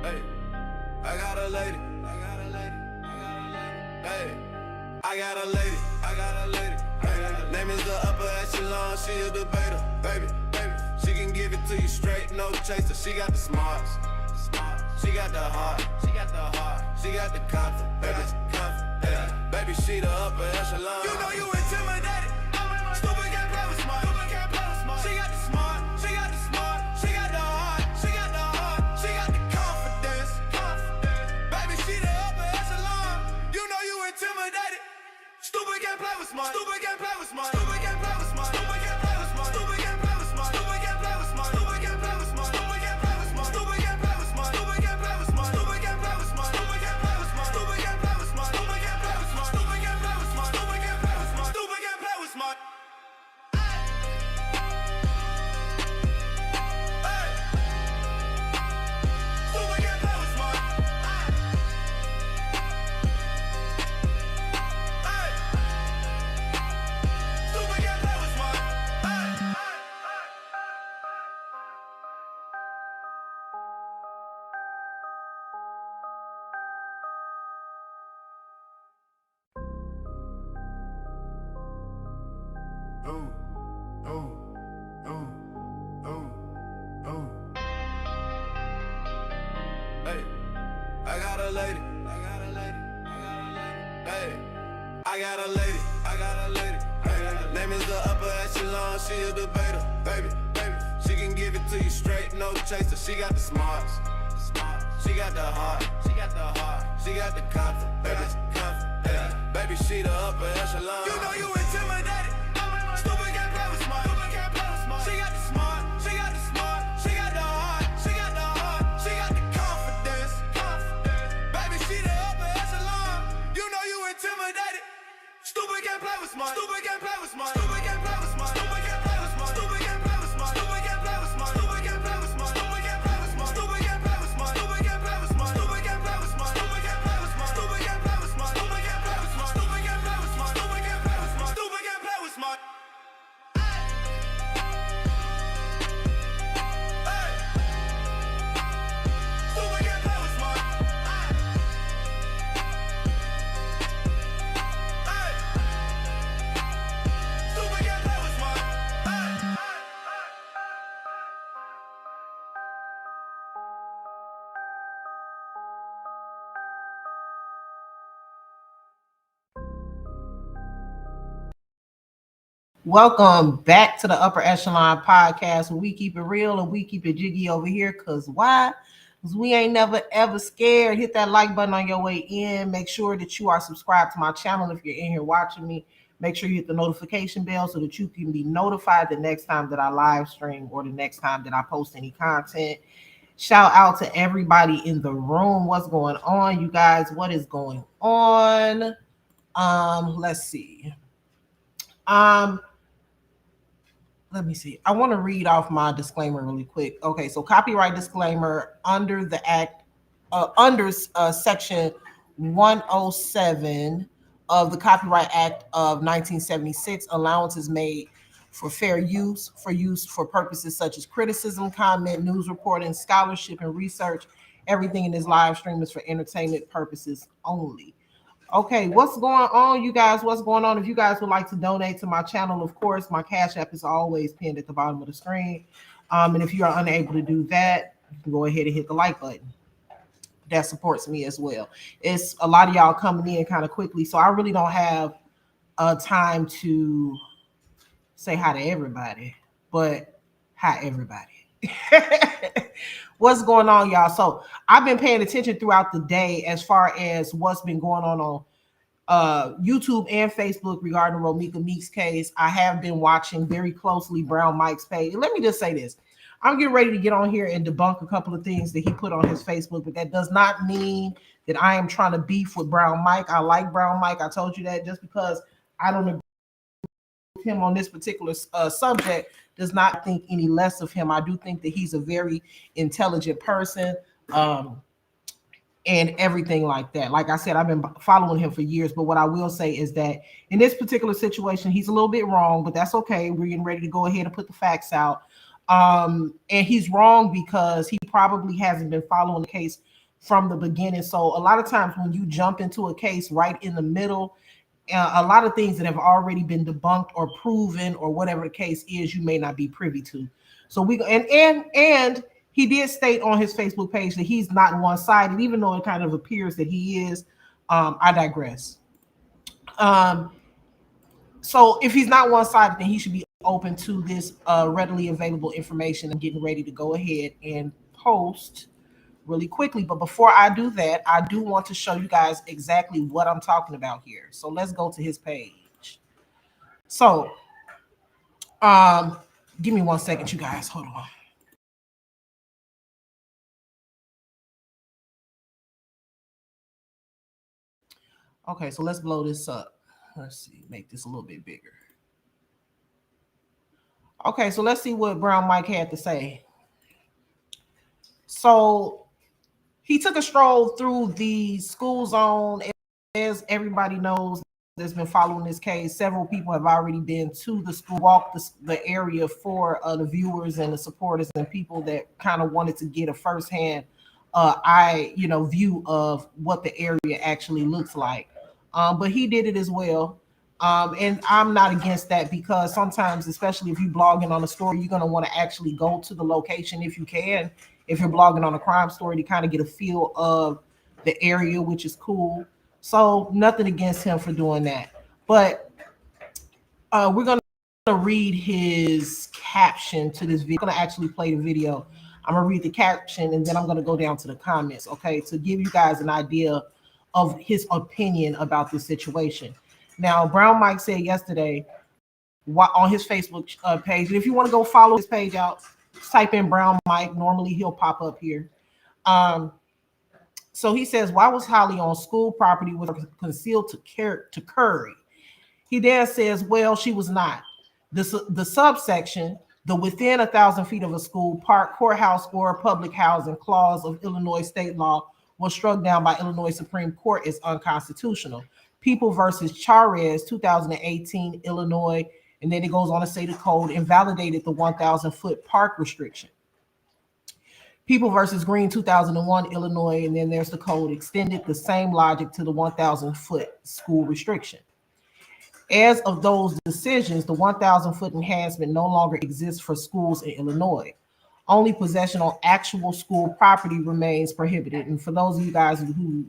Hey, I got a lady. I got a lady. I got a lady. Hey, I got a lady. I got a lady. Hey, name is the upper echelon. She a debater, baby. She can give it to you straight, no chaser. She got the smarts. She got the heart. She got the heart. She got the confidence. Baby, she the upper echelon. You know you intimidated. Stupid can't play with smart. She got the smart. She got the smart. She got the heart. She got the heart. She got the confidence. Baby, she the upper echelon. You know you intimidated. Stupid can't play with smart. Stupid can't play with smart. Stupid can't play with smart. Stupid can't play with smart. Stupid can't play with smart. Stupid can't play with smart. Stupid can't play with smart. Stupid can't play with smart. Stupid can't play with smart. Stupid can't play with smart. Stupid can't play with smart. Stupid can't play with smart. Stupid can't play with smart. Stupid can't play with smart. Stupid can't play with smart. Stupid can't play with smart. Stupid can't play with smart. Hey, I got a lady. I got a lady. I got a lady. Hey, I got a lady. I got a lady. Hey, name is the upper echelon. She a debater, baby. She can give it to you straight, no chaser. She got the smarts. She got the heart. She got the heart. She got the confidence. Baby, she the upper echelon. You know you intimidated. Stupid can't play with smart. Stupid can't play with smart. She got the smart. She got the smart. She got the heart. She got the heart. She got the confidence. Baby, she the upper echelon. You know you intimidated. Stupid can't play with smart. Stupid can't play with smart. Stupid can't play with smart. Stupid can't play with smart. Stupid can't play with smart. Stupid can't play with smart. Stupid can't play with smart. Stupid can't play with smart. Stupid can't play with smart. Stupid can't play with smart. Stupid can't play with smart. Stupid can't play with smart. Stupid can't play with smart. Stupid can't play with smart. Stupid can't play with smart. Stupid can't play with smart. Stupid can't play with smart. Welcome back to the Upper Echelon Podcast, where we keep it real and we keep it jiggy over here. Cause why? Because we ain't never ever scared. Hit that like button on your way in. Make sure that you are subscribed to my channel if you're in here watching me. Make sure you hit the notification bell so that you can be notified the next time that I live stream or the next time that I post any content. Shout out to everybody in the room. What's going on, you guys? What is going on? Let's see. Let me see. I want to read off my disclaimer really quick. Okay, so copyright disclaimer under the act, under section 107 of the Copyright Act of 1976, allowances made for fair use, for purposes such as criticism, comment, news reporting, scholarship, and research. Everything in this live stream is for entertainment purposes only. Okay, what's going on, you guys? What's going on? If you guys would like to donate to my channel, of course, my Cash App is always pinned at the bottom of the screen. And if you are unable to do that, you can go ahead and hit the like button. That supports me as well. It's a lot of y'all coming in kind of quickly, so I really don't have time to say hi to everybody, but hi, everybody. What's going on, y'all? So I've been paying attention throughout the day as far as what's been going on YouTube and Facebook regarding Romika Meeks case. I have been watching very closely Brown Mike's page. And let me just say this. I'm getting ready to get on here and debunk a couple of things that he put on his Facebook, but that does not mean that I am trying to beef with Brown Mike. I like Brown Mike. I told you that. Just because I don't agree with him on this particular subject does not think any less of him. I do think that he's a very intelligent person. And everything like that. Like I said, I've been following him for years, but what I will say is that in this particular situation, he's a little bit wrong, but that's okay. We're getting ready to go ahead and put the facts out. And he's wrong because he probably hasn't been following the case from the beginning. So a lot of times when you jump into a case right in the middle, a lot of things that have already been debunked or proven or whatever the case is, you may not be privy to. So we and he did state on his Facebook page that he's not one-sided, even though it kind of appears that he is. I digress. So if he's not one-sided, then he should be open to this readily available information. I'm getting ready to go ahead and post really quickly. But before I do that, I do want to show you guys exactly what I'm talking about here. So let's go to his page. So give me 1 second, you guys. Hold on. Okay, so let's blow this up. Let's see, make this a little bit bigger. Okay, so let's see what Brown Mike had to say. So he took a stroll through the school zone. As everybody knows that's been following this case, several people have already been to the school, walked the area for the viewers and the supporters and people that kind of wanted to get a firsthand view of what the area actually looks like. But he did it as well. And I'm not against that, because sometimes, especially if you're blogging on a story, you're going to want to actually go to the location if you can. If you're blogging on a crime story, to kind of get a feel of the area, which is cool. So nothing against him for doing that. But we're going to read his caption to this video. I'm going to actually play the video. I'm going to read the caption, and then I'm going to go down to the comments, okay, to give you guys an idea of his opinion about this situation. Now, Brown Mike said yesterday on his Facebook page, and if you want to go follow his page out, type in Brown Mike. Normally he'll pop up here. So he says, why was Holly on school property with concealed to Curry? He then says, well, she was not. The subsection, the within 1,000 feet of a school, park, courthouse, or public housing clause of Illinois state law was struck down by Illinois Supreme Court as unconstitutional. People versus Charez, 2018, Illinois. And then it goes on to say the code invalidated the 1,000-foot park restriction. People versus Green, 2001, Illinois. And then there's the code extended the same logic to the 1,000-foot school restriction. As of those decisions, the 1,000-foot enhancement no longer exists for schools in Illinois. Only possession on actual school property remains prohibited. And for those of you guys who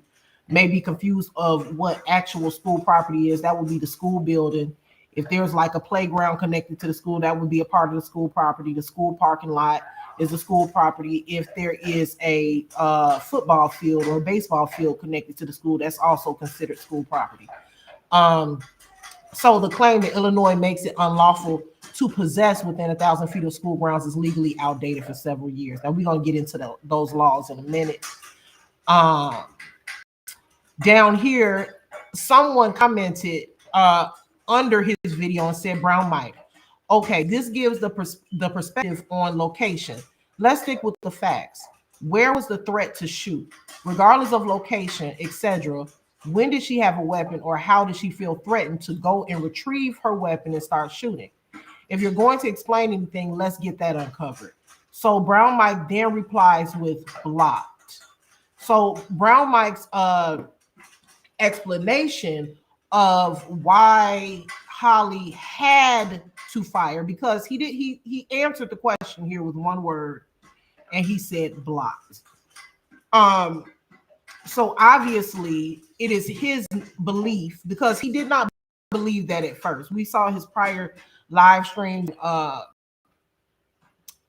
may be confused of what actual school property is, that would be the school building. If there's like a playground connected to the school, that would be a part of the school property. The school parking lot is the school property. If there is a football field or a baseball field connected to the school, that's also considered school property. So the claim that Illinois makes it unlawful to possess within 1,000 feet of school grounds is legally outdated for several years. Now we're going to get into those laws in a minute. Down here, someone commented under his video and said, Brown Mike, okay, this gives the perspective on location. Let's stick with the facts. Where was the threat to shoot? Regardless of location, etc., when did she have a weapon, or how did she feel threatened to go and retrieve her weapon and start shooting? If you're going to explain anything, let's get that uncovered. So Brown Mike then replies with blocked. So Brown Mike's explanation of why Holly had to fire, because he answered the question here with one word, and he said blocked. So obviously it is his belief, because he did not believe that at first. We saw his prior live stream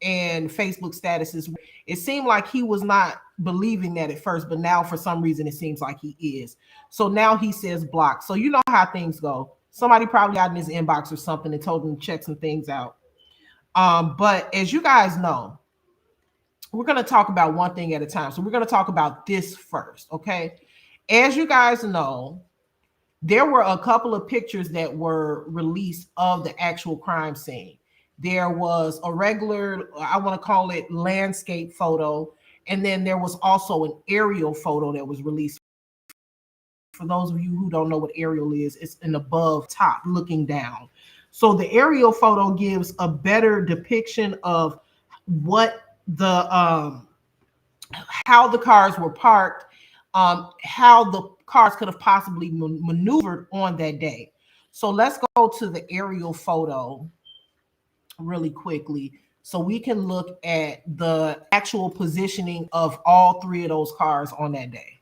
and Facebook statuses. It seemed like he was not believing that at first, but now for some reason it seems like he is. So now he says block. So you know how things go. Somebody probably got in his inbox or something and told him to check some things out. But as you guys know, we're going to talk about one thing at a time. So we're going to talk about this first, okay? As you guys know, there were a couple of pictures that were released of the actual crime scene. There was a regular, I want to call it landscape photo, and then there was also an aerial photo that was released. For those of you who don't know what aerial is, it's an above top looking down. So the aerial photo gives a better depiction of what the how the cars were parked, how the cars could have possibly maneuvered on that day. So let's go to the aerial photo really quickly so we can look at the actual positioning of all three of those cars on that day.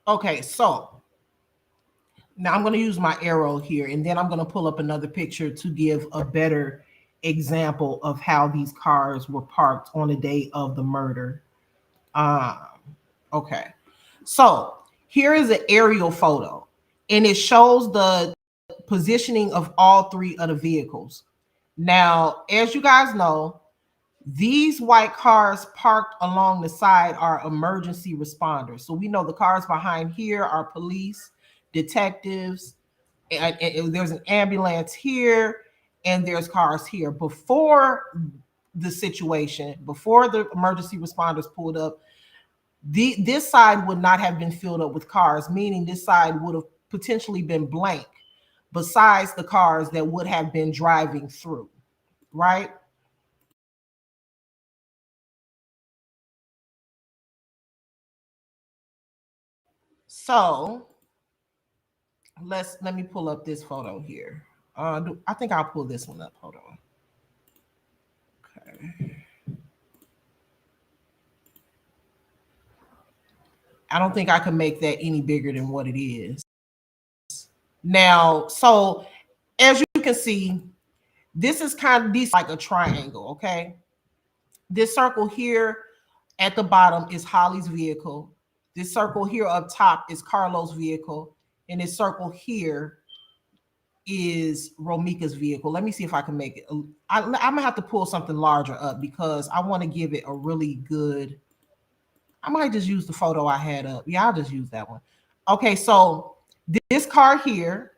Okay, so now I'm going to use my arrow here, and then I'm going to pull up another picture to give a better example of how these cars were parked on the day of the murder. Okay, so here is an aerial photo, and it shows the positioning of all three of the vehicles. Now, as you guys know, these white cars parked along the side are emergency responders. So we know the cars behind here are police, detectives, and there's an ambulance here, and there's cars here. Before the situation, before the emergency responders pulled up, this side would not have been filled up with cars, meaning this side would have potentially been blank, besides the cars that would have been driving through, right? So let me pull up this photo here. I think I'll pull this one up. Hold on. Okay. I don't think I can make that any bigger than what it is. Now, so as you can see, this is kind of these like a triangle, okay? This circle here at the bottom is Holly's vehicle. This circle here up top is Carlos' vehicle. And this circle here is Romika's vehicle. Let me see if I can make it. I'm gonna have to pull something larger up because I want to give it a really good. I might just use the photo I had up. Yeah, I'll just use that one. Okay, so this car here,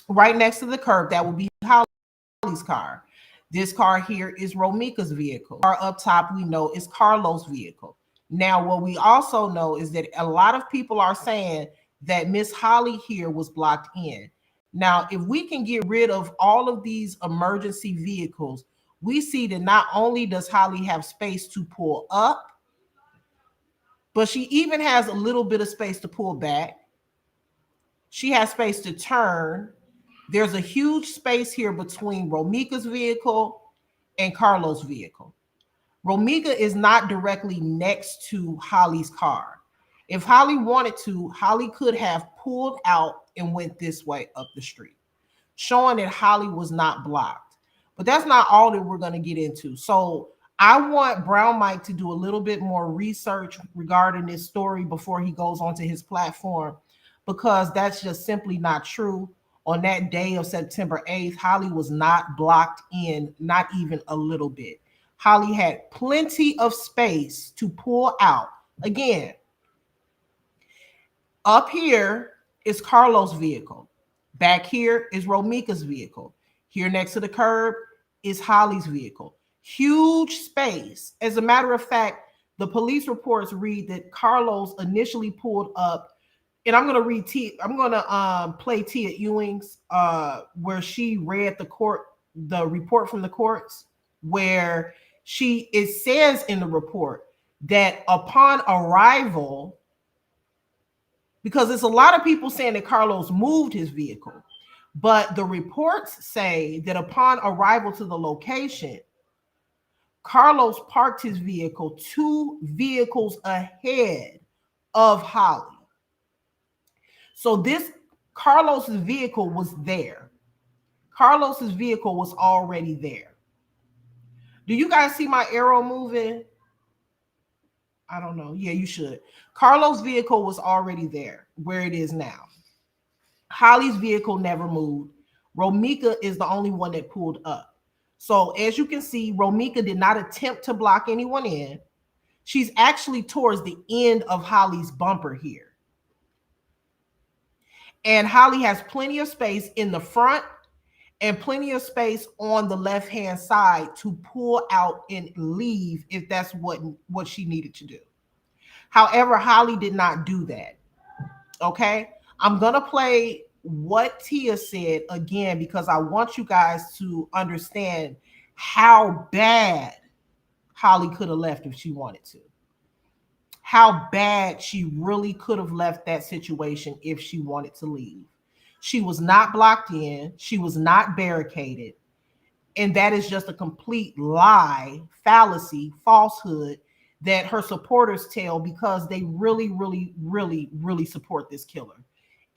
right next to the curb, that would be Holly's car. This car here is Romika's vehicle. Car up top, we know is Carlos' vehicle. Now, what we also know is that a lot of people are saying that Miss Holly here was blocked in. Now, if we can get rid of all of these emergency vehicles, we see that not only does Holly have space to pull up, but she even has a little bit of space to pull back. She has space to turn. There's a huge space here between Romika's vehicle and Carlos' vehicle. Romika is not directly next to Holly's car. If Holly wanted to, Holly could have pulled out and went this way up the street, showing that Holly was not blocked. But that's not all that we're going to get into. So I want Brown Mike to do a little bit more research regarding this story before he goes onto his platform, because that's just simply not true. On that day of September 8th, Holly was not blocked in, not even a little bit. Holly had plenty of space to pull out. Again, up here is Carlos' vehicle. Back here is Romika's vehicle. Here next to the curb is Holly's vehicle. Huge space. As a matter of fact, the police reports read that Carlos initially pulled up, and I'm going to read I'm going to play Tia Ewing's where she read the report from the courts, where it says in the report that upon arrival, because there's a lot of people saying that Carlos moved his vehicle, but the reports say that upon arrival to the location, Carlos parked his vehicle 2 vehicles ahead of Holly. So this Carlos's vehicle was there. Carlos's vehicle was already there. Do you guys see my arrow moving? I don't know. Yeah, you should. Carlos' vehicle was already there where it is now. Holly's vehicle never moved. Romika is the only one that pulled up. So as you can see, Romika did not attempt to block anyone in. She's actually towards the end of Holly's bumper here. And Holly has plenty of space in the front and plenty of space on the left-hand side to pull out and leave if that's what she needed to do. However, Holly did not do that. Okay. I'm going to play what Tia said again because I want you guys to understand how bad Holly could have left if she wanted to. How bad she really could have left that situation if she wanted to leave. She was not blocked in, she was not barricaded. And that is just a complete lie, fallacy, falsehood that her supporters tell because they really, really, really, really support this killer.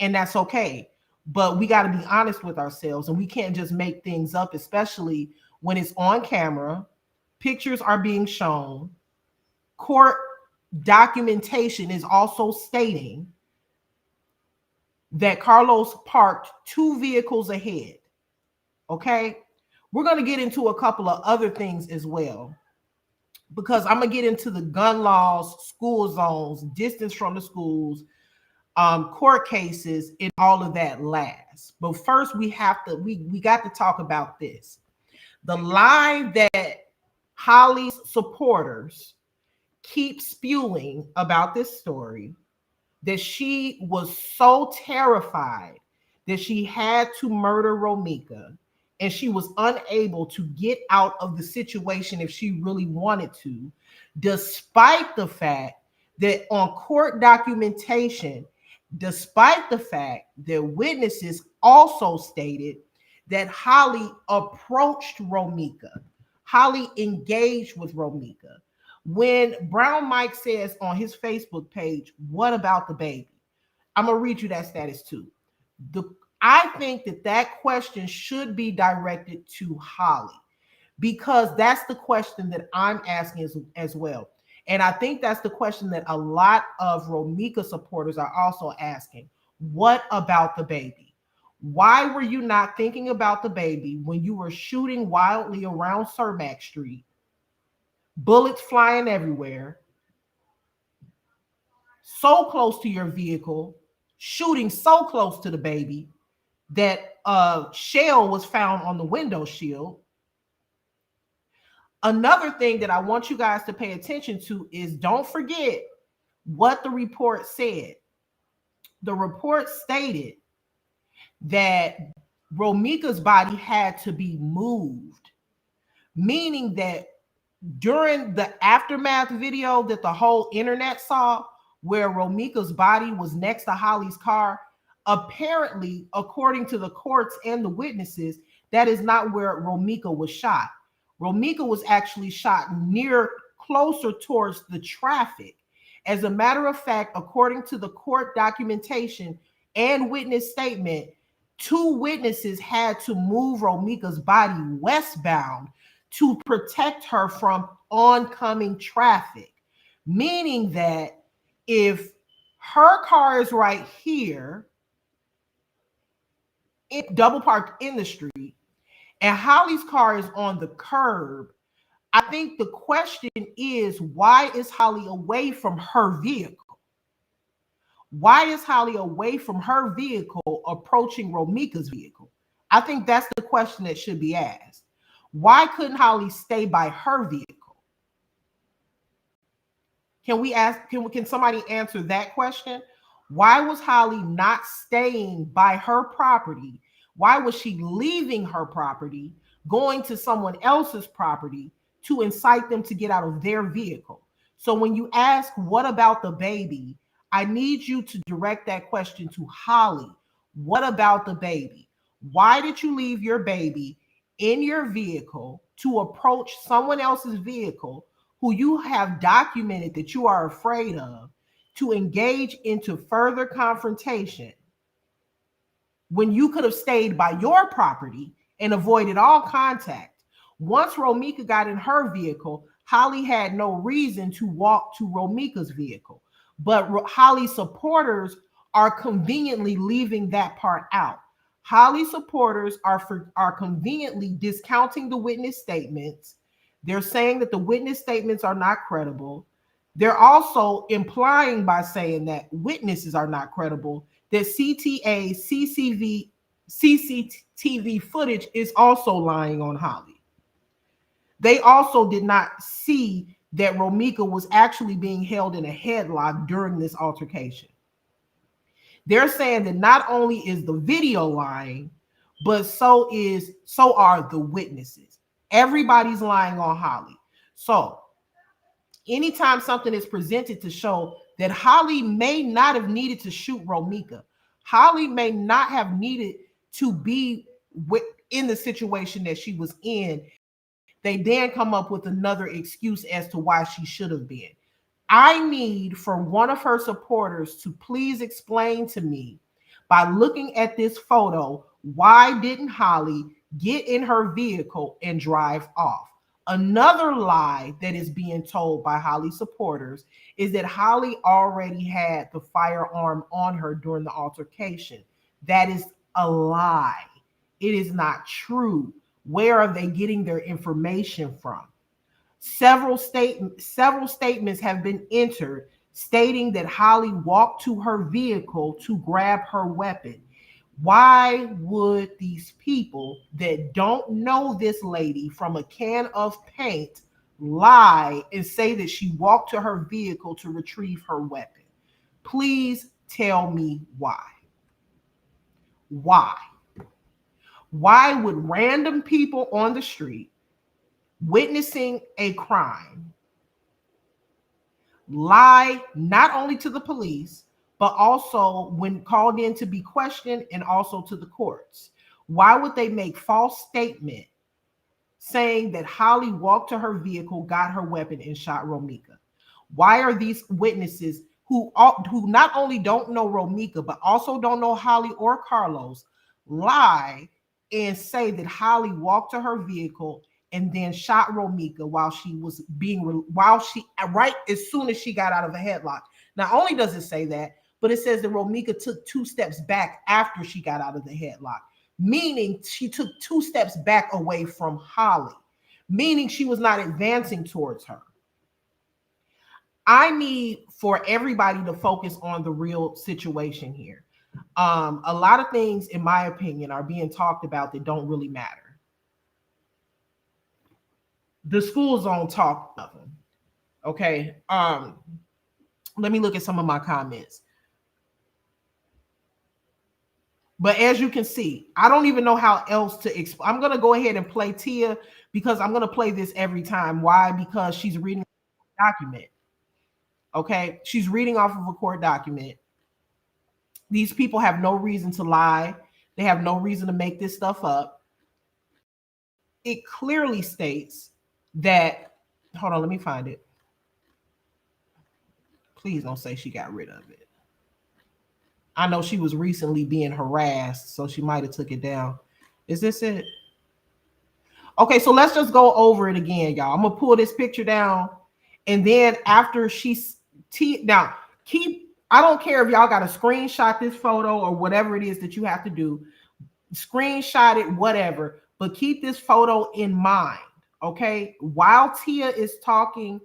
And that's okay. But we got to be honest with ourselves and we can't just make things up, especially when it's on camera. Pictures are being shown. Court documentation is also stating that Carlos parked 2 vehicles ahead. Okay. We're going to get into a couple of other things as well, because I'm going to get into the gun laws, school zones, distance from the schools, court cases, and all of that last. But first, we got to talk about this. The lie that Holly's supporters keep spewing about this story, that she was so terrified that she had to murder Romeka and she was unable to get out of the situation if she really wanted to, despite the fact that on court documentation, despite the fact that witnesses also stated that Holly approached Romeka, Holly engaged with Romeka. When Brown Mike says on his Facebook page, "What about the baby?" I'm going to read you that status too. I think that question should be directed to Holly because that's the question that I'm asking as well. And I think that's the question that a lot of Romeka supporters are also asking. What about the baby? Why were you not thinking about the baby when you were shooting wildly around Cermak Street? Bullets flying everywhere, so close to your vehicle, shooting so close to the baby that a shell was found on the window shield. Another thing that I want you guys to pay attention to is don't forget what the report said. The report stated that Romeka's body had to be moved, meaning that during the aftermath video that the whole internet saw, where Romeka's body was next to Holly's car, apparently, according to the courts and the witnesses, that is not where Romeka was shot. Romeka was actually shot closer towards the traffic. As a matter of fact, according to the court documentation and witness statement, 2 witnesses had to move Romeka's body westbound to protect her from oncoming traffic, meaning that if her car is right here, double parked in the street, and Holly's car is on the curb, I think the question is, why is Holly away from her vehicle? Why is Holly away from her vehicle approaching Romeka's vehicle? I think that's the question that should be asked. Why couldn't Holly stay by her vehicle? Can somebody answer that question? Why was Holly not staying by her property? Why was she leaving her property, going to someone else's property to incite them to get out of their vehicle? So when you ask, what about the baby? I need you to direct that question to Holly. What about the baby? Why did you leave your baby in your vehicle to approach someone else's vehicle who you have documented that you are afraid of, to engage into further confrontation when you could have stayed by your property and avoided all contact? Once Romeka got in her vehicle, Holly had no reason to walk to Romeka's vehicle. But Holly's supporters are conveniently leaving that part out. Holly's supporters are conveniently discounting the witness statements. They're saying that the witness statements are not credible. They're also implying by saying that witnesses are not credible, that CTA, CCV, CCTV footage is also lying on Holly. They also did not see that Romika was actually being held in a headlock during this altercation. They're saying that not only is the video lying, but so are the witnesses. Everybody's lying on Holly. So anytime something is presented to show that Holly may not have needed to shoot Romika, Holly may not have needed to be in the situation that she was in, they then come up with another excuse as to why she should have been. I need for one of her supporters to please explain to me, by looking at this photo, why didn't Holly get in her vehicle and drive off? Another lie that is being told by Holly supporters is that Holly already had the firearm on her during the altercation. That is a lie. It is not true. Where are they getting their information from? Several statements have been entered stating that Holly walked to her vehicle to grab her weapon. Why would these people that don't know this lady from a can of paint lie and say that she walked to her vehicle to retrieve her weapon? Please tell me why. Why? Why would random people on the street witnessing a crime lie not only to the police, but also when called in to be questioned and also to the courts? Why would they make false statement saying that Holly walked to her vehicle, got her weapon, and shot Romika? Why are these witnesses who not only don't know Romika, but also don't know Holly or Carlos, lie and say that Holly walked to her vehicle and then shot Romika right as soon as she got out of a headlock? Not only does it say that, but it says that Romika took 2 steps back after she got out of the headlock, meaning she took 2 steps back away from Holly, meaning she was not advancing towards her. I need for everybody to focus on the real situation here. A lot of things, in my opinion, are being talked about that don't really matter. The school zone talk of them. Okay. Let me look at some of my comments. But as you can see, I don't even know how else to explain. I'm going to go ahead and play Tia because I'm going to play this every time. Why? Because she's reading a document. Okay. She's reading off of a court document. These people have no reason to lie. They have no reason to make this stuff up. It clearly states that, hold on, let me find it. Please don't say she got rid of it. I know she was recently being harassed, so she might have took it down. Is this it? Okay, so let's just go over it again, y'all. I'm gonna pull this picture down, and then after she's now I don't care if y'all got to screenshot this photo or whatever it is that you have to do, screenshot it, whatever, but keep this photo in mind, okay? While Tia is talking,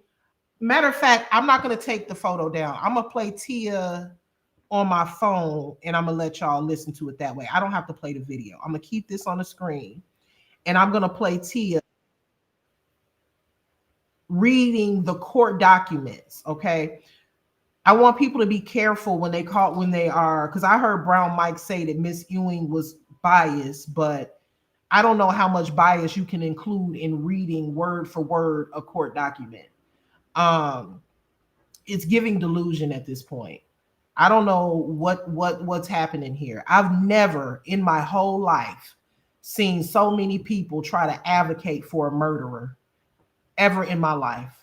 matter of fact, I'm not gonna take the photo down. I'm gonna play Tia on my phone and I'm gonna let y'all listen to it that way. I don't have to play the video. I'm gonna keep this on the screen and I'm gonna play Tia reading the court documents. Okay. I want people to be careful when they are, because I heard Brown Mike say that Miss Ewing was biased, but I don't know how much bias you can include in reading word for word a court document. It's giving delusion at this point. I don't know what's happening here. I've never in my whole life seen so many people try to advocate for a murderer ever in my life.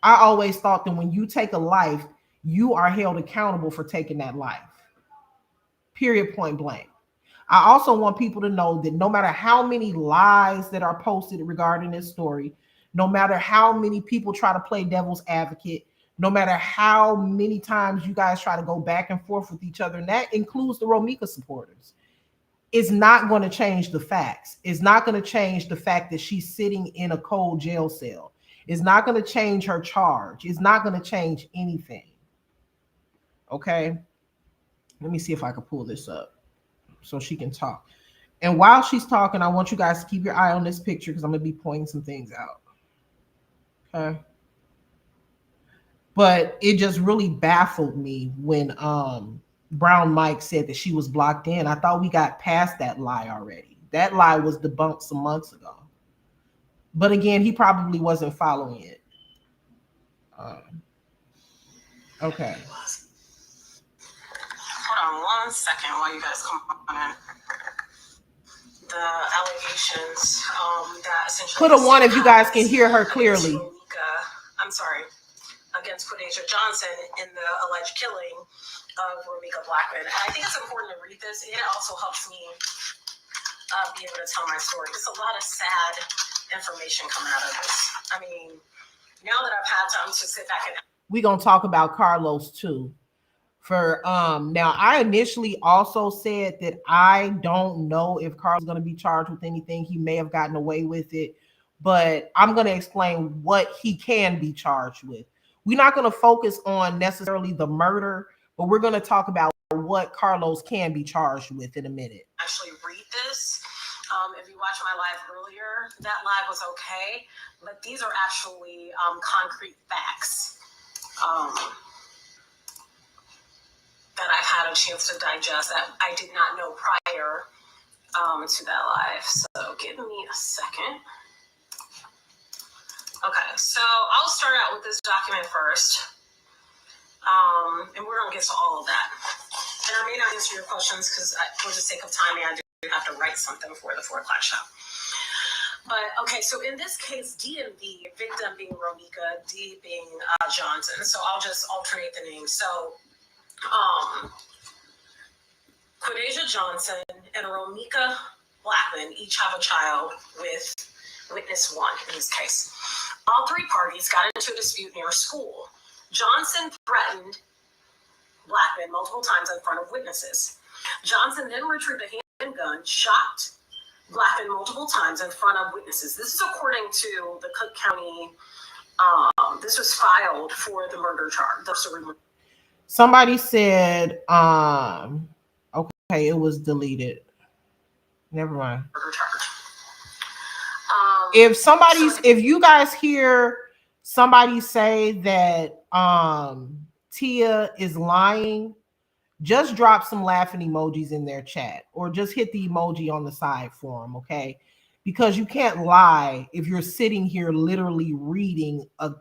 I always thought that when you take a life, you are held accountable for taking that life. Period, point blank. I also want people to know that no matter how many lies that are posted regarding this story, no matter how many people try to play devil's advocate, no matter how many times you guys try to go back and forth with each other, and that includes the Romika supporters, it's not going to change the facts. It's not going to change the fact that she's sitting in a cold jail cell. It's not going to change her charge. It's not going to change anything. Okay? Let me see if I can pull this up. so she can talk. And while she's talking, I want you guys to keep your eye on this picture because I'm going to be pointing some things out. Okay. But it just really baffled me when Brown Mike said that she was blocked in. I thought we got past that lie already. That lie was debunked some months ago. But again, he probably wasn't following it. Okay. Hold on 1 second while you guys come on in. The allegations that essentially Put a one if you guys can hear her clearly. Against Quadasia Johnson in the alleged killing of Romeka Blackman. And I think it's important to read this. It also helps me be able to tell my story. There's a lot of sad information coming out of this. I mean, now that I've had time to sit back and we're gonna talk about Carlos too. For now, I initially also said that I don't know if Carlos is gonna be charged with anything. He may have gotten away with it, but I'm gonna explain what he can be charged with. We're not gonna focus on necessarily the murder, but we're gonna talk about what Carlos can be charged with in a minute. Actually read this. If you watched my live earlier, that live was okay, but these are actually concrete facts that I've had a chance to digest that I did not know prior to that live. So give me a second. Okay, so I'll start out with this document first, and we're going to get to all of that. And I may not answer your questions because for the sake of timing, I do have to write something for the 4 o'clock show. But okay, so in this case, D and V, victim being Romeka, D being Johnson. So I'll just alternate the names. So Quadasia Johnson and Romeka Blackman each have a child with witness 1 in this case. All 3 parties got into a dispute near a school. Johnson threatened Blackman multiple times in front of witnesses. Johnson then retrieved a handgun, shot Blackman multiple times in front of witnesses. This is according to the Cook County, this was filed for the murder charge. Somebody said, okay, it was deleted. Never mind. Murder charge. If you guys hear somebody say that Tia is lying, just drop some laughing emojis in their chat or just hit the emoji on the side for them, okay? Because you can't lie if you're sitting here literally reading a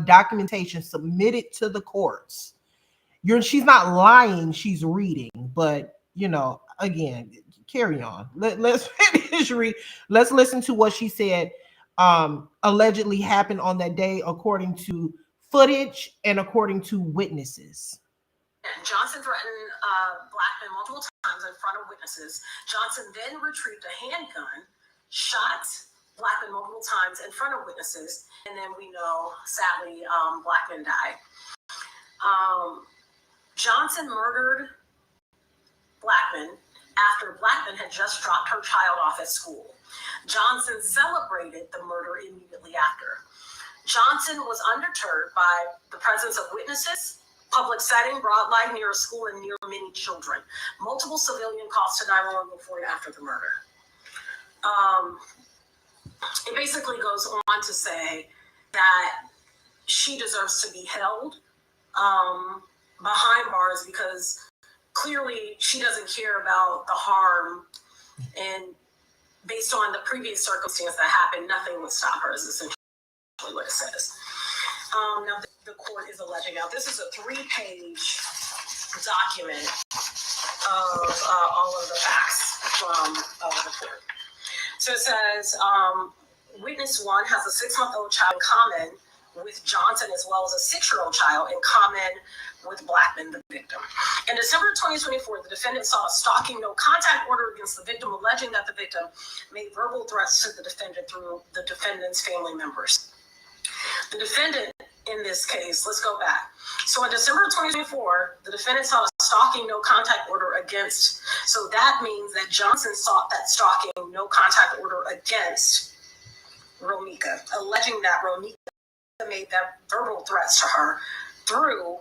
documentation submitted to the courts. She's not lying, she's reading, but you know, again, carry on. Let's finish let's listen to what she said allegedly happened on that day according to footage and according to witnesses. Johnson threatened Blackman multiple times in front of witnesses. Johnson then retrieved a handgun, shot Blackman multiple times in front of witnesses, and then we know, sadly, Blackman died. Johnson murdered Blackman after Blackman had just dropped her child off at school. Johnson celebrated the murder immediately after. Johnson was undeterred by the presence of witnesses, public setting, broad light near a school, and near many children. Multiple civilian calls to 911 before and after the murder. It basically goes on to say that she deserves to be held behind bars because clearly she doesn't care about the harm, and based on the previous circumstance that happened, nothing would stop her, is essentially what it says. Now, the court is alleging. Now, this is a 3-page document of all of the facts from the court. So it says, witness 1 has a 6-month-old child in common with Johnson, as well as a 6-year-old child in common with Blackman, the victim. In December 2024, the defendant sought a stalking no contact order against the victim, alleging that the victim made verbal threats to the defendant through the defendant's family members. The defendant in this case, let's go back. So in December 2024, the defendant sought a stalking no contact order against, so that means that Johnson sought that stalking no contact order against Romeka, alleging that Romeka made that verbal threats to her through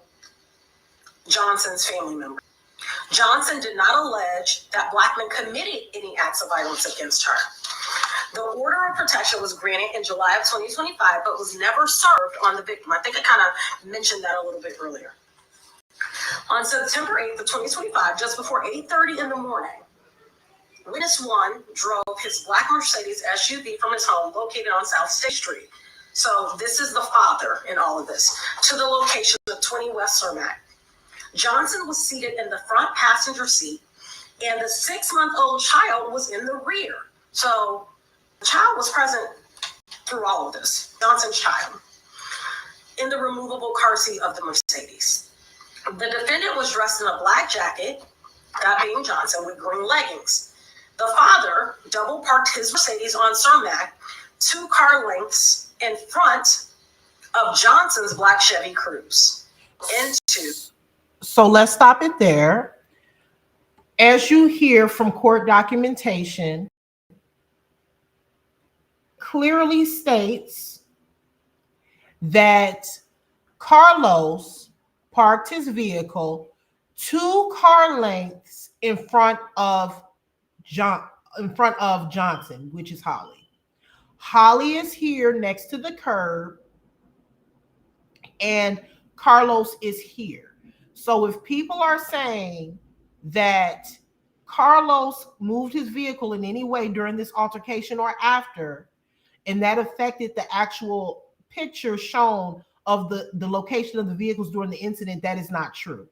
Johnson's family member. Johnson did not allege that Blackman committed any acts of violence against her. The order of protection was granted in July of 2025, but was never served on the victim. I think I kind of mentioned that a little bit earlier. On September 8th of 2025, just before 8:30 in the morning, witness 1 drove his black Mercedes SUV from his home located on South State Street. So this is the father in all of this, to the location of 20 West Cermak. Johnson was seated in the front passenger seat, and the 6-month-old child was in the rear. So the child was present through all of this, Johnson's child, in the removable car seat of the Mercedes. The defendant was dressed in a black jacket, that being Johnson, with green leggings. The father double parked his Mercedes on Cermak, 2 car lengths in front of Johnson's black Chevy Cruze. So let's stop it there. As you hear from court documentation, clearly states that Carlos parked his vehicle 2 car lengths in front of Johnson, which is Holly. Holly is here next to the curb, and Carlos is here. So if people are saying that Carlos moved his vehicle in any way during this altercation or after, and that affected the actual picture shown of the location of the vehicles during the incident, that is not true.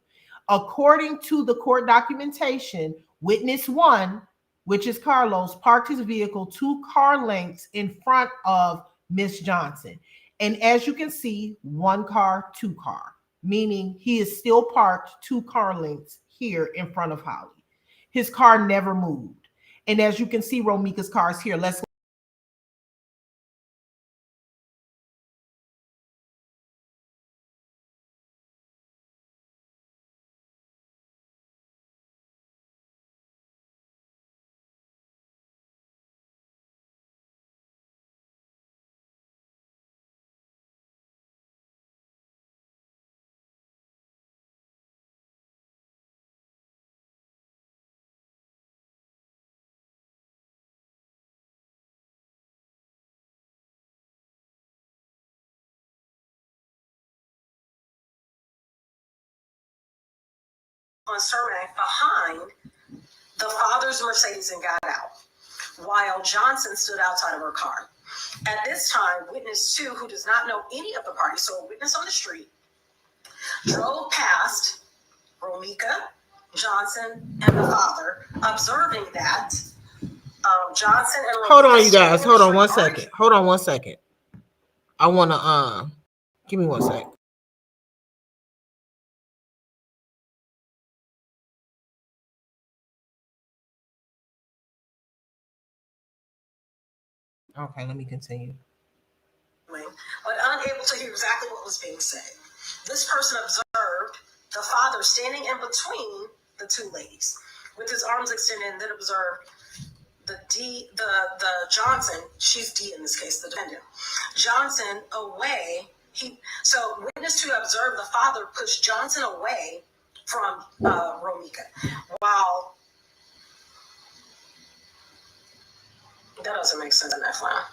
According to the court documentation, witness 1, which is Carlos, parked his vehicle 2 car lengths in front of Miss Johnson. And as you can see, 1 car, 2 car, meaning he is still parked 2 car lengths here in front of Holly. His car never moved. And as you can see, Romika's car is here. Let's on Cermak behind the father's Mercedes and got out, while Johnson stood outside of her car. At this time, witness 2, who does not know any of the parties, so a witness on the street, drove past Romika, Johnson, and the father, observing that Johnson and Romika— hold on, you guys. Hold on 1 second. Hold on 1 second. I want to give me 1 second. Okay, let me continue. But unable to hear exactly what was being said. This person observed the father standing in between the 2 ladies with his arms extended, and then observed the Johnson, she's D in this case, the defendant, Johnson away. So witness 2 observed the father push Johnson away from Romika, while— that doesn't make sense in that file.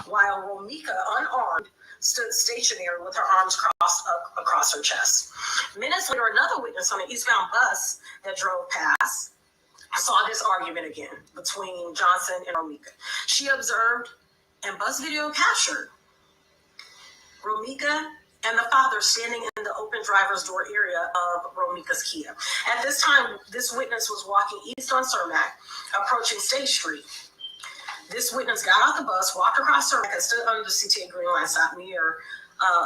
While Romika, unarmed, stood stationary with her arms crossed across her chest. Minutes later, another witness on an eastbound bus that drove past saw this argument again between Johnson and Romika. She observed, and bus video captured, Romika and the father standing in the open driver's door area of Romika's Kia. At this time, this witness was walking east on Cermak, approaching State Street. This witness got out the bus, walked across Cermak, and stood under the CTA green line stop near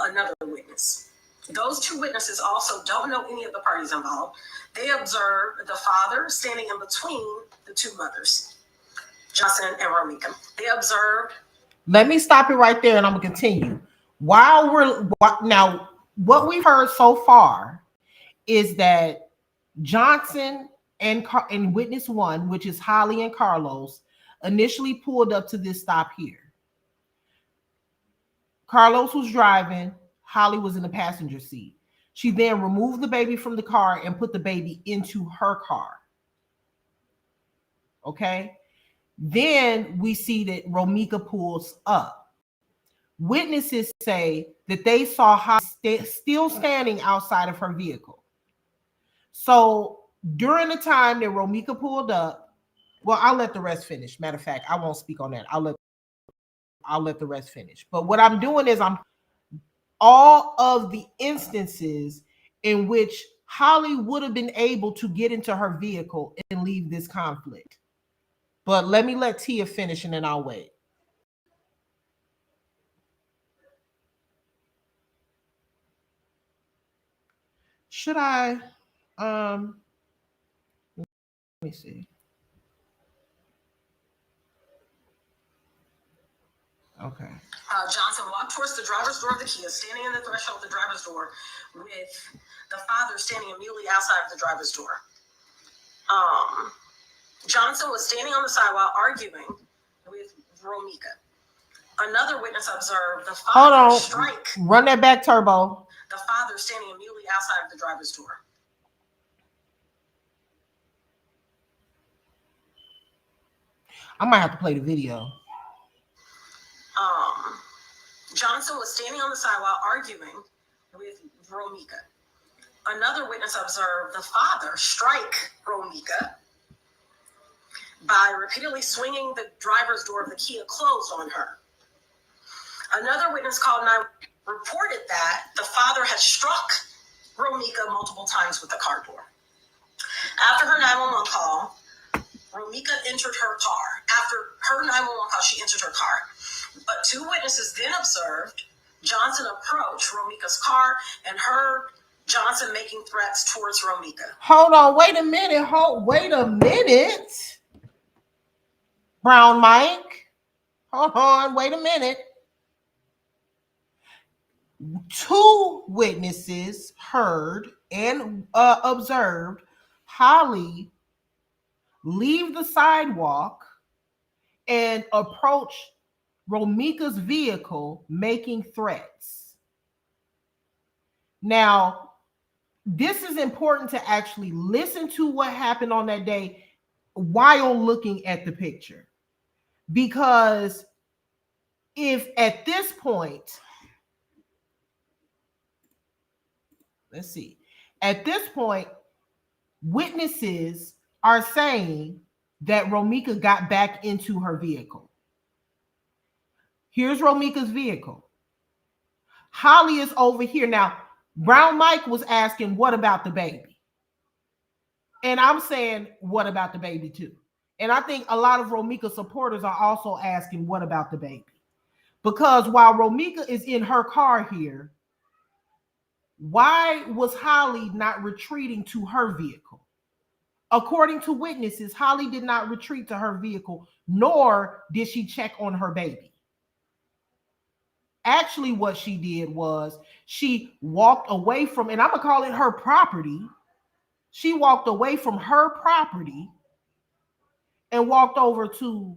another witness. Those 2 witnesses also don't know any of the parties involved. They observed the father standing in between the 2 mothers, Johnson and Romika. They observed— let me stop it right there, and I'm going to continue. Now, what we've heard so far is that Johnson and witness 1, which is Holly and Carlos, initially pulled up to this stop here. Carlos was driving, Holly was in the passenger seat. She then removed the baby from the car and put the baby into her car. Okay. Then we see that Romika pulls up. Witnesses say that they saw Holly still standing outside of her vehicle. So during the time that Romika pulled up, well, I'll let the rest finish. Matter of fact, I won't speak on that. I'll let the rest finish. But what I'm doing is I'm all of the instances in which Holly would have been able to get into her vehicle and leave this conflict. But let me let Tia finish and then I'll wait. Should I let me see. Okay. Johnson walked towards the driver's door of the Kia, standing in the threshold of the driver's door, with the father standing immediately outside of the driver's door. Johnson was standing on the sidewalk arguing with Romika. Another witness observed the father strike. Run that back, Turbo. The father standing immediately outside of the driver's door. I might have to play the video. Johnson was standing on the sidewalk arguing with Romika. Another witness observed the father strike Romika by repeatedly swinging the driver's door of the Kia closed on her. Another witness called 911 reported that the father had struck Romika multiple times with the car door. After her 911 call, Romika entered her car. After her 911 call, she entered her car. But two witnesses then observed Johnson approach Romika's car and heard Johnson making threats towards Romika. Hold on, wait a minute. Wait a minute. Brown Mike. Hold on, wait a minute. Two witnesses heard and observed Holly leave the sidewalk and approach Romika's vehicle making threats. Now, this is important to actually listen to what happened on that day while looking at the picture. Because if at this point, let's see, at this point, witnesses are saying that Romika got back into her vehicle. Here's Romika's vehicle. Holly is over here. Now, Brown Mike was asking, what about the baby? And I'm saying, what about the baby too? And I think a lot of Romika supporters are also asking, what about the baby? Because while Romika is in her car here, why was Holly not retreating to her vehicle? According to witnesses, Holly did not retreat to her vehicle, nor did she check on her baby. Actually, what she did was she walked away from, and I'm going to call it her property. She walked away from her property and walked over to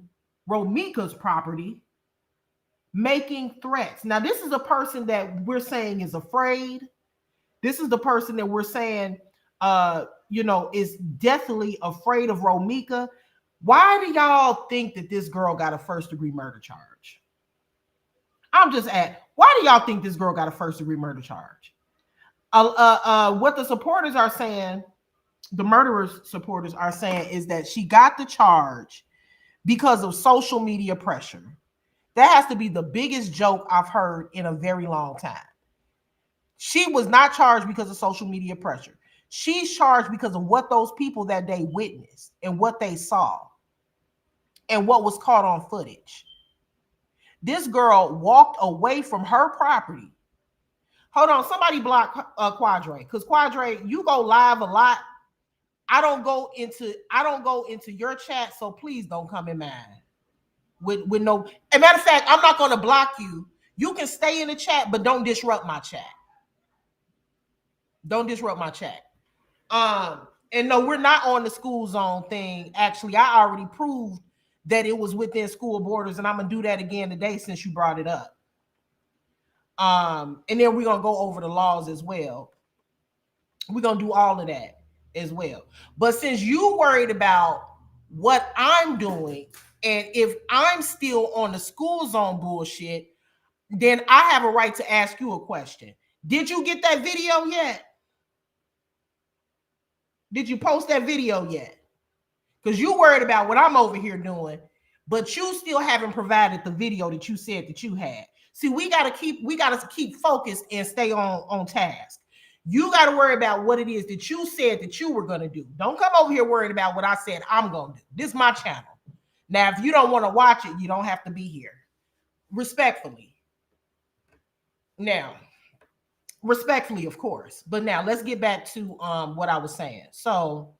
Romika's property, making threats. Now, this is a person that we're saying is afraid. This is the person that we're saying, is deathly afraid of Romika. Why do y'all think that this girl got a first-degree murder charge? I'm just at, why do y'all think this girl got a first-degree murder charge? What the supporters are saying, the murderer's supporters are saying, is that she got the charge because of social media pressure. That has to be the biggest joke I've heard in a very long time. She was not charged because of social media pressure. She's charged because of what those people that day witnessed and what they saw and what was caught on footage. This girl walked away from her property. Hold on, somebody block Quadre, because Quadre, you go live a lot. I don't go into your chat, so please don't come in mine with no. As a matter of fact, I'm not going to block you. You can stay in the chat, but don't disrupt my chat. Don't disrupt my chat. And no, we're not on the school zone thing. Actually, I already proved that it was within school borders, and I'm gonna do that again today since you brought it up. And then we're gonna go over the laws as well. We're going to do all of that as well. But since you worried about what I'm doing, and if I'm still on the school zone bullshit, then I have a right to ask you a question. Did you get that video yet? Did you post that video yet? Because you worried about what I'm over here doing, but you still haven't provided the video that you said that you had. See, we gotta keep focused and stay on task. You got to worry about what it is that you said that you were going to do. Don't come over here worried about what I said I'm going to do. This is my channel. Now, if you don't want to watch it, you don't have to be here. Respectfully. Now, respectfully, of course. But now let's get back to what I was saying. So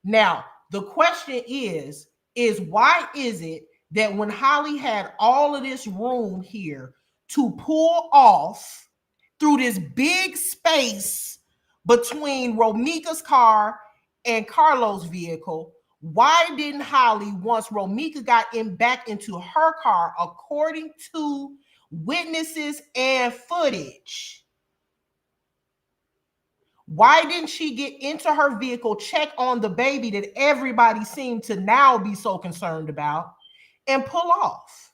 now the question is why is it that when Holly had all of this room here to pull off through this big space between Romika's car and Carlos' vehicle, why didn't Holly, once Romika got back into her car, according to witnesses and footage, why didn't she get into her vehicle, check on the baby that everybody seemed to now be so concerned about, and pull off?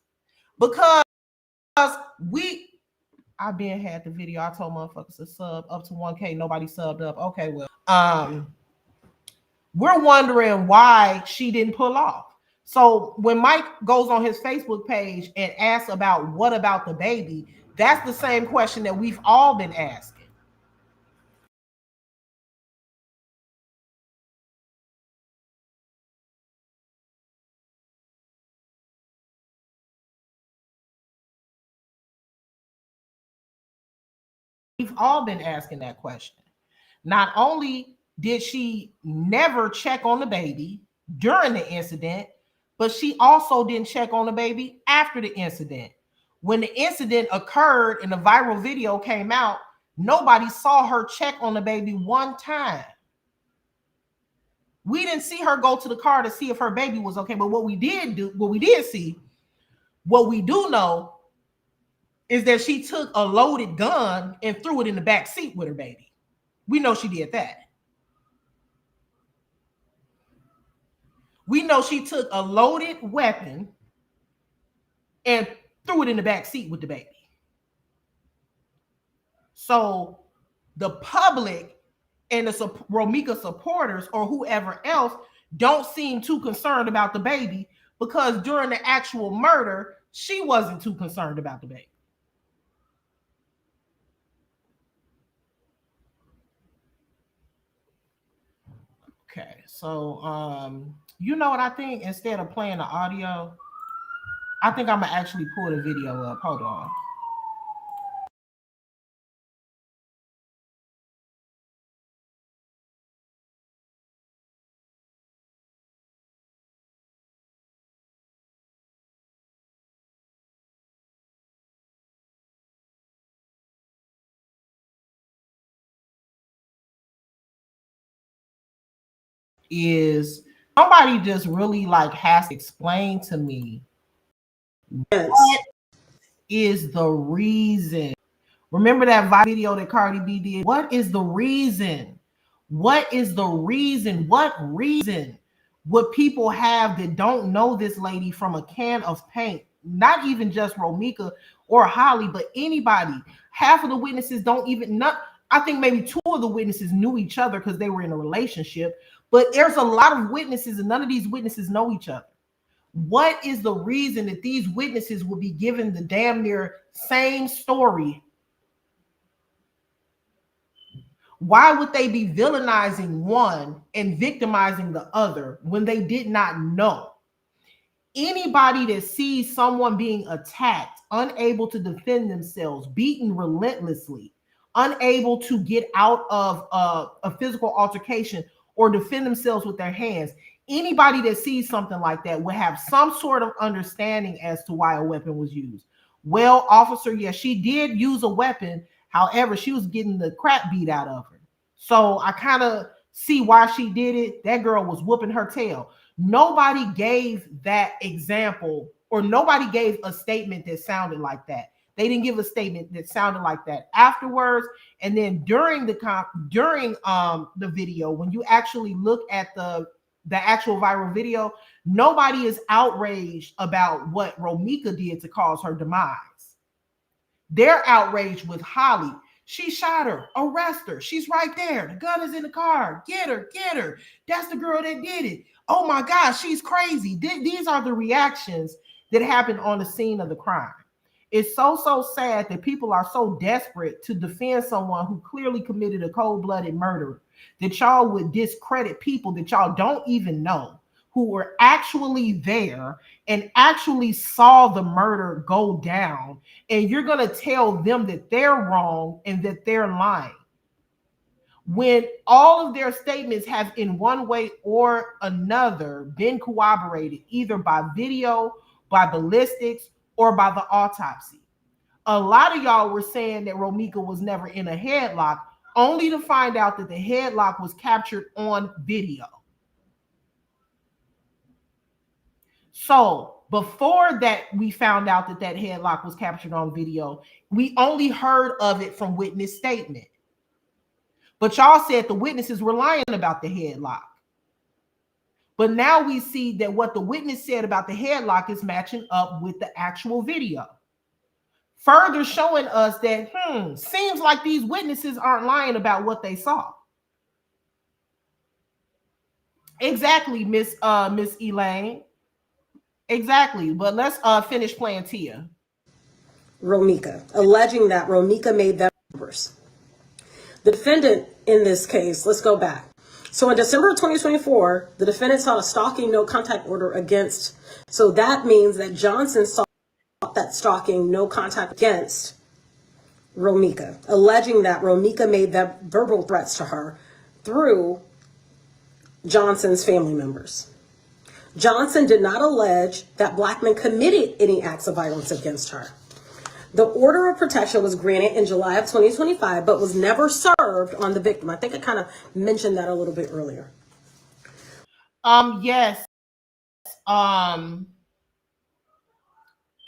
Because I been had the video. I told motherfuckers to sub up to 1K. Nobody subbed up. Okay, well, we're wondering why she didn't pull off. So when Mike goes on his Facebook page and asks about what about the baby, that's the same question that we've all been asking. We've all been asking that question. Not only did she never check on the baby during the incident, but she also didn't check on the baby after the incident. When the incident occurred and the viral video came out, nobody saw her check on the baby one time. We didn't see her go to the car to see if her baby was okay. But what we do know is that she took a loaded gun and threw it in the back seat with her baby. We know she did that. We know she took a loaded weapon and threw it in the back seat with the baby. So the public and the Romika supporters or whoever else don't seem too concerned about the baby, because during the actual murder, she wasn't too concerned about the baby. Okay, so you know what I think? Instead of playing the audio, I think I'm gonna actually pull the video up. Hold on. Is somebody just really like has to explain to me what is the reason? Remember that video that Cardi B did? What is the reason? What is the reason? What reason would people have that don't know this lady from a can of paint? Not even just Romika or Holly, but anybody. Half of the witnesses don't even know. I think maybe 2 of the witnesses knew each other because they were in a relationship. But there's a lot of witnesses, and none of these witnesses know each other. What is the reason that these witnesses will be given the damn near same story? Why would they be villainizing one and victimizing the other when they did not know? Anybody that sees someone being attacked, unable to defend themselves, beaten relentlessly, unable to get out of a physical altercation or defend themselves with their hands, anybody that sees something like that will have some sort of understanding as to why a weapon was used. Well, officer, yes, she did use a weapon. However, she was getting the crap beat out of her. So I kind of see why she did it. That girl was whooping her tail. Nobody gave that example, or nobody gave a statement that sounded like that. They didn't give a statement that sounded like that afterwards. And then during the video, when you actually look at the actual viral video, nobody is outraged about what Romika did to cause her demise. They're outraged with Holly. She shot her. Arrest her. She's right there. The gun is in the car. Get her. Get her. That's the girl that did it. Oh my God, she's crazy. These are the reactions that happened on the scene of the crime. It's so sad that people are so desperate to defend someone who clearly committed a cold-blooded murder that y'all would discredit people that y'all don't even know, who were actually there and actually saw the murder go down, and you're going to tell them that they're wrong and that they're lying, when all of their statements have in one way or another been corroborated either by video, by ballistics, or by the autopsy. A lot of y'all were saying that Romika was never in a headlock, only to find out that the headlock was captured on video. So before that, we found out that that headlock was captured on video. We only heard of it from witness statement. But y'all said the witnesses were lying about the headlock. But now we see that what the witness said about the headlock is matching up with the actual video. Further showing us that, seems like these witnesses aren't lying about what they saw. Exactly, Miss Elaine. Exactly. But let's finish playing Tia. Romika, alleging that Romika made them members. The defendant in this case, let's go back. So in December of 2024, the defendant sought a stalking no contact order against. So that means that Johnson sought that stalking no contact against Romika, alleging that Romika made them verbal threats to her through Johnson's family members. Johnson did not allege that Blackman committed any acts of violence against her. The order of protection was granted in July of 2025, but was never served on the victim. I think I kind of mentioned that a little bit earlier. Yes.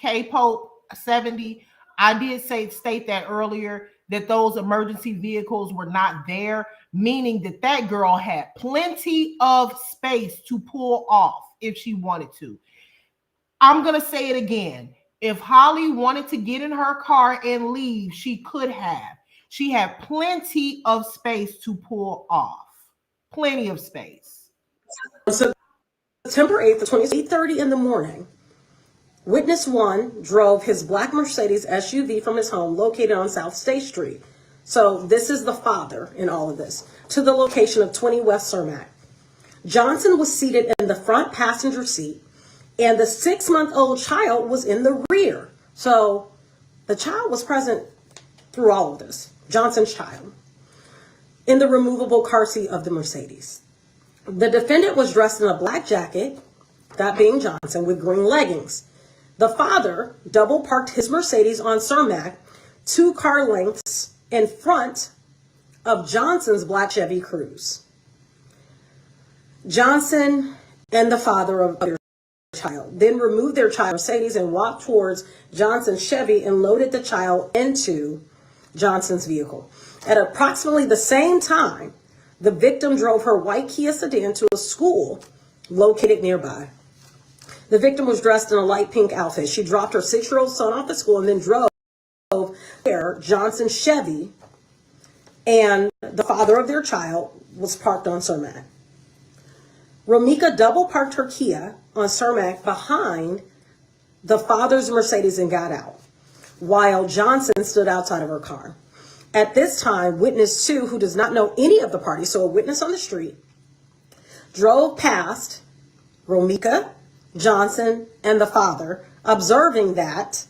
K-Pope 70, I did state that earlier, that those emergency vehicles were not there, meaning that that girl had plenty of space to pull off if she wanted to. I'm going to say it again. If Holly wanted to get in her car and leave, she could have. She had plenty of space to pull off. Plenty of space. So September 8th, 8:30 in the morning, witness 1 drove his black Mercedes SUV from his home located on South State Street. So this is the father in all of this, to the location of 20 West Cermak. Johnson was seated in the front passenger seat, and the 6-month-old child was in the rear. So the child was present through all of this, Johnson's child, in the removable car seat of the Mercedes. The defendant was dressed in a black jacket, that being Johnson, with green leggings. The father double parked his Mercedes on Cermak 2 car lengths in front of Johnson's black Chevy Cruze. Johnson and the father of their child then removed their child Mercedes and walked towards Johnson's Chevy and loaded the child into Johnson's vehicle. At approximately the same time, the victim drove her white Kia sedan to a school located nearby. The victim was dressed in a light pink outfit. She dropped her 6-year-old son off at school and then drove there. Johnson's Chevy and the father of their child was parked on Cermak. Romika double parked her Kia on Cermak behind the father's Mercedes and got out, while Johnson stood outside of her car. At this time, witness 2, who does not know any of the parties, so a witness on the street, drove past Romika, Johnson, and the father, observing that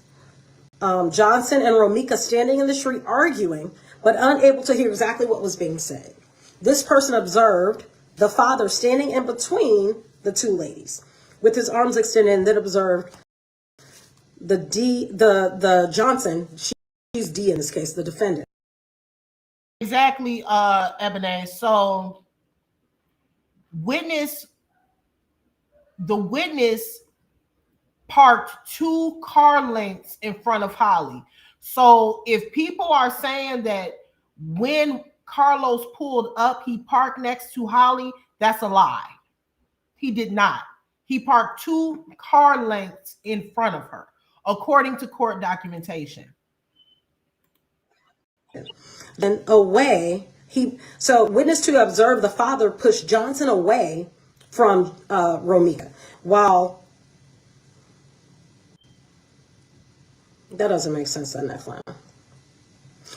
Johnson and Romika standing in the street arguing, but unable to hear exactly what was being said. This person observed the father standing in between the 2 ladies with his arms extended, and then observed the Johnson, she's D in this case, the defendant. Exactly, Ebony. So the witness parked 2 car lengths in front of Holly. So if people are saying that when Carlos pulled up, he parked next to Holly, that's a lie. He did not. He parked 2 car lengths in front of her, according to court documentation. Then away, so witness 2 observed the father push Johnson away from Romika, while that doesn't make sense, doesn't it, Flan?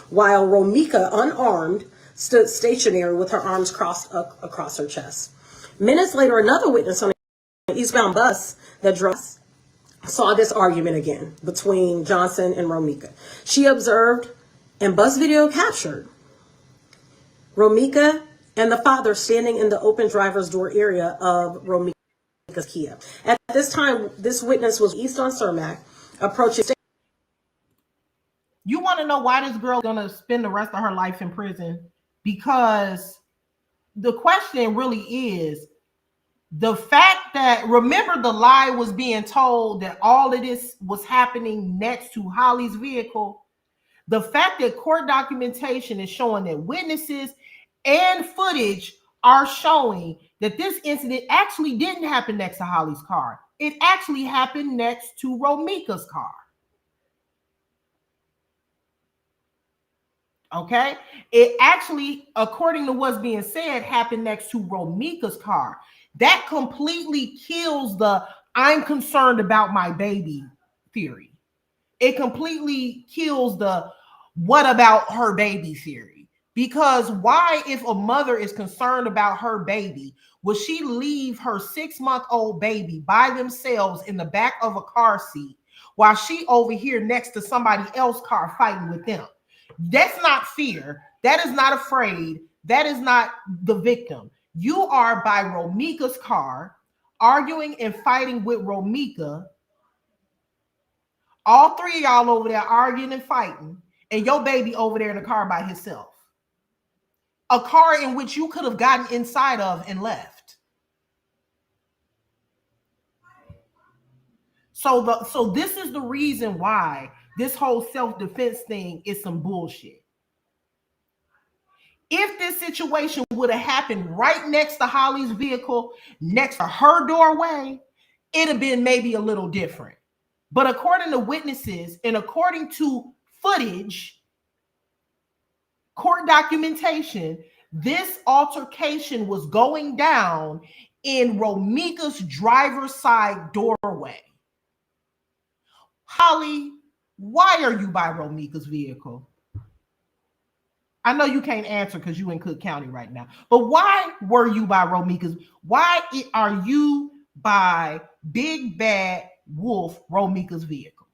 While Romika, unarmed, stood stationary with her arms crossed across her chest. Minutes later, another witness on an eastbound bus that drove saw this argument again between Johnson and Romika. She observed, and bus video captured, Romika and the father standing in the open driver's door area of Romika's Kia. At this time, this witness was east on Cermak, approaching. You want to know why this girl is going to spend the rest of her life in prison? Because the question really is the fact that, remember, the lie was being told that all of this was happening next to Holly's vehicle. The fact that court documentation is showing that witnesses and footage are showing that this incident actually didn't happen next to Holly's car. It actually happened next to Romika's car. Okay, it actually, according to what's being said, happened next to Romika's car. That completely kills the "I'm concerned about my baby" theory. It completely kills the "what about her baby" theory. Because why, if a mother is concerned about her baby, would she leave her 6-month-old baby by themselves in the back of a car seat while she over here next to somebody else's car fighting with them? That's not fear. That is not afraid. That is not the victim. You are by Romika's car, arguing and fighting with Romika. All 3 of y'all over there arguing and fighting, and your baby over there in the car by himself. A car in which you could have gotten inside of and left. So this is the reason why this whole self-defense thing is some bullshit. If this situation would have happened right next to Holly's vehicle, next to her doorway, it'd have been maybe a little different. But according to witnesses and according to footage, court documentation, this altercation was going down in Romika's driver's side doorway. Holly, why are you by Romika's vehicle? I know you can't answer because you in Cook County right now, but why were you by Romika's? Why are you by Big Bad Wolf Romika's vehicle?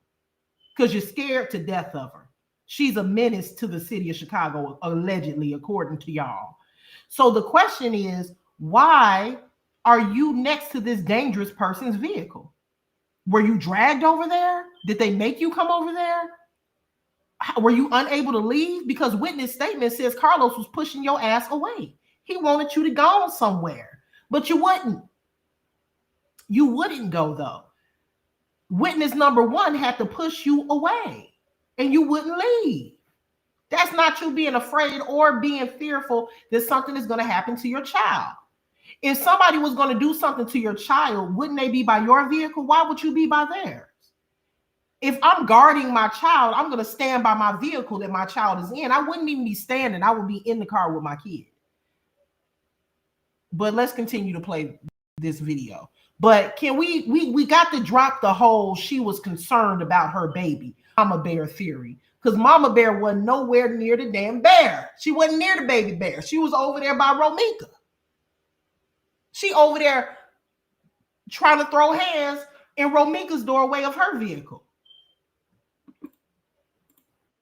Because you're scared to death of her. She's a menace to the city of Chicago, allegedly, according to y'all. So the question is, why are you next to this dangerous person's vehicle? Were you dragged over there? Did they make you come over there? Were you unable to leave? Because witness statement says Carlos was pushing your ass away. He wanted you to go somewhere, but you wouldn't. You wouldn't go, though. Witness number 1 had to push you away, and you wouldn't leave. That's not you being afraid or being fearful that something is going to happen to your child. If somebody was going to do something to your child, wouldn't they be by your vehicle? Why would you be by theirs? If I'm guarding my child, I'm going to stand by my vehicle that my child is in. I wouldn't even be standing. I would be in the car with my kid. But let's continue to play this video. But can we got to drop the whole she was concerned about her baby Mama Bear theory. Because Mama Bear wasn't nowhere near the damn bear. She wasn't near the baby bear. She was over there by Romika. She over there trying to throw hands in Romika's doorway of her vehicle.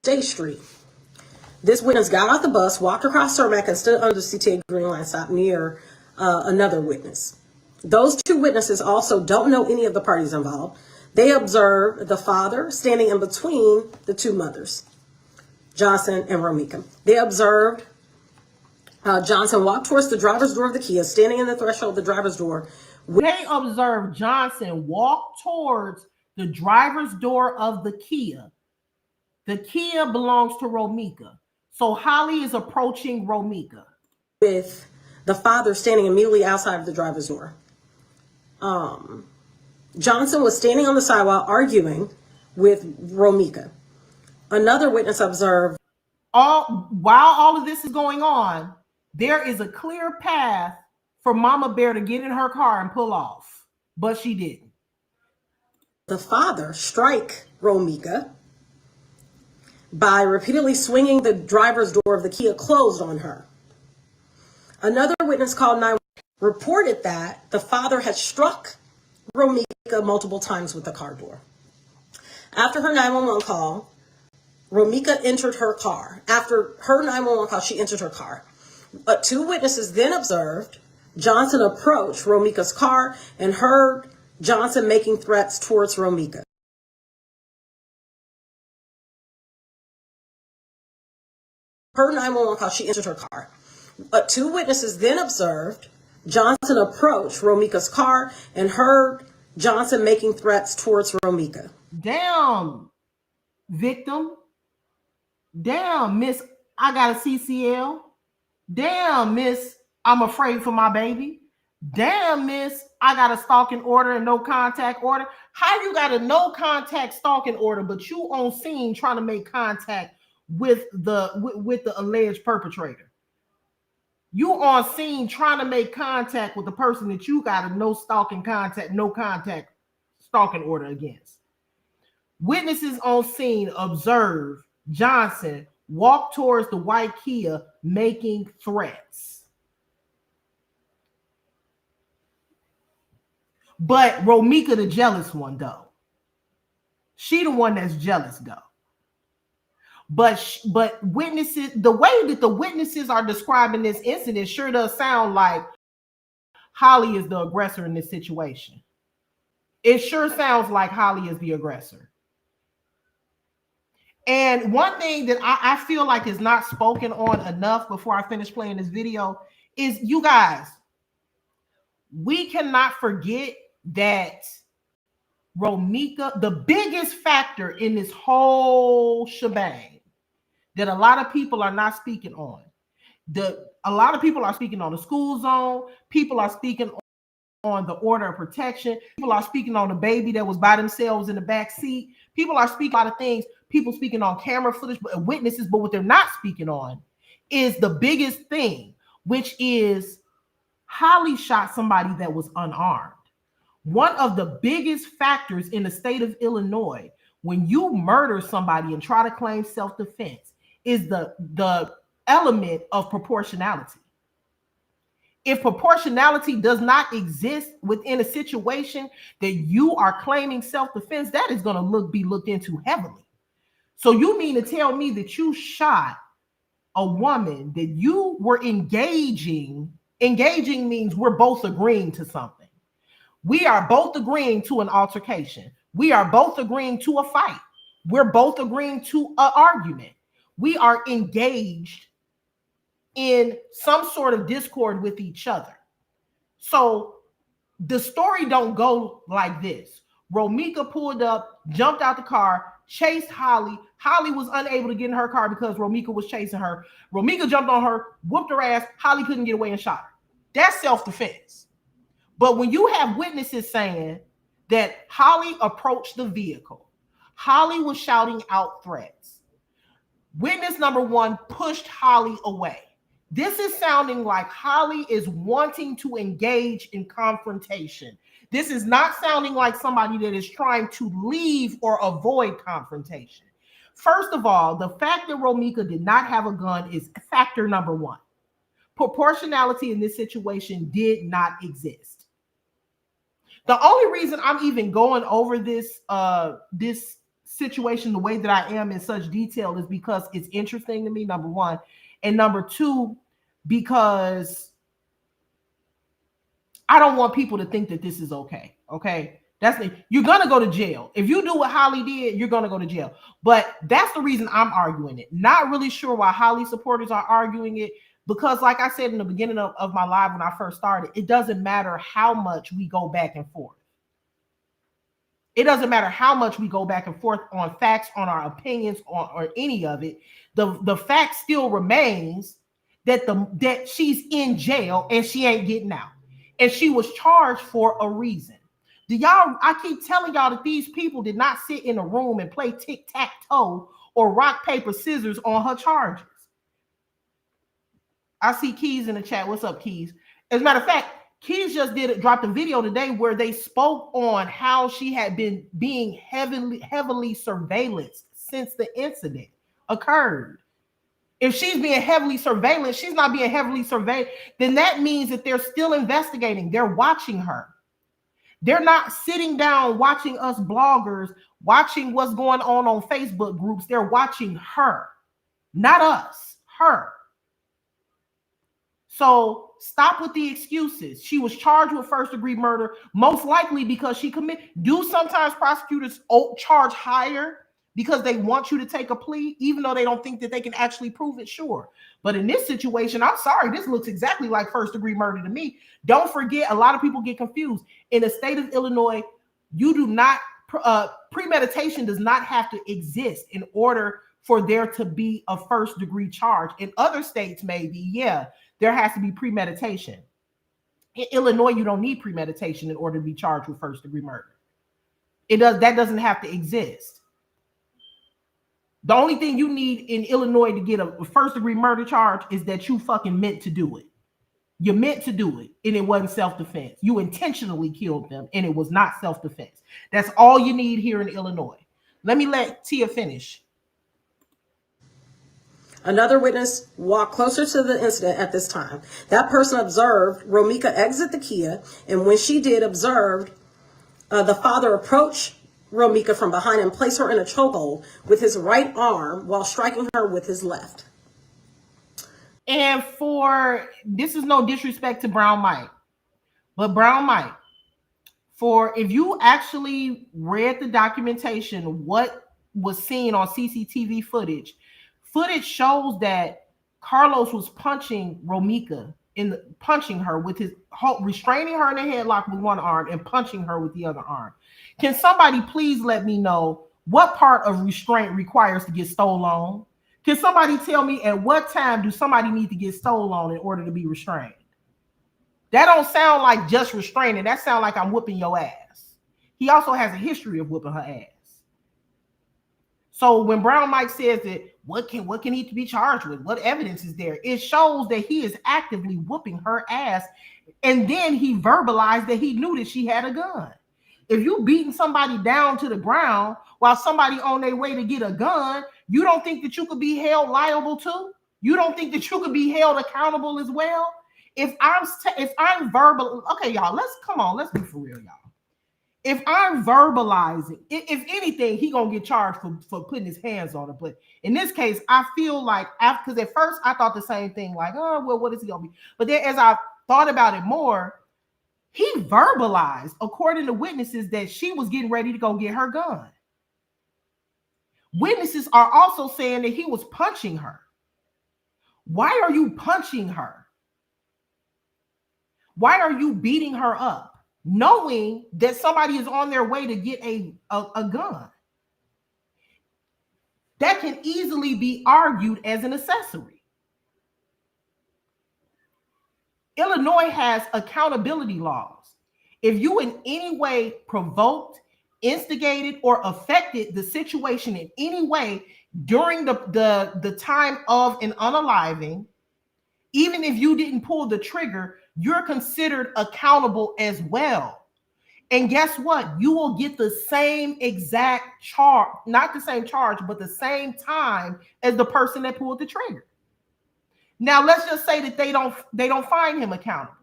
State Street. This witness got off the bus, walked across Cermak, and stood under the CTA Green Line stop near another witness. Those 2 witnesses also don't know any of the parties involved. They observed the father standing in between the 2 mothers, Johnson and Romika. They observed Johnson walk towards the driver's door of the Kia, standing in the threshold of the driver's door. They observed Johnson walk towards the driver's door of the Kia, The Kia belongs to Romeka. So Holly is approaching Romeka. With the father standing immediately outside of the driver's door. Johnson was standing on the sidewalk arguing with Romeka. Another witness observed. While all of this is going on, there is a clear path for Mama Bear to get in her car and pull off, but she didn't. The father strike Romeka by repeatedly swinging the driver's door of the Kia closed on her. Another witness called 911 reported that the father had struck Romeka multiple times with the car door. After her 911 call, Romeka entered her car. After her 911 call, she entered her car. Two witnesses then observed Johnson approach Romeka's car and heard Johnson making threats towards Romeka. Her 911 call, she entered her car. Two witnesses then observed Johnson approach Romeka's car and heard Johnson making threats towards Romeka. Damn, victim. Damn, Miss, I got a CCL. Damn, Miss, I'm afraid for my baby. Damn, Miss, I got a stalking order and no contact order. How you got a no contact stalking order, but you on scene trying to make contact with the alleged perpetrator? You on scene trying to make contact with the person that you got a no contact stalking order against. Witnesses on scene observed Johnson walk towards the white Kia making threats. But Romeka the jealous one, though. She the one that's jealous, though. But witnesses, the way that the witnesses are describing this incident sure does sound like Holly is the aggressor in this situation. It sure sounds like Holly is the aggressor. And one thing that I feel like is not spoken on enough before I finish playing this video is, you guys, we cannot forget that Romeka, the biggest factor in this whole shebang that a lot of people are not speaking on. A lot of people are speaking on the school zone. People are speaking on the order of protection. People are speaking on the baby that was by themselves in the back seat. People are speaking a lot of things. People speaking on camera footage, witnesses, but what they're not speaking on is the biggest thing, which is Holly shot somebody that was unarmed. One of the biggest factors in the state of Illinois, when you murder somebody and try to claim self-defense, is the element of proportionality. If proportionality does not exist within a situation that you are claiming self-defense, that is going to be looked into heavily. So you mean to tell me that you shot a woman that you were engaging? Engaging means we're both agreeing to something. We are both agreeing to an altercation. We are both agreeing to a fight. We're both agreeing to an argument. We are engaged in some sort of discord with each other. So the story don't go like this. Romeka pulled up, jumped out the car, chased Holly. Holly was unable to get in her car because Romeka was chasing her. Romeka jumped on her, whooped her ass. Holly couldn't get away and shot her. That's self-defense. But when you have witnesses saying that Holly approached the vehicle, Holly was shouting out threats. Witness number one pushed Holly away. This is sounding like Holly is wanting to engage in confrontation. This is not sounding like somebody that is trying to leave or avoid confrontation. First of all, the fact that Romeka did not have a gun is factor number one. Proportionality in this situation did not exist. The only reason I'm even going over this situation the way that I am in such detail is because it's interesting to me, number one. And number two, because I don't want people to think that this is okay. Okay. You're going to go to jail. If you do what Holly did, you're going to go to jail. But that's the reason I'm arguing it. Not really sure why Holly supporters are arguing it, because like I said in the beginning of my live when I first started, it doesn't matter how much we go back and forth. It doesn't matter how much we go back and forth on facts, on our opinions, or any of it. The fact still remains that that she's in jail and she ain't getting out. And she was charged for a reason. I keep telling y'all that these people did not sit in a room and play tic-tac-toe or rock, paper, scissors on her charges. I see Keys in the chat. What's up, Keys? As a matter of fact, Keys just dropped a video today where they spoke on how she had been being heavily surveillanced since the incident occurred. If she's being heavily surveilled, she's not being heavily surveilled, then that means that they're still investigating. They're watching her. They're not sitting down watching us bloggers, watching what's going on Facebook groups. They're watching her, not us, her. So stop with the excuses. She was charged with first-degree murder, most likely because she committed. Do sometimes prosecutors charge higher because they want you to take a plea, even though they don't think that they can actually prove it? Sure. But in this situation, I'm sorry, this looks exactly like first-degree murder to me. Don't forget, a lot of people get confused. In the state of Illinois, you do not, premeditation does not have to exist in order for there to be a first-degree charge. In other states, maybe, yeah, there has to be premeditation. In Illinois, you don't need premeditation in order to be charged with first-degree murder. That doesn't have to exist. The only thing you need in Illinois to get a first-degree murder charge is that you fucking meant to do it. You meant to do it, and it wasn't self-defense. You intentionally killed them, and it was not self-defense. That's all you need here in Illinois. Let me let Tia finish. Another witness walked closer to the incident at this time. That person observed Romika exit the Kia, and when she did, observed the father approach Romika from behind and place her in a chokehold with his right arm while striking her with his left. And this is no disrespect to Brown Mike, but Brown Mike, if you actually read the documentation, what was seen on CCTV footage shows that Carlos was punching Romika, punching her with restraining her in a headlock with one arm and punching her with the other arm. Can somebody please let me know what part of restraint requires to get stolen? Can somebody tell me at what time do somebody need to get stolen in order to be restrained? That don't sound like just restraining. That sounds like I'm whooping your ass. He also has a history of whooping her ass. So when Brown Mike says that, what can he be charged with? What evidence is there? It shows that he is actively whooping her ass. And then he verbalized that he knew that she had a gun. If you beating somebody down to the ground while somebody on their way to get a gun, you don't think that you could be held liable too? You don't think that you could be held accountable as well? If I'm verbal, okay, y'all, let's be for real, y'all. If I'm verbalizing, if anything, he gonna get charged for putting his hands on her. But in this case, I feel like, because at first I thought the same thing, like, oh, well, what is he gonna be? But then as I thought about it more, he verbalized, according to witnesses, that she was getting ready to go get her gun. Witnesses are also saying that he was punching her. Why are you punching her? Why are you beating her up, knowing that somebody is on their way to get a gun? That can easily be argued as an accessory. Illinois has accountability laws. If you in any way provoked, instigated, or affected the situation in any way during the time of an unaliving, even if you didn't pull the trigger, you're considered accountable as well. And guess what? You will get the same exact charge, not the same charge, but the same time as the person that pulled the trigger. Now, let's just say that they don't find him accountable.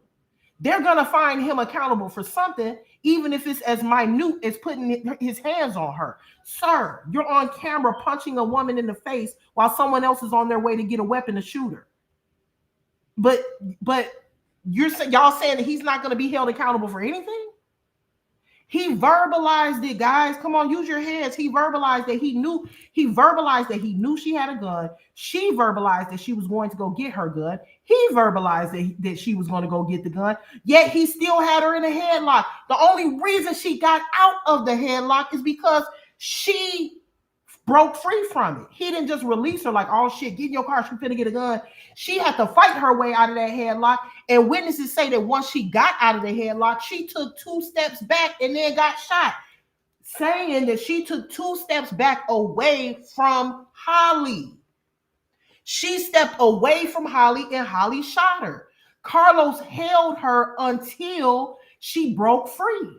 They're going to find him accountable for something, even if it's as minute as putting his hands on her. Sir, you're on camera punching a woman in the face while someone else is on their way to get a weapon to shoot her. But y'all saying that he's not going to be held accountable for anything? He verbalized it, guys. Come on, use your heads. He verbalized that he knew. He verbalized that he knew she had a gun. She verbalized that she was going to go get her gun. He verbalized that she was going to go get the gun. Yet he still had her in a headlock. The only reason she got out of the headlock is because she broke free from it. He didn't just release her like, oh shit, get in your car, she's finna get a gun. She had to fight her way out of that headlock. And witnesses say that once she got out of the headlock, she took 2 steps back and then got shot, saying that she took 2 steps back away from Holly. She stepped away from Holly and Holly shot her. Carlos held her until she broke free.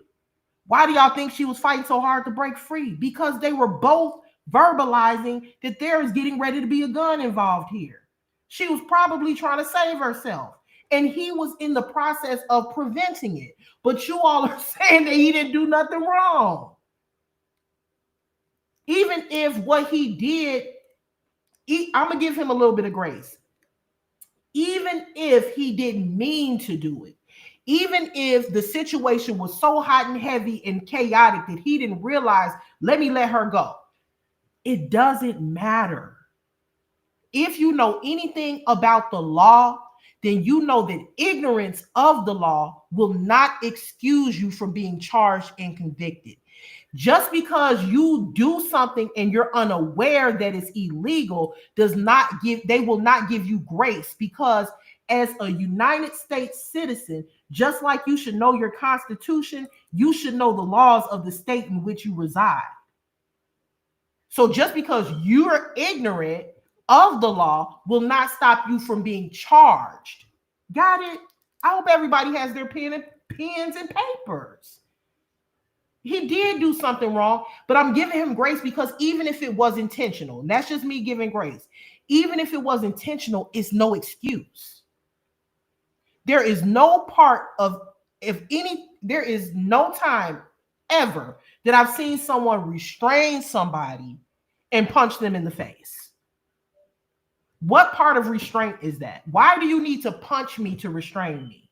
Why do y'all think she was fighting so hard to break free? Because they were both verbalizing that there is getting ready to be a gun involved here. She was probably trying to save herself, and he was in the process of preventing it. But you all are saying that he didn't do nothing wrong. Even if what he did, I'm going to give him a little bit of grace. Even if he didn't mean to do it, even if the situation was so hot and heavy and chaotic that he didn't realize, let me let her go. It doesn't matter. If you know anything about the law, then you know that ignorance of the law will not excuse you from being charged and convicted. Just because you do something and you're unaware that it's illegal they will not give you grace, because as a United States citizen, just like you should know your Constitution, you should know the laws of the state in which you reside. So just because you're ignorant of the law will not stop you from being charged. Got it? I hope everybody has their pens and papers. He did do something wrong, but I'm giving him grace because even if it was intentional, and that's just me giving grace, even if it was intentional, it's no excuse. There is no part of, there is no time ever that I've seen someone restrain somebody and punch them in the face. What part of restraint is that? Why do you need to punch me to restrain me?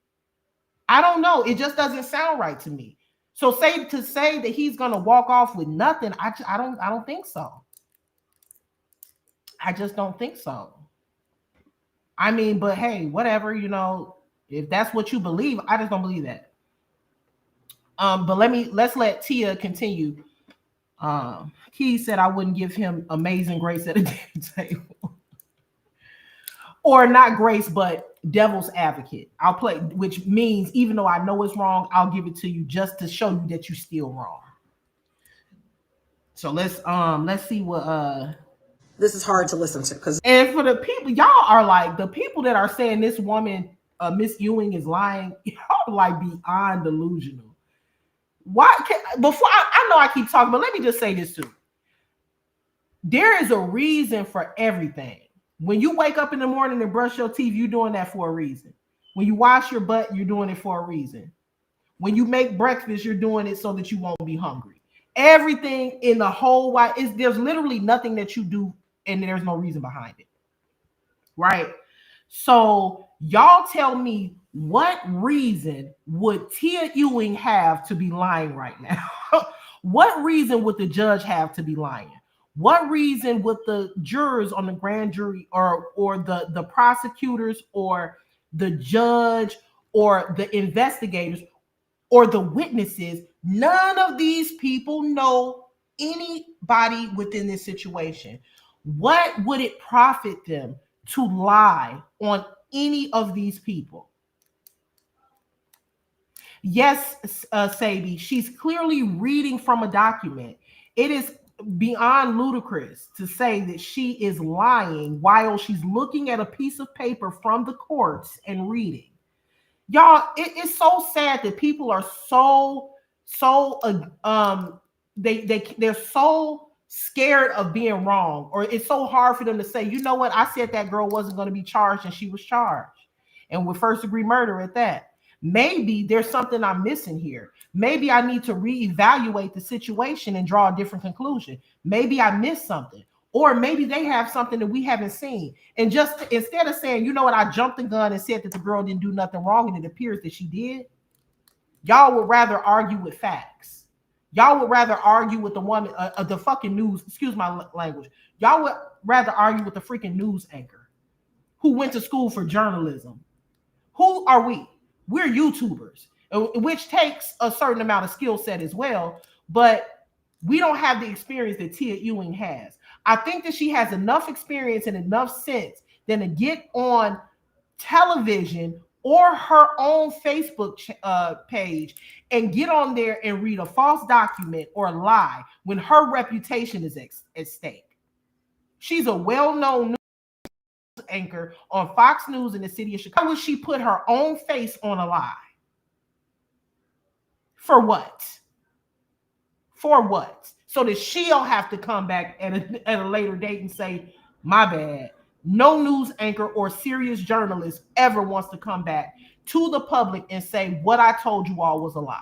I don't know. It just doesn't sound right to me. So say that he's going to walk off with nothing, I don't think so. I just don't think so. I mean, but hey, whatever, if that's what you believe, I just don't believe that. But let's let Tia continue. Key said I wouldn't give him amazing grace at a dinner table. Or not grace, but devil's advocate. I'll play, which means even though I know it's wrong, I'll give it to you just to show you that you're still wrong. So let's see what This is hard to listen to because, and for the people, y'all are like, the people that are saying this woman, Miss Ewing, is lying, y'all are like beyond delusional. Why? Before I know I keep talking, but let me just say this too. There is a reason for everything. When you wake up in the morning and brush your teeth, you're doing that for a reason. When you wash your butt, you're doing it for a reason. When you make breakfast, you're doing it so that you won't be hungry. Everything in the whole there's literally nothing that you do and there's no reason behind it. Right? So y'all tell me, what reason would Tia Ewing have to be lying right now? What reason would the judge have to be lying? What reason would the jurors on the grand jury or the prosecutors or the judge or the investigators or the witnesses, none of these people know anybody within this situation. What would it profit them to lie on any of these people? Yes, Sabi, she's clearly reading from a document. It is beyond ludicrous to say that she is lying while she's looking at a piece of paper from the courts and reading. Y'all, it's so sad that people are they're so scared of being wrong, or it's so hard for them to say, you know what, I said that girl wasn't going to be charged and she was charged, and with first degree murder at that. Maybe there's something I'm missing here. Maybe I need to reevaluate the situation and draw a different conclusion. Maybe I missed something. Or maybe they have something that we haven't seen. And just instead of saying, you know what, I jumped the gun and said that the girl didn't do nothing wrong and it appears that she did, y'all would rather argue with facts. Y'all would rather argue with the woman, the fucking news, excuse my language. Y'all would rather argue with the freaking news anchor who went to school for journalism. Who are we? We're YouTubers, which takes a certain amount of skill set as well, but we don't have the experience that Tia Ewing has. I think that she has enough experience and enough sense than to get on television or her own Facebook page and get on there and read a false document or lie when her reputation is at stake. She's a well-known news anchor on Fox News in the city of Chicago. How would she put her own face on a lie? For what? For what? So that she'll have to come back at a later date and say, my bad. No news anchor or serious journalist ever wants to come back to the public and say what I told you all was a lie.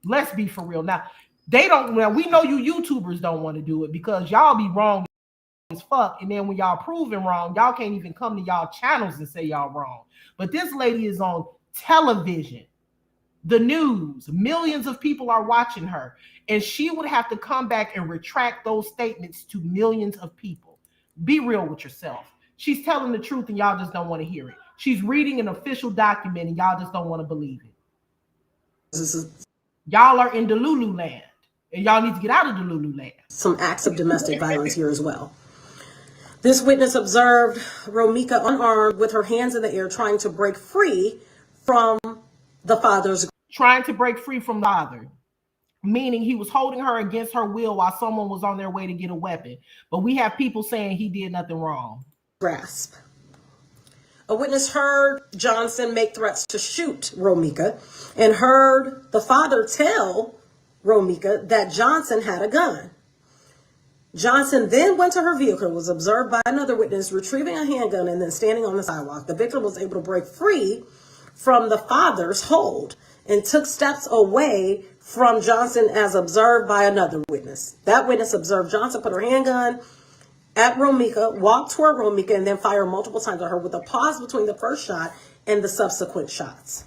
Let's be for real. Now, they don't, well, we know you YouTubers don't want to do it because y'all be wrong as fuck. And then when y'all proven wrong, y'all can't even come to y'all channels and say y'all wrong. But this lady is on television, the news, millions of people are watching her, and she would have to come back and retract those statements to millions of people. Be real with yourself. She's telling the truth and y'all just don't want to hear it. She's reading an official document and y'all just don't want to believe it. Y'all are in Delulu land and y'all need to get out of Delulu land. Some acts of domestic violence here as well. This witness observed Romika unarmed with her hands in the air trying to break free from the father's. Trying to break free from the father. Meaning he was holding her against her will while someone was on their way to get a weapon. But we have people saying he did nothing wrong. Grasp. A witness heard Johnson make threats to shoot Romika and heard the father tell Romika that Johnson had a gun. Johnson then went to her vehicle and was observed by another witness retrieving a handgun and then standing on the sidewalk. The victim was able to break free from the father's hold and took steps away from Johnson as observed by another witness. That witness observed Johnson put her handgun at Romika, walk toward Romika, and then fire multiple times at her with a pause between the first shot and the subsequent shots.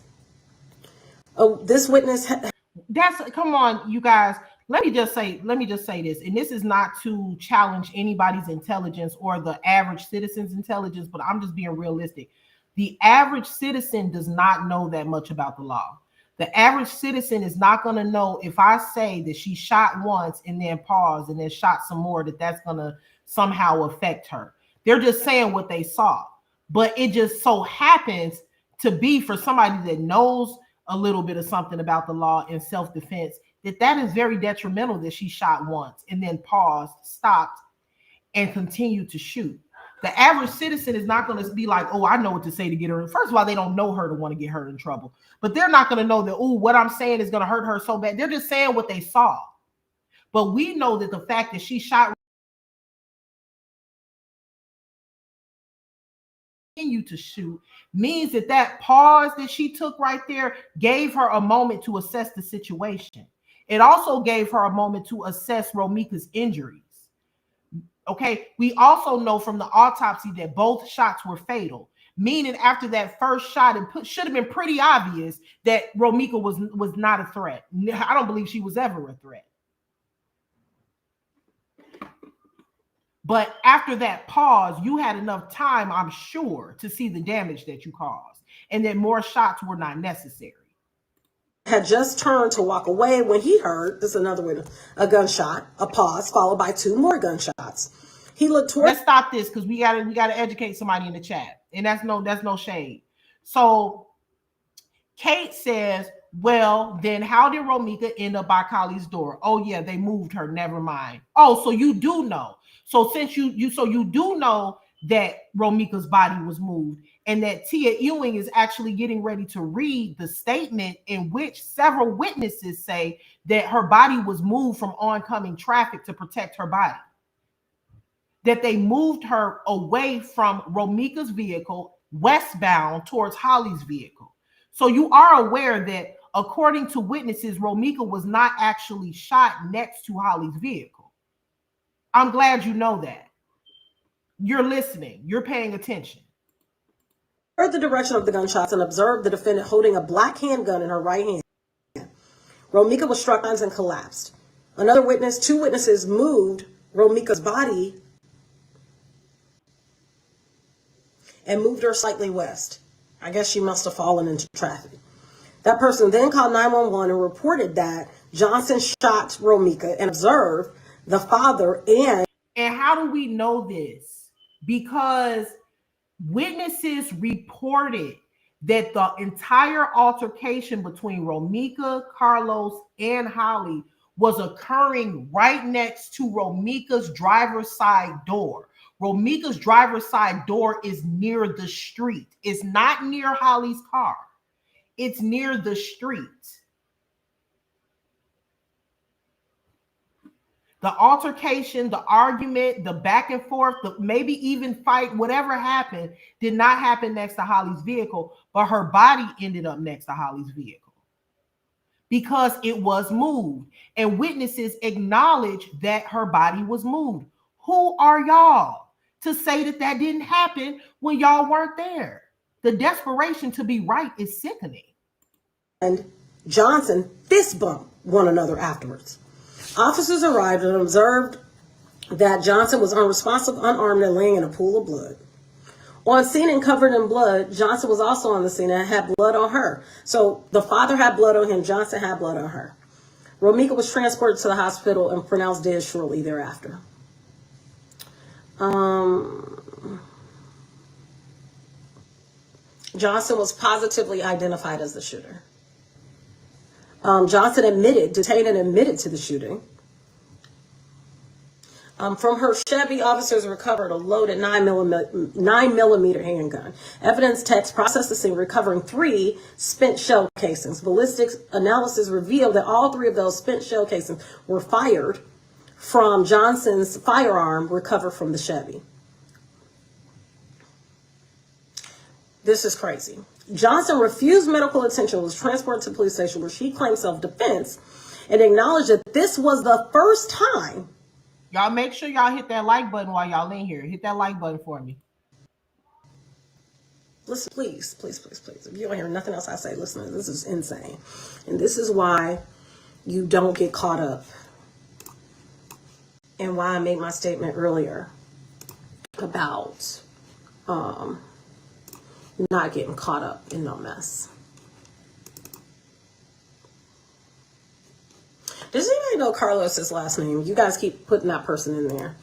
This witness. Come on, you guys. Let me just say this, and this is not to challenge anybody's intelligence or the average citizen's intelligence, but I'm just being realistic. The average citizen does not know that much about the law. The average citizen is not going to know if I say that she shot once and then paused and then shot some more, that's going to somehow affect her. They're just saying what they saw. But it just so happens to be for somebody that knows a little bit of something about the law and self-defense, that is very detrimental that she shot once and then paused, stopped, and continued to shoot. The average citizen is not going to be like, oh, I know what to say to get her in. First of all, they don't know her to want to get her in trouble. But they're not going to know that, oh, what I'm saying is going to hurt her so bad. They're just saying what they saw. But we know that the fact that she shot continued to shoot means that pause that she took right there gave her a moment to assess the situation. It also gave her a moment to assess Romika's injuries. Okay, we also know from the autopsy that both shots were fatal, meaning after that first shot, it should have been pretty obvious that Romika was not a threat. I don't believe she was ever a threat. But after that pause, you had enough time, I'm sure, to see the damage that you caused and that more shots were not necessary. Had just turned to walk away when he heard, this is another way, a gunshot, a pause, followed by two more gunshots. He looked toward. Let's stop this because we gotta educate somebody in the chat, and that's no shade. So Kate says, well, then how did Romika end up by Kali's door? Oh yeah, they moved her. Never mind. Oh, so you do know. So since you do know that Romika's body was moved and that Tia Ewing is actually getting ready to read the statement in which several witnesses say that her body was moved from oncoming traffic to protect her body. That they moved her away from Romika's vehicle westbound towards Holly's vehicle. So you are aware that according to witnesses, Romika was not actually shot next to Holly's vehicle. I'm glad you know that. You're listening. You're paying attention. Heard the direction of the gunshots and observed the defendant holding a black handgun in her right hand. Romika was struck and collapsed. Two witnesses moved Romika's body and moved her slightly west. I guess she must have fallen into traffic. That person then called 911 and reported that Johnson shot Romika and observed the father and... And how do we know this? Because witnesses reported that the entire altercation between Romika, Carlos, and Holly was occurring right next to Romika's driver's side door. Romika's driver's side door is near the street. It's not near Holly's car. It's near the street. The altercation, the argument, the back and forth, the maybe even fight, whatever happened, did not happen next to Holly's vehicle, but her body ended up next to Holly's vehicle because it was moved. And witnesses acknowledged that her body was moved. Who are y'all to say that that didn't happen when y'all weren't there? The desperation to be right is sickening. And Johnson fist bumped one another afterwards. Officers arrived and observed that Johnson was unresponsive, unarmed, and laying in a pool of blood. On scene and covered in blood, Johnson was also on the scene and had blood on her. So the father had blood on him, Johnson had blood on her. Romika was transported to the hospital and pronounced dead shortly thereafter. Johnson was positively identified as the shooter. Johnson detained and admitted to the shooting. From her Chevy, officers recovered a loaded 9mm handgun. Evidence techs processed the scene, recovering 3 spent shell casings. Ballistics analysis revealed that all 3 of those spent shell casings were fired from Johnson's firearm recovered from the Chevy. This is crazy. Johnson refused medical attention, was transported to the police station where she claimed self-defense and acknowledged that this was the first time. Y'all make sure y'all hit that like button while y'all in here. Hit that like button for me. Listen, please. If you don't hear nothing else I say, listen, this is insane. And this is why you don't get caught up. And why I made my statement earlier about not getting caught up in no mess. Does anybody know Carlos's last name? You guys keep putting that person in there.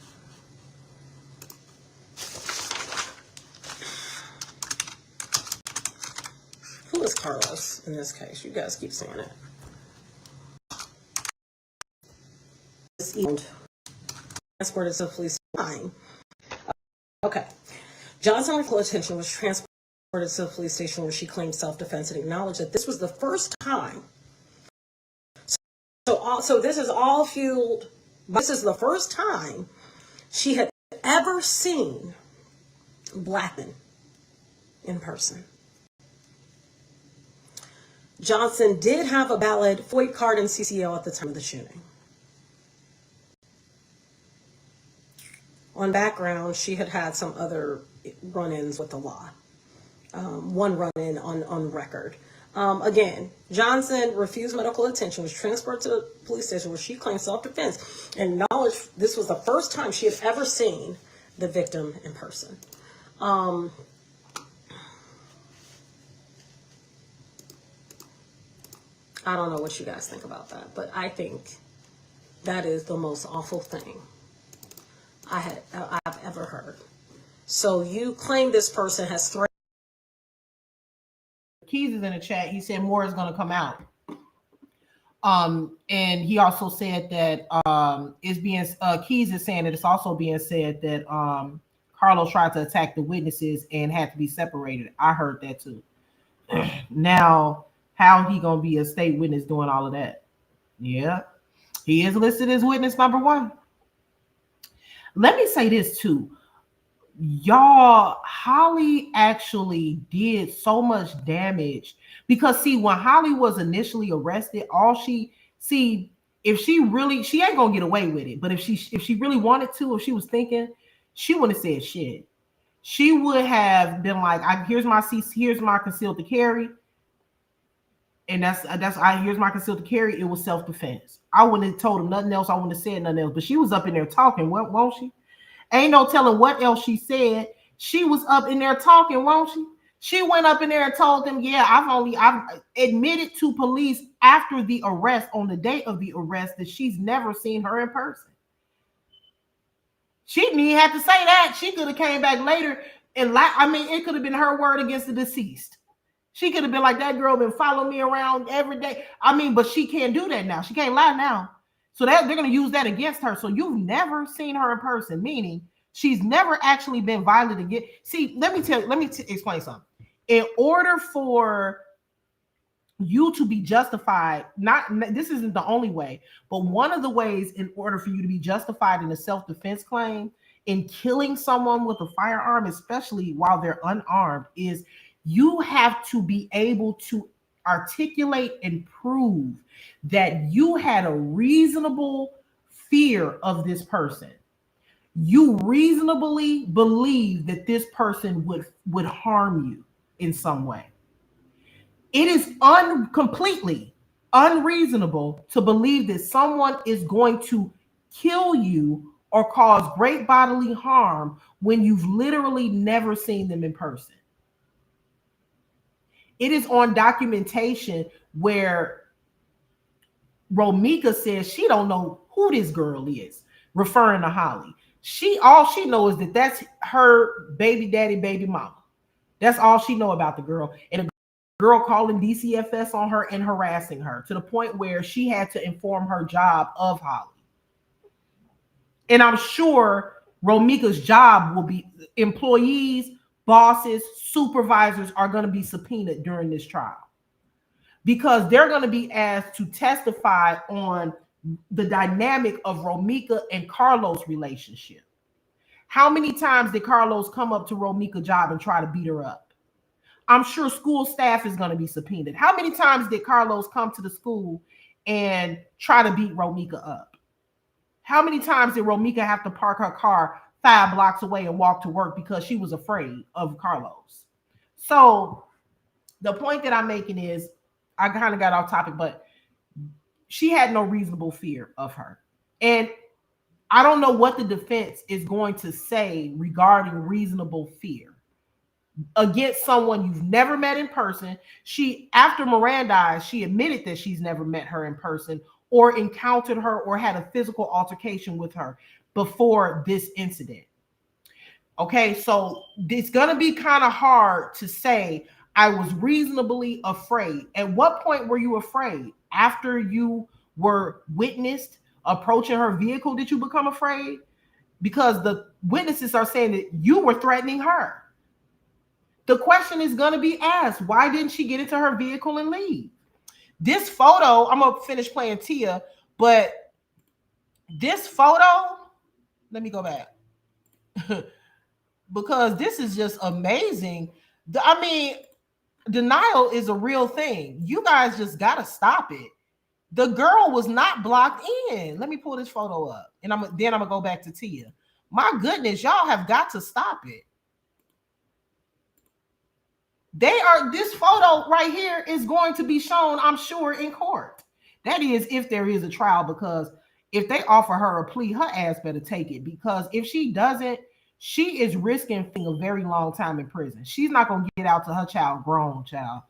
Who is Carlos in this case? You guys keep saying it. Transported to the police line. Okay. Johnson, with full attention, was transported to the police station where she claimed self-defense and acknowledged that this was the first time. So this is all fueled. This is the first time she had ever seen Black men in person. Johnson did have a valid FOID card and CCL at the time of the shooting. On background, she had had some other run-ins with the law. One run-in on record. Again, Johnson refused medical attention, was transported to the police station where she claimed self-defense and acknowledged this was the first time she had ever seen the victim in person. I don't know what you guys think about that, but I think that is the most awful thing I've ever heard. So you claim this person has threatened. Keys is in the chat. He said more is going to come out. And he also said that Keys is saying that it's also being said that Carlos tried to attack the witnesses and had to be separated. I heard that too. Now, how he gonna be a state witness doing all of that? Yeah, he is listed as witness number 1. Let me say this too. Y'all, Holly actually did so much damage because see, when Holly was initially arrested, if she ain't gonna get away with it, but if she really wanted to, if she was thinking, she wouldn't have said shit. She would have been like, here's my concealed to carry. And here's my concealed carry. It was self-defense. I wouldn't have told him nothing else. I wouldn't have said nothing else. But she was up in there talking, won't she? Ain't no telling what else she said. She was up in there talking, won't she? She went up in there and told them, yeah, I've admitted to police after the arrest, on the day of the arrest, that she's never seen her in person. She didn't even have to say that. She could have came back later and it could have been her word against the deceased. She could have been like, that girl been following me around every day. But she can't do that now. She can't lie now. So they're going to use that against her. So you've never seen her in person, meaning she's never actually been violent again. See, let me explain something. In order for you to be justified, this isn't the only way, but one of the ways in order for you to be justified in a self-defense claim in killing someone with a firearm, especially while they're unarmed, is you have to be able to articulate and prove that you had a reasonable fear of this person. You reasonably believe that this person would harm you in some way. It is completely unreasonable to believe that someone is going to kill you or cause great bodily harm when you've literally never seen them in person. It is on documentation where Romika says she don't know who this girl is, referring to Holly. All she knows is that that's her baby daddy, baby mama. That's all she know about the girl. And a girl calling DCFS on her and harassing her to the point where she had to inform her job of Holly. And I'm sure Romika's job will be employees, bosses, supervisors are going to be subpoenaed during this trial because they're going to be asked to testify on the dynamic of Romika and Carlos' relationship. How many times did Carlos come up to Romika's job and try to beat her up? I'm sure school staff is going to be subpoenaed. How many times did Carlos come to the school and try to beat Romika up? How many times did Romika have to park her car 5 blocks away and walk to work because she was afraid of Carlos? So the point that I'm making is, I kind of got off topic, but she had no reasonable fear of her. And I don't know what the defense is going to say regarding reasonable fear against someone you've never met in person. After Miranda, she admitted that she's never met her in person or encountered her or had a physical altercation with her before this incident. Okay, so it's going to be kind of hard to say I was reasonably afraid. At what point were you afraid? After you were witnessed approaching her vehicle, did you become afraid? Because the witnesses are saying that you were threatening her. The question is going to be asked, why didn't she get into her vehicle and leave? This photo, I'm going to finish playing Tia, but this photo, let me go back. Because this is just amazing. Denial is a real thing. You guys just got to stop it. The girl was not blocked in. Let me pull this photo up. And then I'm going to go back to Tia. My goodness, y'all have got to stop it. This photo right here is going to be shown, I'm sure, in court. That is, if there is a trial, because if they offer her a plea, her ass better take it. Because if she doesn't, she is risking a very long time in prison. She's not going to get out to her grown child.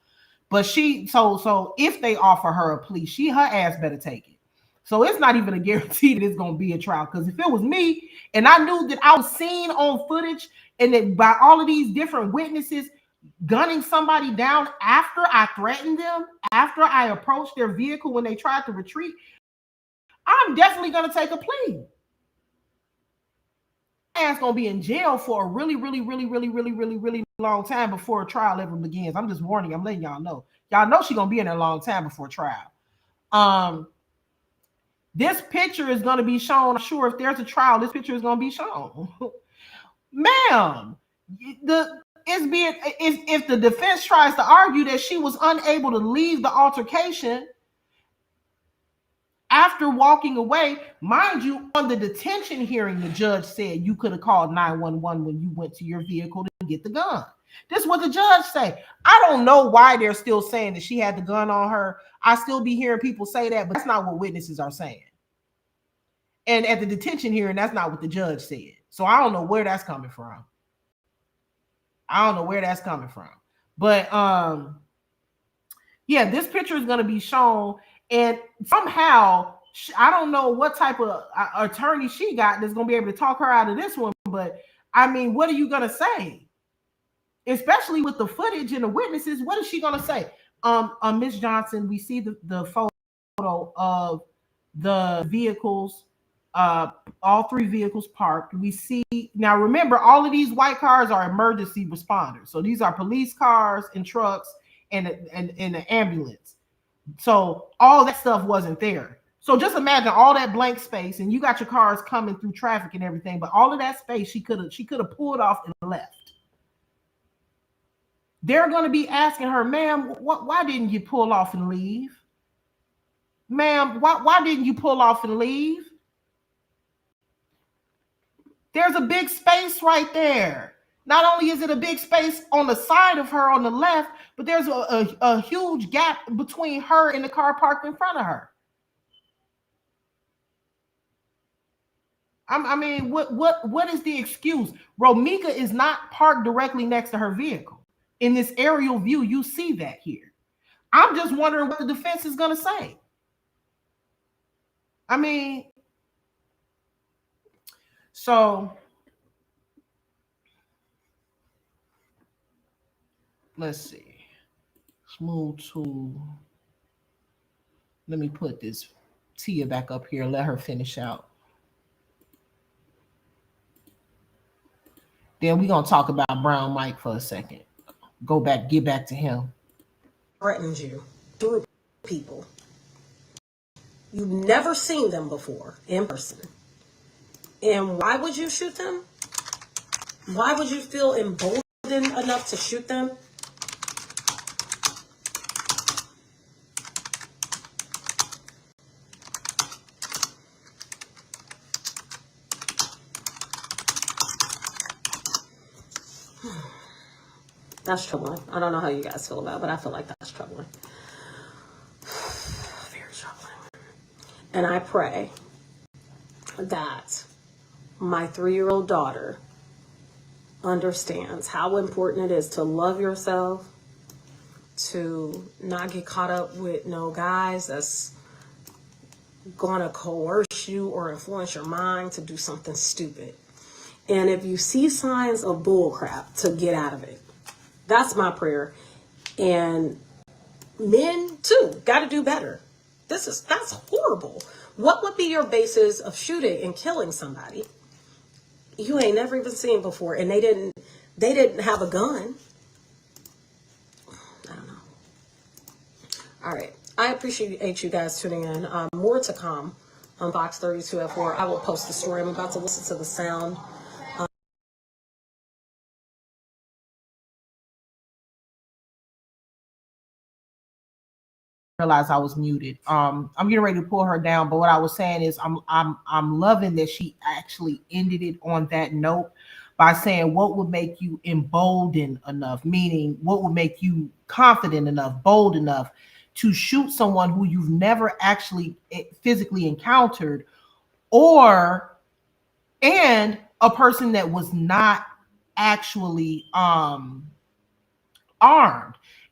But so if they offer her a plea, her ass better take it. So it's not even a guarantee that it's going to be a trial. Because if it was me and I knew that I was seen on footage and that by all of these different witnesses gunning somebody down after I threatened them, after I approached their vehicle when they tried to retreat, I'm definitely going to take a plea. Ass gonna be in jail for a really long time before a trial ever begins. I'm just warning you. I'm letting y'all know. Y'all know she's gonna be in there a long time before trial. This picture is gonna be shown. I'm sure if there's a trial, this picture is gonna be shown. Ma'am, if the defense tries to argue that she was unable to leave the altercation after walking away, mind you, on the detention hearing, the judge said you could have called 911 when you went to your vehicle to get the gun. This is what the judge say. I don't know why they're still saying that she had the gun on her. I still be hearing people say that, but that's not what witnesses are saying. And at the detention hearing, that's not what the judge said. So I don't know where that's coming from. But yeah, this picture is going to be shown, and somehow I don't know what type of attorney she got that's going to be able to talk her out of this one. But I mean, what are you going to say? Especially with the footage and the witnesses, what is she going to say? Ms. Johnson, we see the photo of the vehicles, all three vehicles parked. We see, now remember, all of these white cars are emergency responders. So these are police cars and trucks and an ambulance. So all that stuff wasn't there. So just imagine all that blank space, and you got your cars coming through traffic and everything, but all of that space she could have pulled off and left. They're going to be asking her, ma'am, why didn't you pull off and leave? Ma'am, why didn't you pull off and leave? There's a big space right there. Not only is it a big space on the side of her on the left, but there's a huge gap between her and the car parked in front of her. I mean, what is the excuse? Romeka is not parked directly next to her vehicle. In this aerial view, you see that here. I'm just wondering what the defense is going to say. I mean, so let's see. Let's move to, let me put this Tia back up here. Let her finish out. Then we're going to talk about Brown Mike for a second. Get back to him. Threatened you through people. You've never seen them before in person. And why would you shoot them? Why would you feel emboldened enough to shoot them? That's troubling. I don't know how you guys feel about it, but I feel like that's troubling. Very troubling. And I pray that my 3-year-old daughter understands how important it is to love yourself, to not get caught up with no guys that's gonna coerce you or influence your mind to do something stupid. And if you see signs of bullcrap, to get out of it. That's my prayer. And men too got to do better. That's horrible. What would be your basis of shooting and killing somebody you ain't never even seen before, and they didn't have a gun? I don't know. All right. I appreciate you guys tuning in. More to come on Box 32 at 4. I will post the story. I'm about to listen to the sound. Realized I was muted. I'm getting ready to pull her down, but what I was saying is I'm loving that she actually ended it on that note by saying what would make you emboldened enough, meaning what would make you confident enough, bold enough to shoot someone who you've never actually physically encountered, and a person that was not actually armed.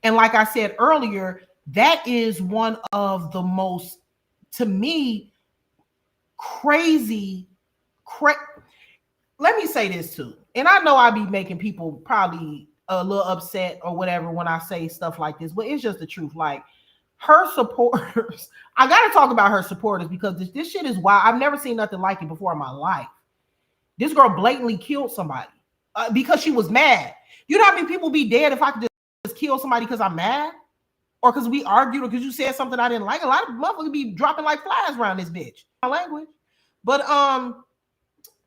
And like I said earlier, that is one of the most, to me, crazy. Let me say this too. And I know I be making people probably a little upset or whatever when I say stuff like this, but it's just the truth. Like, her supporters, I got to talk about her supporters because this shit is wild. I've never seen nothing like it before in my life. This girl blatantly killed somebody because she was mad. You know how many people be dead if I could just kill somebody because I'm mad? Or because we argued, or because you said something I didn't like. A lot of motherfuckers be dropping like flies around this bitch. My language. But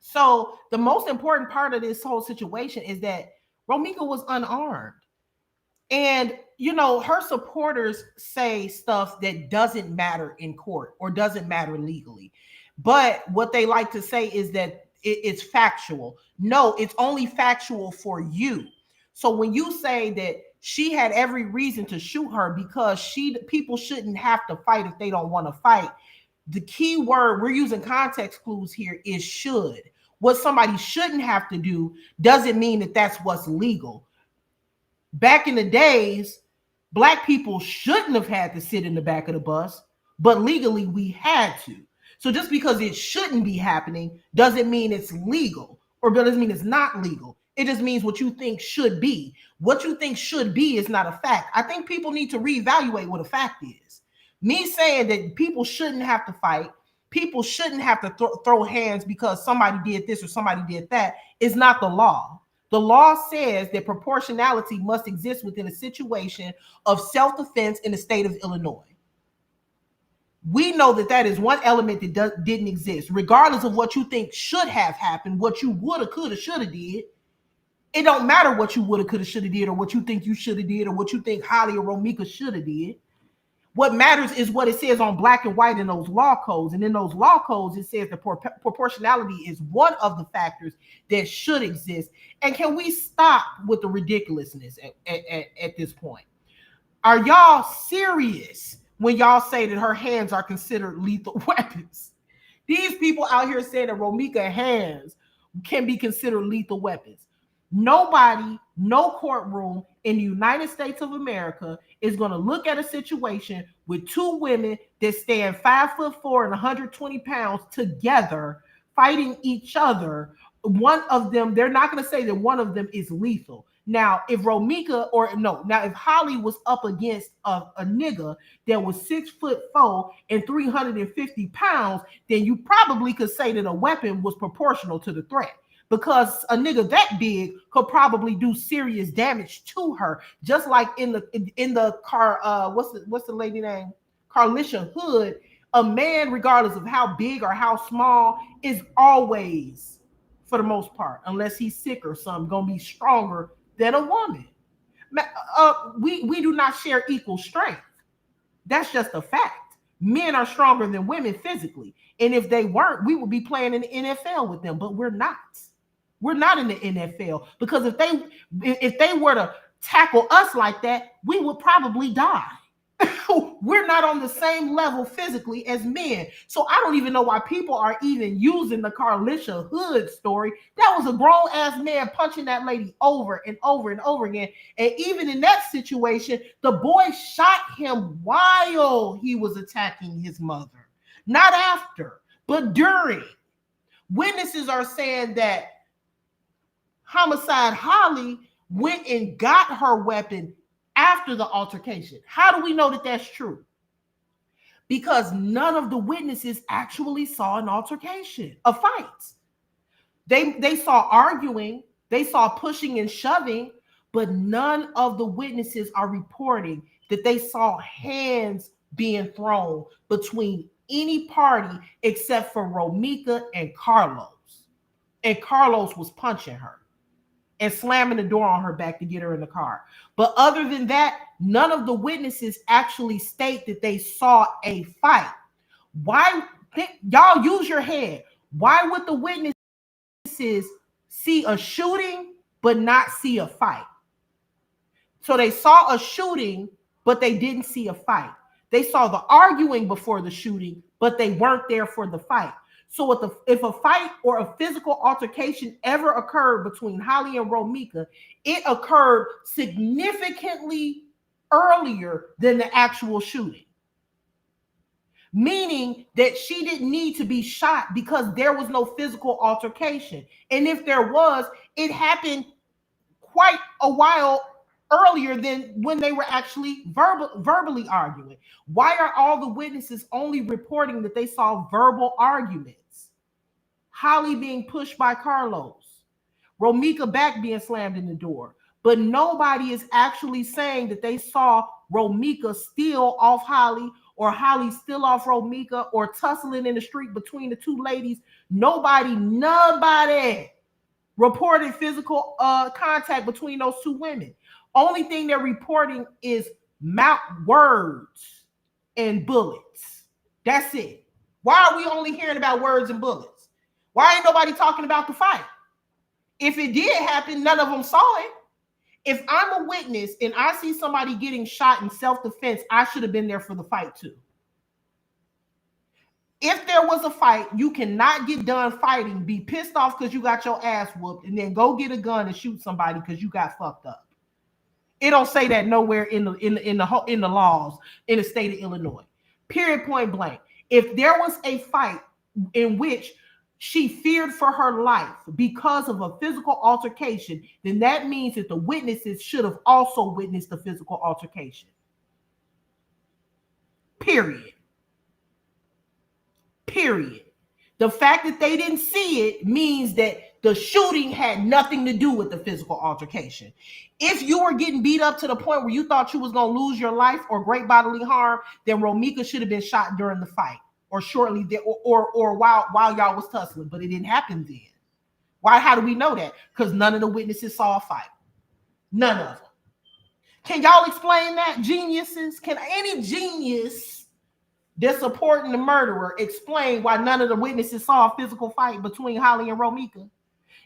so the most important part of this whole situation is that Romeka was unarmed. And, you know, her supporters say stuff that doesn't matter in court or doesn't matter legally. But what they like to say is that it's factual. No, it's only factual for you. So when you say that she had every reason to shoot her because people shouldn't have to fight if they don't want to fight, the key word we're using context clues here is should. What somebody shouldn't have to do doesn't mean that that's what's legal. Back in the days, Black people shouldn't have had to sit in the back of the bus, but legally we had to. So just because it shouldn't be happening doesn't mean it's legal, or doesn't mean it's not legal. It just means what you think should be. What you think should be is not a fact. I think people need to reevaluate what a fact is. Me saying that people shouldn't have to fight, people shouldn't have to throw hands because somebody did this or somebody did that is not the law. The law says that proportionality must exist within a situation of self-defense in the state of Illinois. We know that that is one element that didn't exist, regardless of what you think should have happened, what you woulda, coulda, shoulda did. It don't matter what you woulda, coulda, shoulda did, or what you think you shoulda did, or what you think Holly or Romika shoulda did. What matters is what it says on black and white in those law codes. And in those law codes, it says that proportionality is one of the factors that should exist. And can we stop with the ridiculousness at this point? Are y'all serious when y'all say that her hands are considered lethal weapons? These people out here saying that Romika hands can be considered lethal weapons. Nobody, no courtroom in the United States of America is going to look at a situation with two women that stand 5'4" and 120 pounds together fighting each other. One of them, they're not going to say that one of them is lethal. Now, if if Holly was up against a nigga that was 6'4" and 350 pounds, then you probably could say that a weapon was proportional to the threat. Because a nigga that big could probably do serious damage to her, just like in the car. What's the lady name? Carlisha Hood. A man, regardless of how big or how small, is always, for the most part, unless he's sick or something, gonna be stronger than a woman. We do not share equal strength. That's just a fact. Men are stronger than women physically, and if they weren't, we would be playing in the NFL with them. But we're not. We're not in the NFL, because if they were to tackle us like that, we would probably die. We're not on the same level physically as men. So I don't even know why people are even using the Carlisha Hood story. That was a grown-ass man punching that lady over and over and over again. And even in that situation, the boy shot him while he was attacking his mother. Not after, but during. Witnesses are saying that Homicide Holly went and got her weapon after the altercation. How do we know that that's true? Because none of the witnesses actually saw an altercation, a fight. They saw arguing, they saw pushing and shoving, but none of the witnesses are reporting that they saw hands being thrown between any party except for Romika and Carlos. And Carlos was punching her and slamming the door on her back to get her in the car. But other than that, none of the witnesses actually state that they saw a fight. Y'all use your head. Why would the witnesses see a shooting but not see a fight? So they saw a shooting, but they didn't see a fight. They saw the arguing before the shooting, but they weren't there for the fight. So if a fight or a physical altercation ever occurred between Holly and Romika, it occurred significantly earlier than the actual shooting. Meaning that she didn't need to be shot because there was no physical altercation. And if there was, it happened quite a while earlier than when they were actually verbally arguing. Why are all the witnesses only reporting that they saw verbal arguments? Holly being pushed by Carlos, Romika back being slammed in the door. But nobody is actually saying that they saw Romika steal off Holly or Holly steal off Romika or tussling in the street between the two ladies. Nobody reported physical contact between those two women. Only thing they're reporting is mouth words and bullets. That's it. Why are we only hearing about words and bullets? Why ain't nobody talking about the fight? If it did happen, none of them saw it. If I'm a witness and I see somebody getting shot in self-defense, I should have been there for the fight too. If there was a fight, you cannot get done fighting, be pissed off because you got your ass whooped, and then go get a gun and shoot somebody because you got fucked up. It don't say that nowhere in the laws in the state of Illinois. Period, point blank. If there was a fight in which she feared for her life because of a physical altercation, then that means that the witnesses should have also witnessed the physical altercation. Period. The fact that they didn't see it means that the shooting had nothing to do with the physical altercation. If you were getting beat up to the point where you thought you was going to lose your life or great bodily harm, then Romeka should have been shot during the fight or shortly there, or while y'all was tussling, but it didn't happen then. Why? How do we know that? Because none of the witnesses saw a fight. None of them. Can y'all explain that, geniuses? Can any genius that's supporting the murderer explain why none of the witnesses saw a physical fight between Holly and Romeka?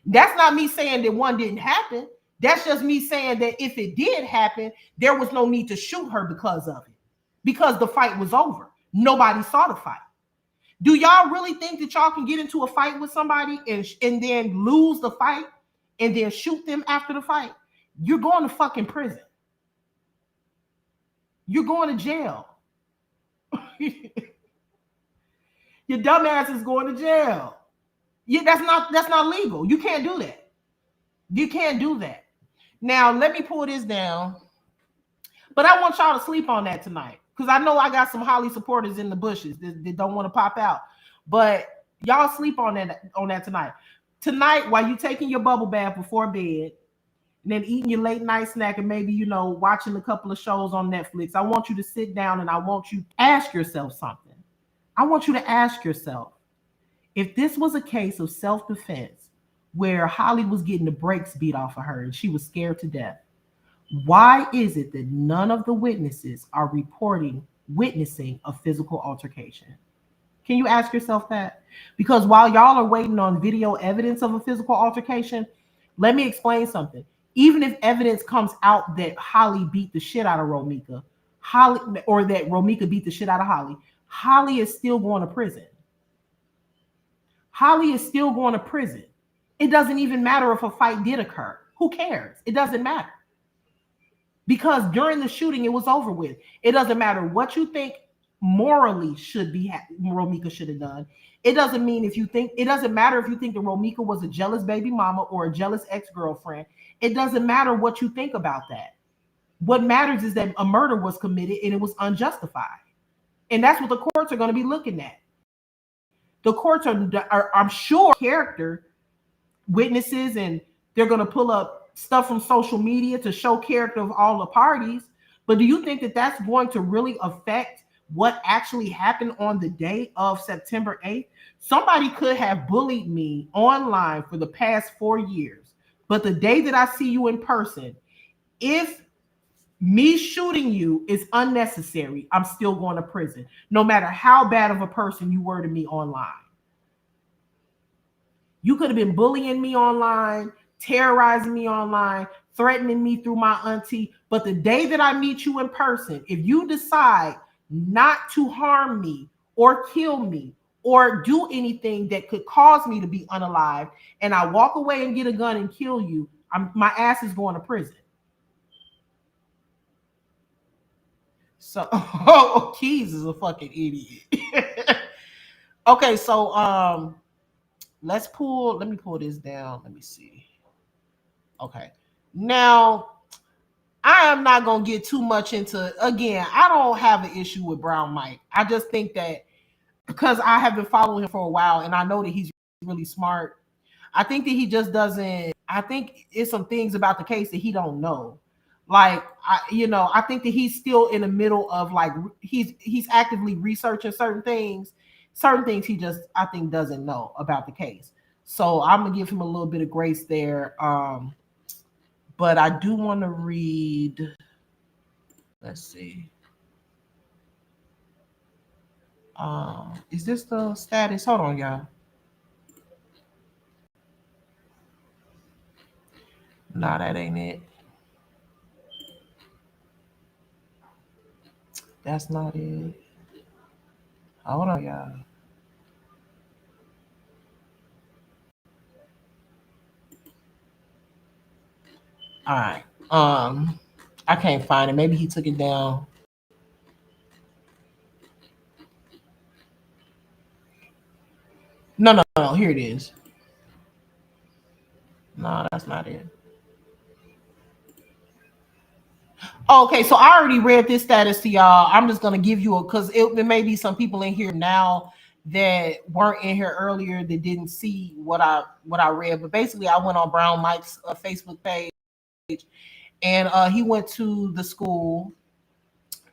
That's not me saying that one didn't happen. That's just me saying that if it did happen, there was no need to shoot her because of it, because the fight was over. Nobody saw the fight. Do y'all really think that y'all can get into a fight with somebody and then lose the fight and then shoot them after the fight? You're going to fucking prison. You're going to jail. Your dumb ass is going to jail. That's not legal. You can't do that. You can't do that. Now, let me pull this down. But I want y'all to sleep on that tonight, because I know I got some Holly supporters in the bushes that don't want to pop out. But y'all sleep on that tonight. Tonight, while you're taking your bubble bath before bed, and then eating your late night snack, and maybe, watching a couple of shows on Netflix, I want you to sit down and I want you to ask yourself something. I want you to ask yourself, if this was a case of self-defense where Holly was getting the brakes beat off of her and she was scared to death, why is it that none of the witnesses are reporting witnessing a physical altercation? Can you ask yourself that? Because while y'all are waiting on video evidence of a physical altercation, let me explain something. Even if evidence comes out that Holly beat the shit out of Romeka, or that Romeka beat the shit out of Holly is still going to prison. Holly is still going to prison. It doesn't even matter if a fight did occur. Who cares? It doesn't matter. Because during the shooting, it was over with. It doesn't matter what you think morally Romeka should have done. It doesn't matter if you think that Romeka was a jealous baby mama or a jealous ex-girlfriend. It doesn't matter what you think about that. What matters is that a murder was committed and it was unjustified. And that's what the courts are going to be looking at. The courts are I'm sure, character witnesses, and they're going to pull up stuff from social media to show character of all the parties. But do you think that that's going to really affect what actually happened on the day of September 8th? Somebody could have bullied me online for the past 4 years, but the day that I see you in person, if me shooting you is unnecessary, I'm still going to prison, no matter how bad of a person you were to me online. You could have been bullying me online, terrorizing me online, threatening me through my auntie, but the day that I meet you in person, if you decide not to harm me or kill me or do anything that could cause me to be unalive, and I walk away and get a gun and kill you, my ass is going to prison. So, Keys is a fucking idiot. Okay, so let me pull this down. Let me see. Okay. Now, I am not going to get too much into, again, I don't have an issue with Brown Mike. I just think that because I have been following him for a while and I know that he's really smart, I think that he just doesn't, I think it's some things about the case that he don't know. Like, I think that he's still in the middle of, like, he's actively researching certain things he just, I think, doesn't know about the case. So I'm going to give him a little bit of grace there. But I do want to read, let's see. Is this the status? Hold on, y'all. No, that ain't it. That's not it. Hold on, y'all. All right. I can't find it. Maybe he took it down. No, no, no. Here it is. No, that's not it. Okay, so I already read this status to y'all. I'm just gonna give you a because it may be some people in here now that weren't in here earlier that didn't see what I read. But basically, I went on Brown Mike's Facebook page, and he went to the school,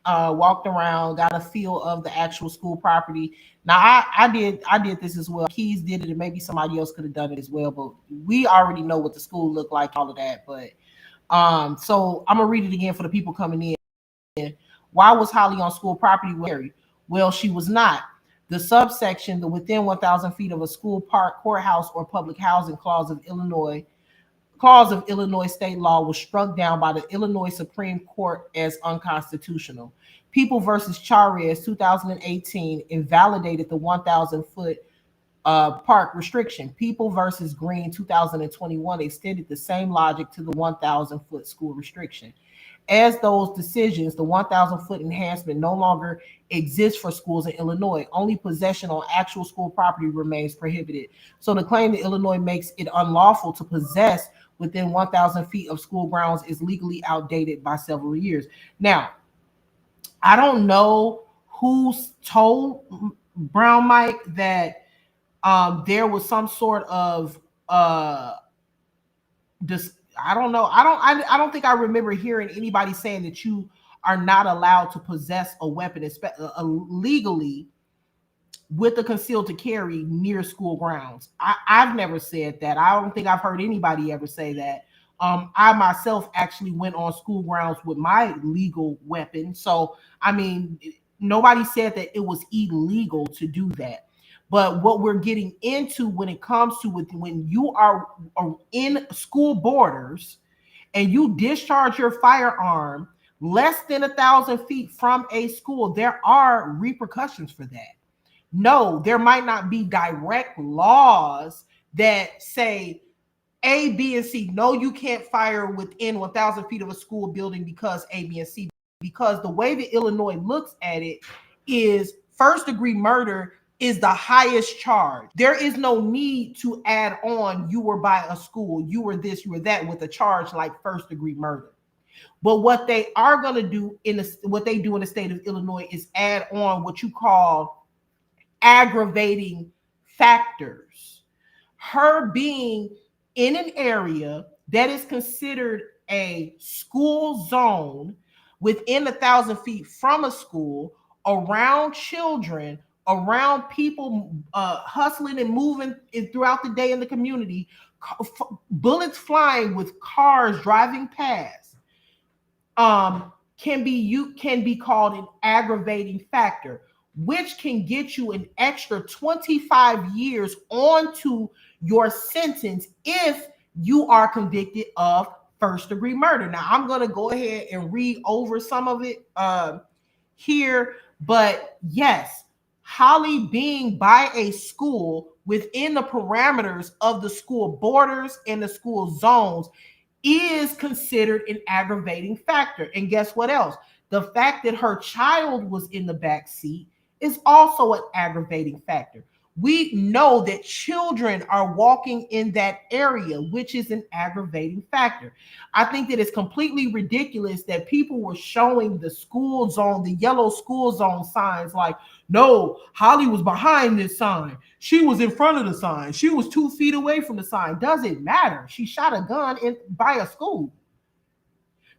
walked around, got a feel of the actual school property. Now, I did this as well. Keys did it, and maybe somebody else could have done it as well. But we already know what the school looked like, all of that. But so I'm gonna read it again for the people coming in. Why was Holly on school property with Carrie? Well, she was not. The subsection, the within 1,000 feet of a school, park, courthouse, or public housing clause of Illinois state law was struck down by the Illinois Supreme Court as unconstitutional. People versus Charez 2018 invalidated the 1,000-foot park restriction. People versus Green 2021 extended the same logic to the 1,000-foot school restriction. As those decisions, the 1,000-foot enhancement no longer exists for schools in Illinois. Only possession on actual school property remains prohibited. So the claim that Illinois makes it unlawful to possess within 1,000 feet of school grounds is legally outdated by several years. Now, I don't know who's told Brown Mike that there was some sort of I don't know. I don't think I remember hearing anybody saying that you are not allowed to possess a weapon legally with a concealed to carry near school grounds. I've never said that. I don't think I've heard anybody ever say that. I myself actually went on school grounds with my legal weapon. So, I mean, nobody said that it was illegal to do that. But what we're getting into when it comes to when you are in school borders and you discharge your firearm less than 1,000 feet from a school, there are repercussions for that. No, there might not be direct laws that say A, B, and C. No, you can't fire within 1,000 feet of a school building because A, B, and C. Because the way that Illinois looks at it is first-degree murder is the highest charge. There is no need to add on you were by a school, you were this, you were that with a charge like first-degree murder. But what they are going to do what they do in the state of Illinois is add on what you call aggravating factors. Her being in an area that is considered a school zone within 1,000 feet from a school, around children, around people hustling and moving throughout the day in the community, bullets flying with cars driving past, can be called an aggravating factor, which can get you an extra 25 years onto your sentence if you are convicted of first-degree murder. Now, I'm going to go ahead and read over some of it here, but yes, Holly being by a school within the parameters of the school borders and the school zones is considered an aggravating factor. And guess what else? The fact that her child was in the back seat is also an aggravating factor. We know that children are walking in that area, which is an aggravating factor. I think that it's completely ridiculous that people were showing the school zone, the yellow school zone signs like, no, Holly was behind this sign. She was in front of the sign. She was 2 feet away from the sign. Doesn't matter. She shot a gun by a school.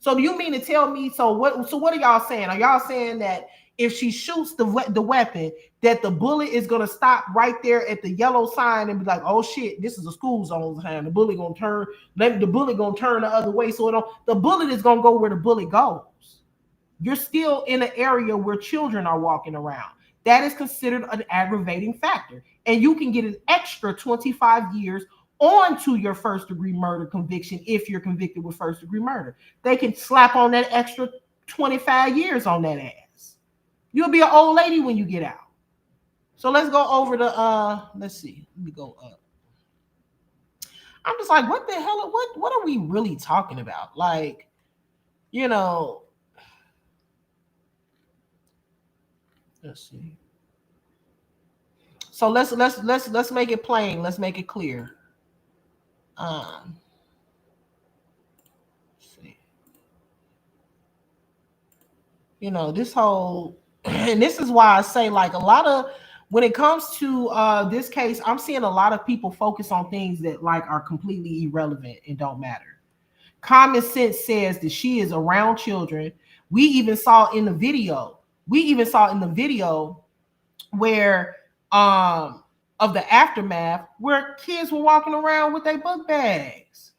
So do you mean to tell me, so what are y'all saying? Are y'all saying that if she shoots the weapon, that the bullet is going to stop right there at the yellow sign and be like, oh shit, this is a school zone sign. The bullet going to turn the other way. So the bullet is going to go where the bullet goes. You're still in an area where children are walking around. That is considered an aggravating factor. And you can get an extra 25 years onto your first-degree murder conviction if you're convicted with first-degree murder. They can slap on that extra 25 years on that ass. You'll be an old lady when you get out. So let's go over the let's see. Let me go up. I'm just like, what the hell? What are we really talking about? Like, you know, let's see. So let's make it plain. Let's make it clear. Let's see. You know, this whole and this is why I say, like, a lot of when it comes to this case, I'm seeing a lot of people focus on things that like are completely irrelevant and don't matter. Common sense says that she is around children. We even saw in the video where of the aftermath where kids were walking around with their book bags.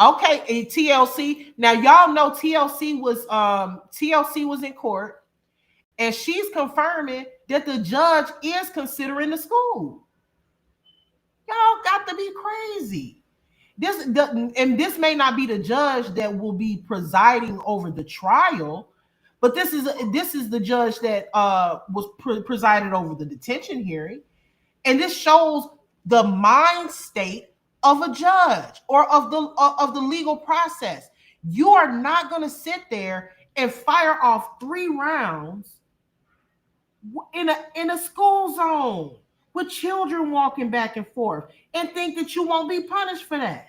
Okay, TLC. Now y'all know TLC was in court, and she's confirming that the judge is considering the school. Y'all got to be crazy. This may not be the judge that will be presiding over the trial, but this is the judge that was presided over the detention hearing, and this shows the mind state of a judge or of the legal process. You are not going to sit there and fire off 3 rounds in a school zone with children walking back and forth and think that you won't be punished for that.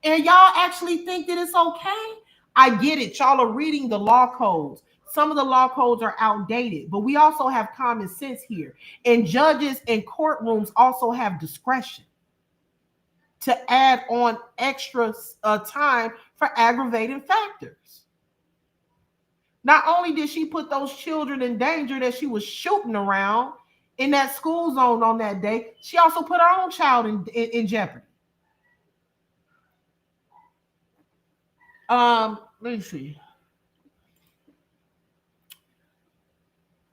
And y'all actually think that it's okay? I get it. Y'all are reading the law codes. Some of the law codes are outdated, but we also have common sense here. And judges and courtrooms also have discretion to add on extra time for aggravating factors. Not only did she put those children in danger that she was shooting around in that school zone on that day, she also put her own child in jeopardy. Let me see.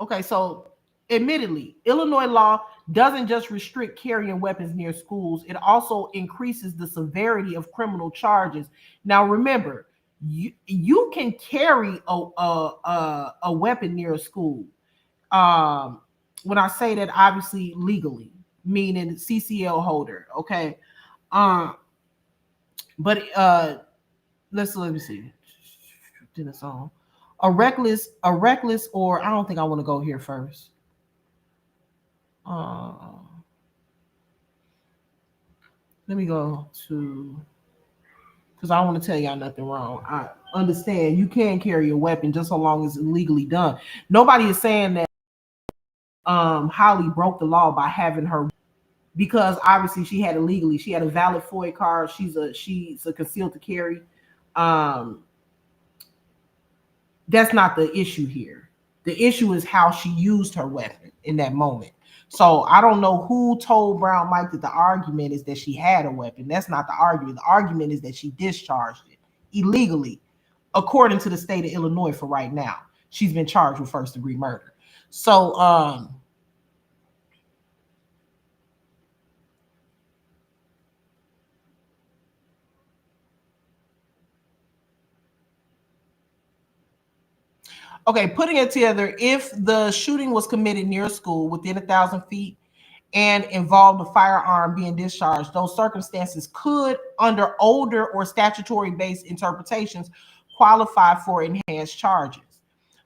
Okay, so admittedly, Illinois law doesn't just restrict carrying weapons near schools. It also increases the severity of criminal charges. Now, remember, you can carry a weapon near a school. When I say that, obviously legally, meaning CCL holder. Okay, but let me see. This on a reckless, or I don't think I want to go here first. Let me go to, because I don't want to tell y'all nothing wrong. I understand you can carry a weapon just so long as it's legally done. Nobody is saying that Holly broke the law by having her, because obviously she had it legally. She had a valid FOIA card. She's a concealed to carry. That's not the issue here. The issue is how she used her weapon in that moment. So I don't know who told Brown Mike that the argument is that she had a weapon. That's not the argument. The argument is that she discharged it illegally, according to the state of Illinois for right now. She's been charged with first-degree murder. So okay, putting it together, if the shooting was committed near a school within 1,000 feet and involved a firearm being discharged, those circumstances could, under older or statutory-based interpretations, qualify for enhanced charges.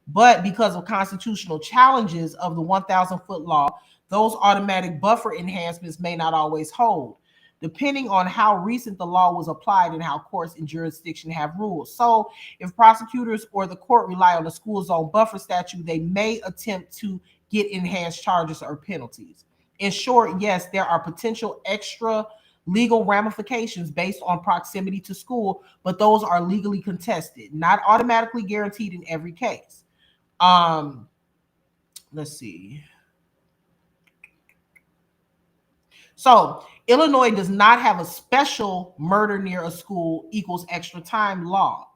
But because of constitutional challenges of the 1,000-foot law, those automatic buffer enhancements may not always hold, depending on how recent the law was applied and how courts and jurisdiction have ruled. So if prosecutors or the court rely on the school zone buffer statute, they may attempt to get enhanced charges or penalties. In short, yes, there are potential extra legal ramifications based on proximity to school, but those are legally contested, not automatically guaranteed in every case. Let's see. So Illinois does not have a special murder near a school equals extra time law.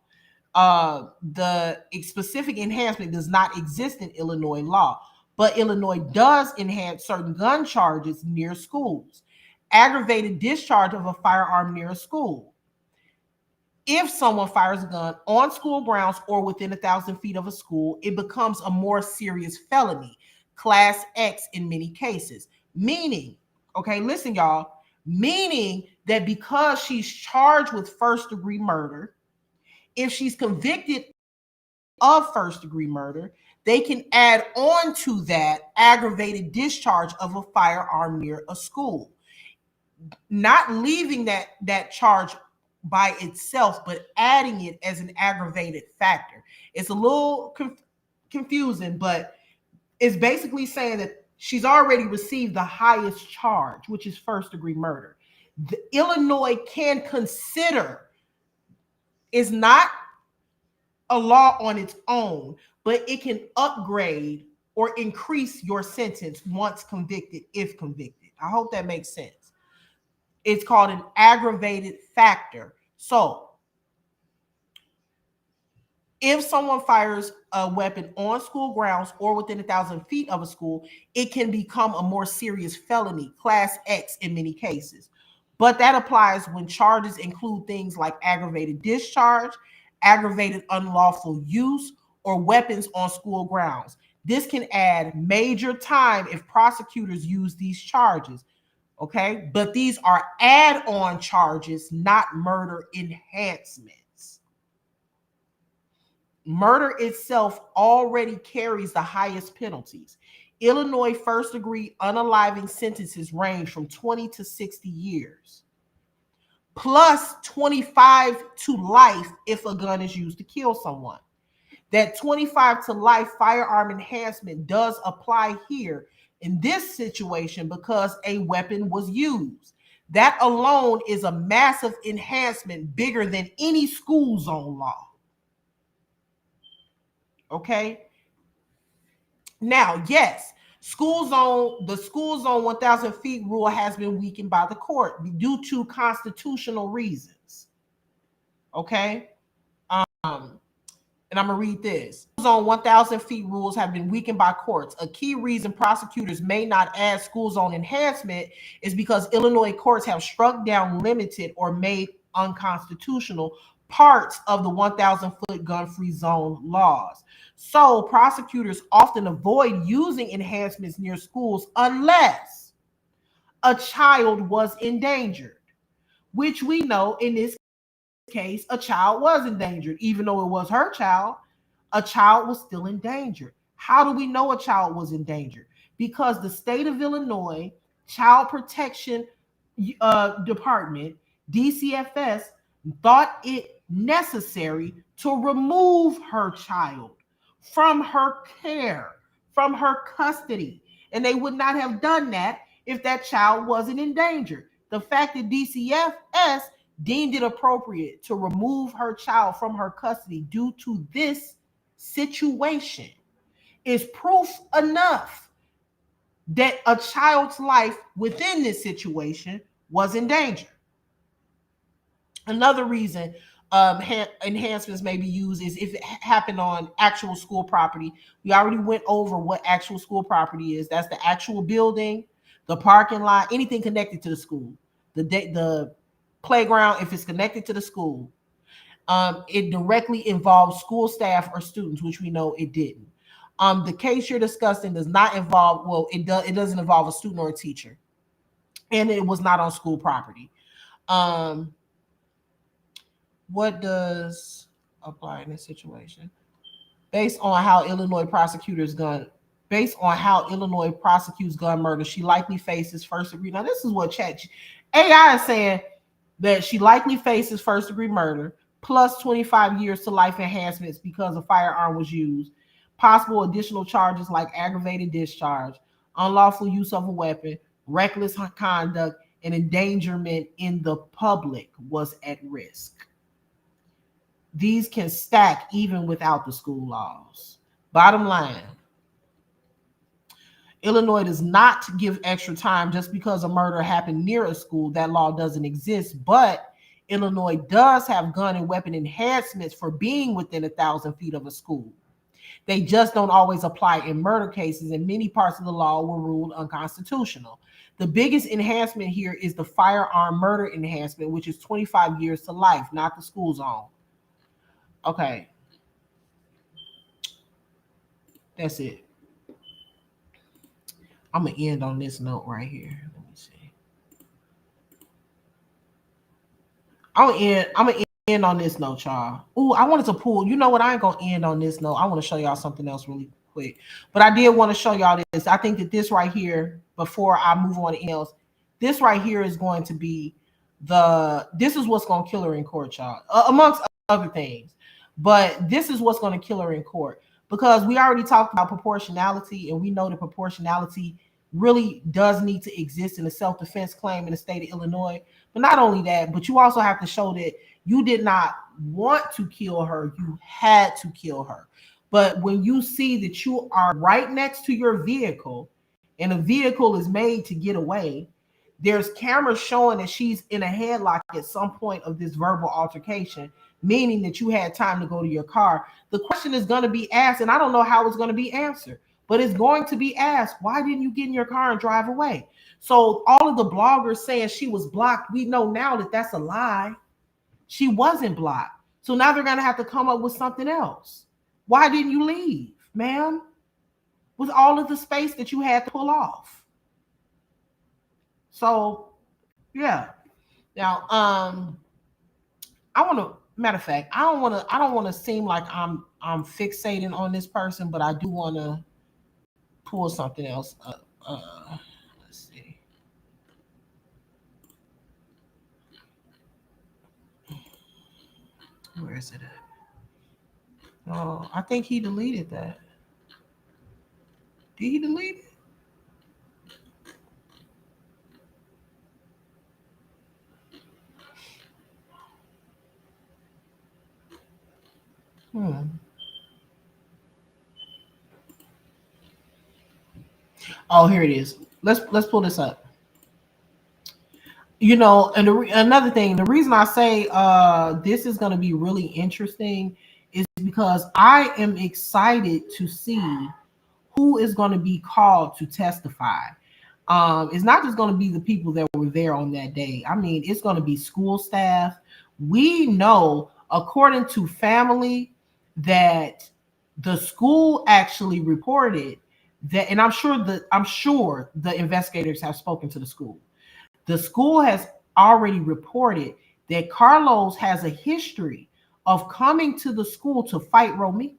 The specific enhancement does not exist in Illinois law, but Illinois does enhance certain gun charges near schools. Aggravated discharge of a firearm near a school. if someone fires a gun on school grounds or within 1,000 feet of a school, it becomes a more serious felony, class X in many cases. Meaning, okay, listen, y'all, meaning that because she's charged with first-degree murder, if she's convicted of first-degree murder, they can add on to that aggravated discharge of a firearm near a school, not leaving that charge by itself, but adding it as an aggravated factor. It's a little confusing, but it's basically saying that she's already received the highest charge, which is first-degree murder. Illinois can consider, is not a law on its own, but it can upgrade or increase your sentence once convicted, if convicted. I hope that makes sense. It's called an aggravated factor. So if someone fires a weapon on school grounds or within 1,000 feet of a school, it can become a more serious felony, class X in many cases. But that applies when charges include things like aggravated discharge, aggravated unlawful use, or weapons on school grounds. This can add major time if prosecutors use these charges. Okay, but these are add-on charges, not murder enhancements. Murder itself already carries the highest penalties. Illinois first-degree unaliving sentences range from 20 to 60 years, plus 25 to life if a gun is used to kill someone. That 25 to life firearm enhancement does apply here in this situation because a weapon was used. That alone is a massive enhancement, bigger than any school zone law. Okay? Now, yes, the school zone 1,000 feet rule has been weakened by the court due to constitutional reasons. Okay? And I'm going to read this. Zone 1,000 feet rules have been weakened by courts. A key reason prosecutors may not add school zone enhancement is because Illinois courts have struck down, limited, or made unconstitutional parts of the 1,000-foot gun-free zone laws. So prosecutors often avoid using enhancements near schools unless a child was endangered, which we know in this case, a child was endangered. Even though it was her child, a child was still endangered. How do we know a child was endangered? Because the state of Illinois Child Protection Department, DCFS, thought it necessary to remove her child from her care, from her custody. And they would not have done that if that child wasn't endangered. The fact that DCFS deemed it appropriate to remove her child from her custody due to this situation is proof enough that a child's life within this situation was in danger. Another reason enhancements may be used is if it happened on actual school property. We already went over what actual school property is. That's the actual building, the parking lot, anything connected to the school, the playground, if it's connected to the school. It directly involves school staff or students, which we know it didn't. The case you're discussing does not involve, well, it doesn't involve a student or a teacher, and it was not on school property. What does apply in this situation? Based on how Illinois prosecutes gun murder, she likely faces first degree. Now, this is what AI is saying, that she likely faces first degree murder plus 25 years to life enhancements because a firearm was used. Possible additional charges like aggravated discharge, unlawful use of a weapon, reckless conduct, and endangerment in the public was at risk. These can stack even without the school laws. Bottom line, Illinois does not give extra time just because a murder happened near a school. That law doesn't exist, but Illinois does have gun and weapon enhancements for being within 1,000 feet of a school. They just don't always apply in murder cases, and many parts of the law were ruled unconstitutional. The biggest enhancement here is the firearm murder enhancement, which is 25 years to life, not the school zone. Okay. That's it. I'm going to end on this note right here. Let me see. I'm gonna end on this note, y'all. Ooh, I wanted to pull. You know what? I ain't gonna end on this note. I want to show y'all something else really quick. But I did want to show y'all this. I think that this right here, before I move on to emails, this right here is going to be this is what's gonna kill her in court, y'all. Amongst other things. But this is what's gonna kill her in court. Because we already talked about proportionality, and we know that proportionality really does need to exist in a self-defense claim in the state of Illinois. But not only that, but you also have to show that you did not want to kill her, you had to kill her. But when you see that you are right next to your vehicle and a vehicle is made to get away, there's cameras showing that she's in a headlock at some point of this verbal altercation, meaning that you had time to go to your car. The question is going to be asked, and I don't know how it's going to be answered, but it's going to be asked, why didn't you get in your car and drive away? So all of the bloggers saying she was blocked, we know now that that's a lie. She wasn't blocked. So now they're going to have to come up with something else. Why didn't you leave, ma'am? With all of the space that you had to pull off. So, yeah. Now, I want to, matter of fact, I don't want to seem like I'm fixating on this person, but I do want to pull something else up. Let's see. Where is it at? Oh, I think he deleted that. Did he delete it? Oh, here it is. Let's pull this up. You know, and another thing, the reason I say this is going to be really interesting is because I am excited to see who is going to be called to testify. It's not just going to be the people that were there on that day. I mean, it's going to be school staff. We know, according to family, that the school actually reported that, and I'm sure the investigators have spoken to the school. The school has already reported that Carlos has a history of coming to the school to fight Romika.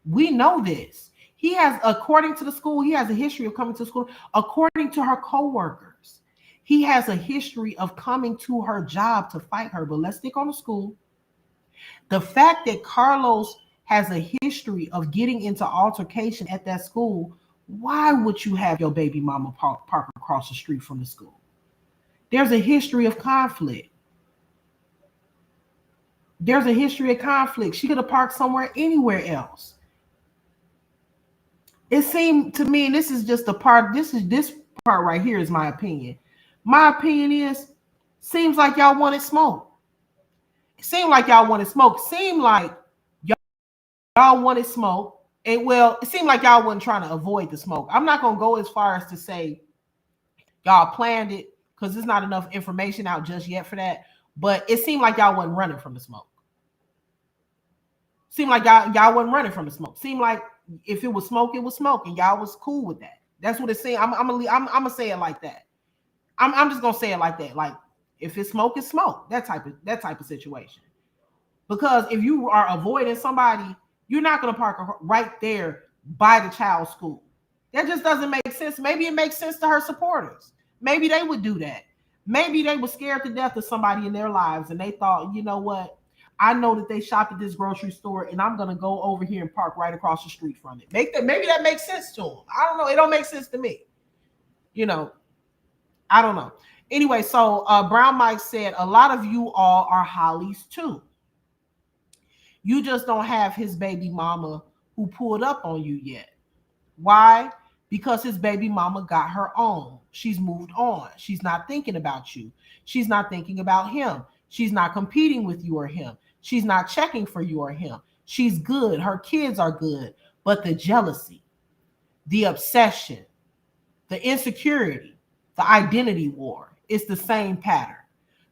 We know this. He has, according to the school, he has a history of coming to school. According to her coworkers, he has a history of coming to her job to fight her. But let's stick on the school. The fact that Carlos has a history of getting into altercation at that school, why would you have your baby mama park across the street from the school? There's a history of conflict. There's a history of conflict. She could have parked somewhere, anywhere else. It seemed to me, and this is just a part, this part right here is my opinion. My opinion is, seems like y'all wanted smoke. It seemed like y'all wanted smoke. Seemed like y'all wanted smoke. And well, it seemed like y'all wasn't trying to avoid the smoke. I'm not going to go as far as to say y'all planned it, because there's not enough information out just yet for that. But it seemed like y'all wasn't running from the smoke. Seemed like y'all wasn't running from the smoke. Seemed like if it was smoke, it was smoke, and y'all was cool with that. That's what it seemed. I'm gonna say it like that. I'm just gonna say it like that. Like, if it's smoke, it's smoke. That type of situation. Because if you are avoiding somebody, you're not gonna park right there by the child's school. That just doesn't make sense. Maybe it makes sense to her supporters. Maybe they would do that. Maybe they were scared to death of somebody in their lives, and they thought, you know what? I know that they shop at this grocery store, and I'm gonna go over here and park right across the street from it. Maybe that makes sense to them. I don't know. It don't make sense to me. You know, I don't know. Anyway, so Brown Mike said, a lot of you all are Hollies too. You just don't have his baby mama who pulled up on you yet. Why? Because his baby mama got her own. She's moved on. She's not thinking about you. She's not thinking about him. She's not competing with you or him. She's not checking for you or him. She's good. Her kids are good. But the jealousy, the obsession, the insecurity, the identity war. It's the same pattern.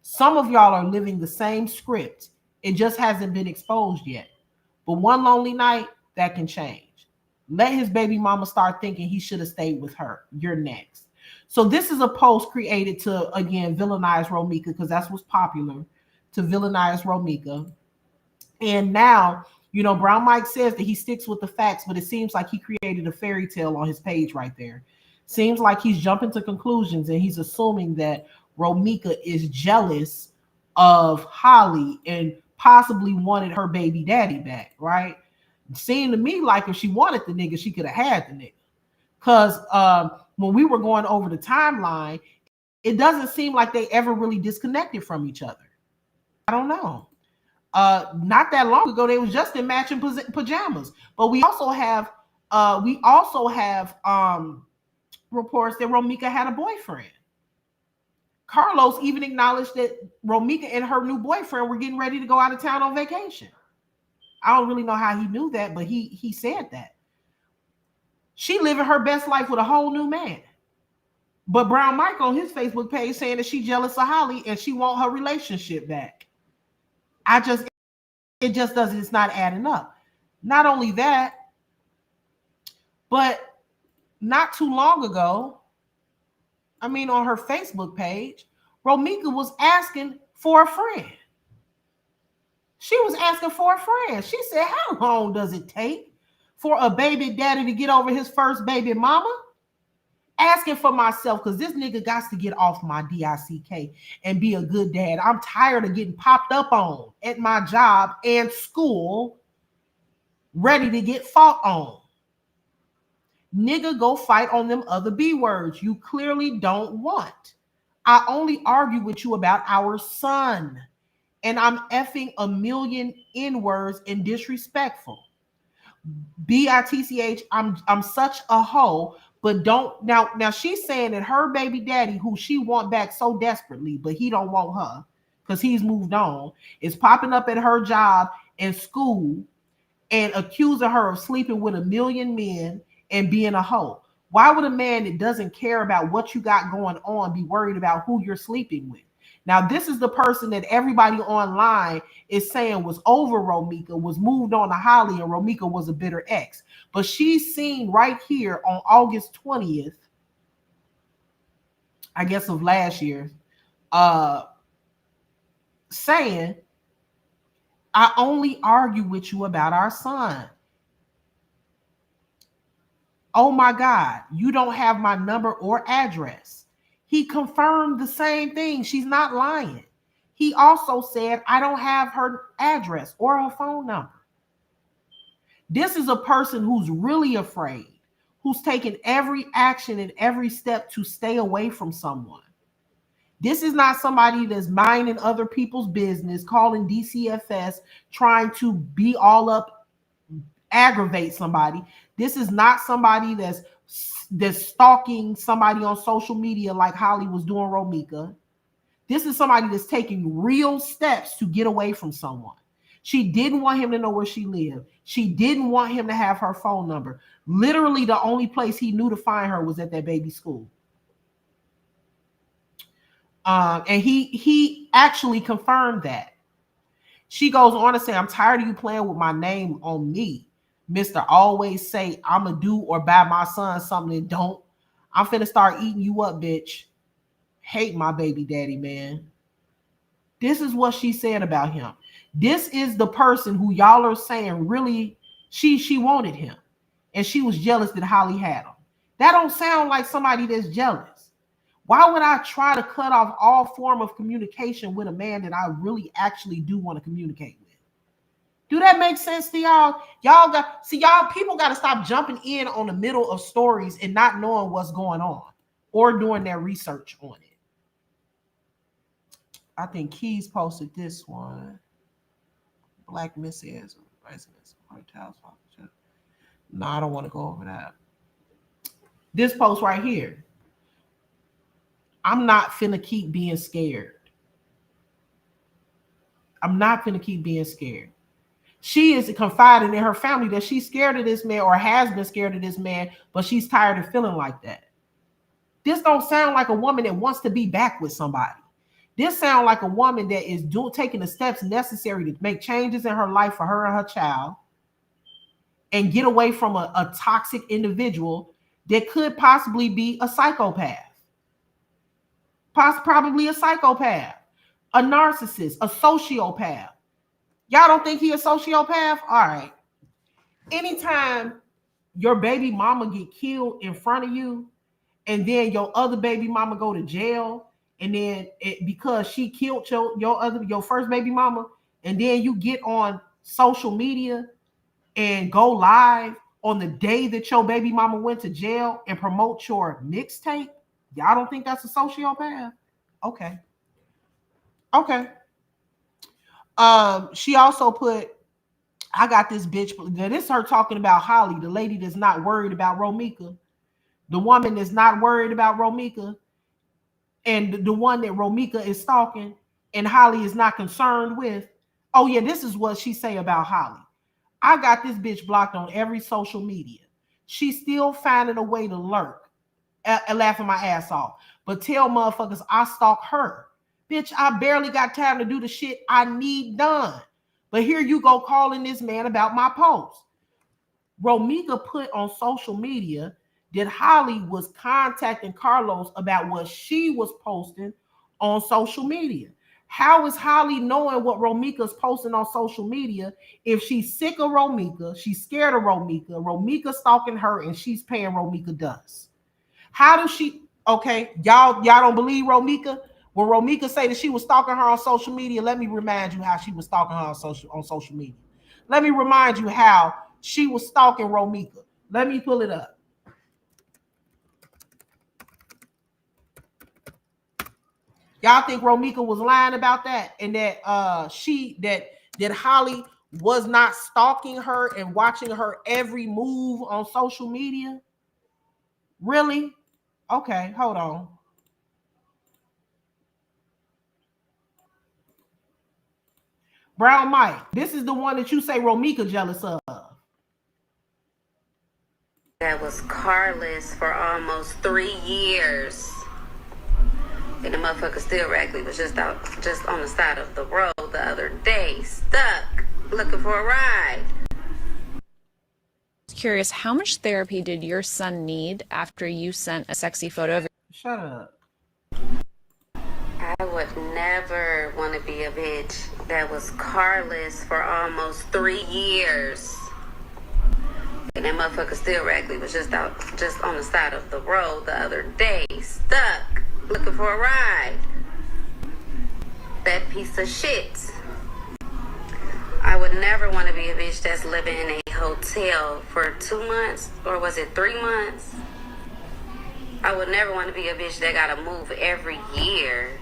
Some of y'all are living the same script. It just hasn't been exposed yet. But one lonely night, that can change. Let his baby mama start thinking he should have stayed with her. You're next. So this is a post created to, again, villainize Romika, because that's what's popular, to villainize Romika. And now, you know, Brown Mike says that he sticks with the facts, but it seems like he created a fairy tale on his page right there. Seems like he's jumping to conclusions and he's assuming that Romika is jealous of Holly and possibly wanted her baby daddy back, right? It seemed to me like if she wanted the nigga, she could have had the nigga. Because when we were going over the timeline, it doesn't seem like they ever really disconnected from each other. I don't know. Not that long ago, they was just in matching pajamas. But we also have reports that Romika had a boyfriend. Carlos even acknowledged that Romika and her new boyfriend were getting ready to go out of town on vacation. I don't really know how he knew that, but he said that. She living her best life with a whole new man. But Brown Mike on his Facebook page saying that she jealous of Holly and she want her relationship back. It just doesn't, it's not adding up. Not only that, but not too long ago, on her Facebook page, Romika was asking for a friend. She was asking for a friend. She said, how long does it take for a baby daddy to get over his first baby mama? Asking for myself, because this nigga got to get off my DICK and be a good dad. I'm tired of getting popped up on at my job and school, ready to get fought on. Nigga, go fight on them other B words you clearly don't want. I only argue with you about our son, and I'm effing a million N words and disrespectful. BITCH, I'm such a hoe. But don't now she's saying that her baby daddy, who she want back so desperately, but he don't want her because he's moved on, is popping up at her job and school and accusing her of sleeping with a million men and being a hoe. Why would a man that doesn't care about what you got going on be worried about who you're sleeping with? Now, this is the person that everybody online is saying was over Romika, was moved on to Holly, and Romika was a bitter ex. But she's seen right here on August 20th, I guess of last year, saying, I only argue with you about our son. Oh my God, you don't have my number or address. He confirmed the same thing. She's not lying. He also said, I don't have her address or her phone number. This is a person who's really afraid, who's taken every action and every step to stay away from someone. This is not somebody that's minding other people's business, calling DCFS, trying to be all up, aggravate somebody. This is not somebody that's stalking somebody on social media like Holly was doing Romika. This is somebody that's taking real steps to get away from someone. She didn't want him to know where she lived. She didn't want him to have her phone number. Literally, the only place he knew to find her was at that baby school. And he actually confirmed that. She goes on to say, I'm tired of you playing with my name on me. Mr. Always say I'ma do or buy my son something and don't. I'm finna start eating you up, bitch. Hate my baby daddy, man. This is what she said about him. This is the person who y'all are saying really she wanted him. And she was jealous that Holly had him. That don't sound like somebody that's jealous. Why would I try to cut off all form of communication with a man that I really actually do want to communicate with? Do that make sense to y'all? People got to stop jumping in on the middle of stories and not knowing what's going on or doing their research on it. I think Keys posted this one. Black Messiahs. No, I don't want to go over that. This post right here. I'm not finna keep being scared. I'm not finna keep being scared. She is confiding in her family that she's scared of this man or has been scared of this man, but she's tired of feeling like that. This don't sound like a woman that wants to be back with somebody. This sounds like a woman that is taking the steps necessary to make changes in her life for her and her child and get away from a toxic individual that could possibly be a psychopath. Probably a psychopath, a narcissist, a sociopath. Y'all don't think he a sociopath? All right. Anytime your baby mama get killed in front of you, and then your other baby mama go to jail, and then because she killed your first baby mama, and then you get on social media and go live on the day that your baby mama went to jail and promote your mixtape, y'all don't think that's a sociopath? Okay. She also put, I got this bitch. This is her talking about Holly, the lady that's not worried about Romika, the woman that's not worried about Romika, and the one that Romika is stalking and Holly is not concerned with. Oh yeah, this is what she say about Holly. I got this bitch blocked on every social media. She's still finding a way to lurk and laughing my ass off. But tell motherfuckers I stalk her. Bitch, I barely got time to do the shit I need done. But here you go calling this man about my post. Romika put on social media that Holly was contacting Carlos about what she was posting on social media. How is Holly knowing what Romika's posting on social media if she's sick of Romika, she's scared of Romika, Romika stalking her, and she's paying Romika dust? How does she? Okay, y'all don't believe Romika? When Romika say that she was stalking her on social media, let me remind you how she was stalking her on social media. Let me remind you how she was stalking Romika. Let me pull it up. Y'all think Romika was lying about that, and that that Holly was not stalking her and watching her every move on social media? Really? Okay, hold on. Brown Mike, this is the one that you say Romika jealous of. That was Carlos for almost 3 years. And the motherfucker still raggedy was just on the side of the road the other day, stuck, looking for a ride. Curious, how much therapy did your son need after you sent a sexy photo of your— Shut up. I would never want to be a bitch. That was Carlos for almost 3 years. And that motherfucker still raggedy was just on the side of the road the other day, stuck, looking for a ride. That piece of shit. I would never want to be a bitch that's living in a hotel for 2 months, or was it 3 months? I would never want to be a bitch that gotta move every year.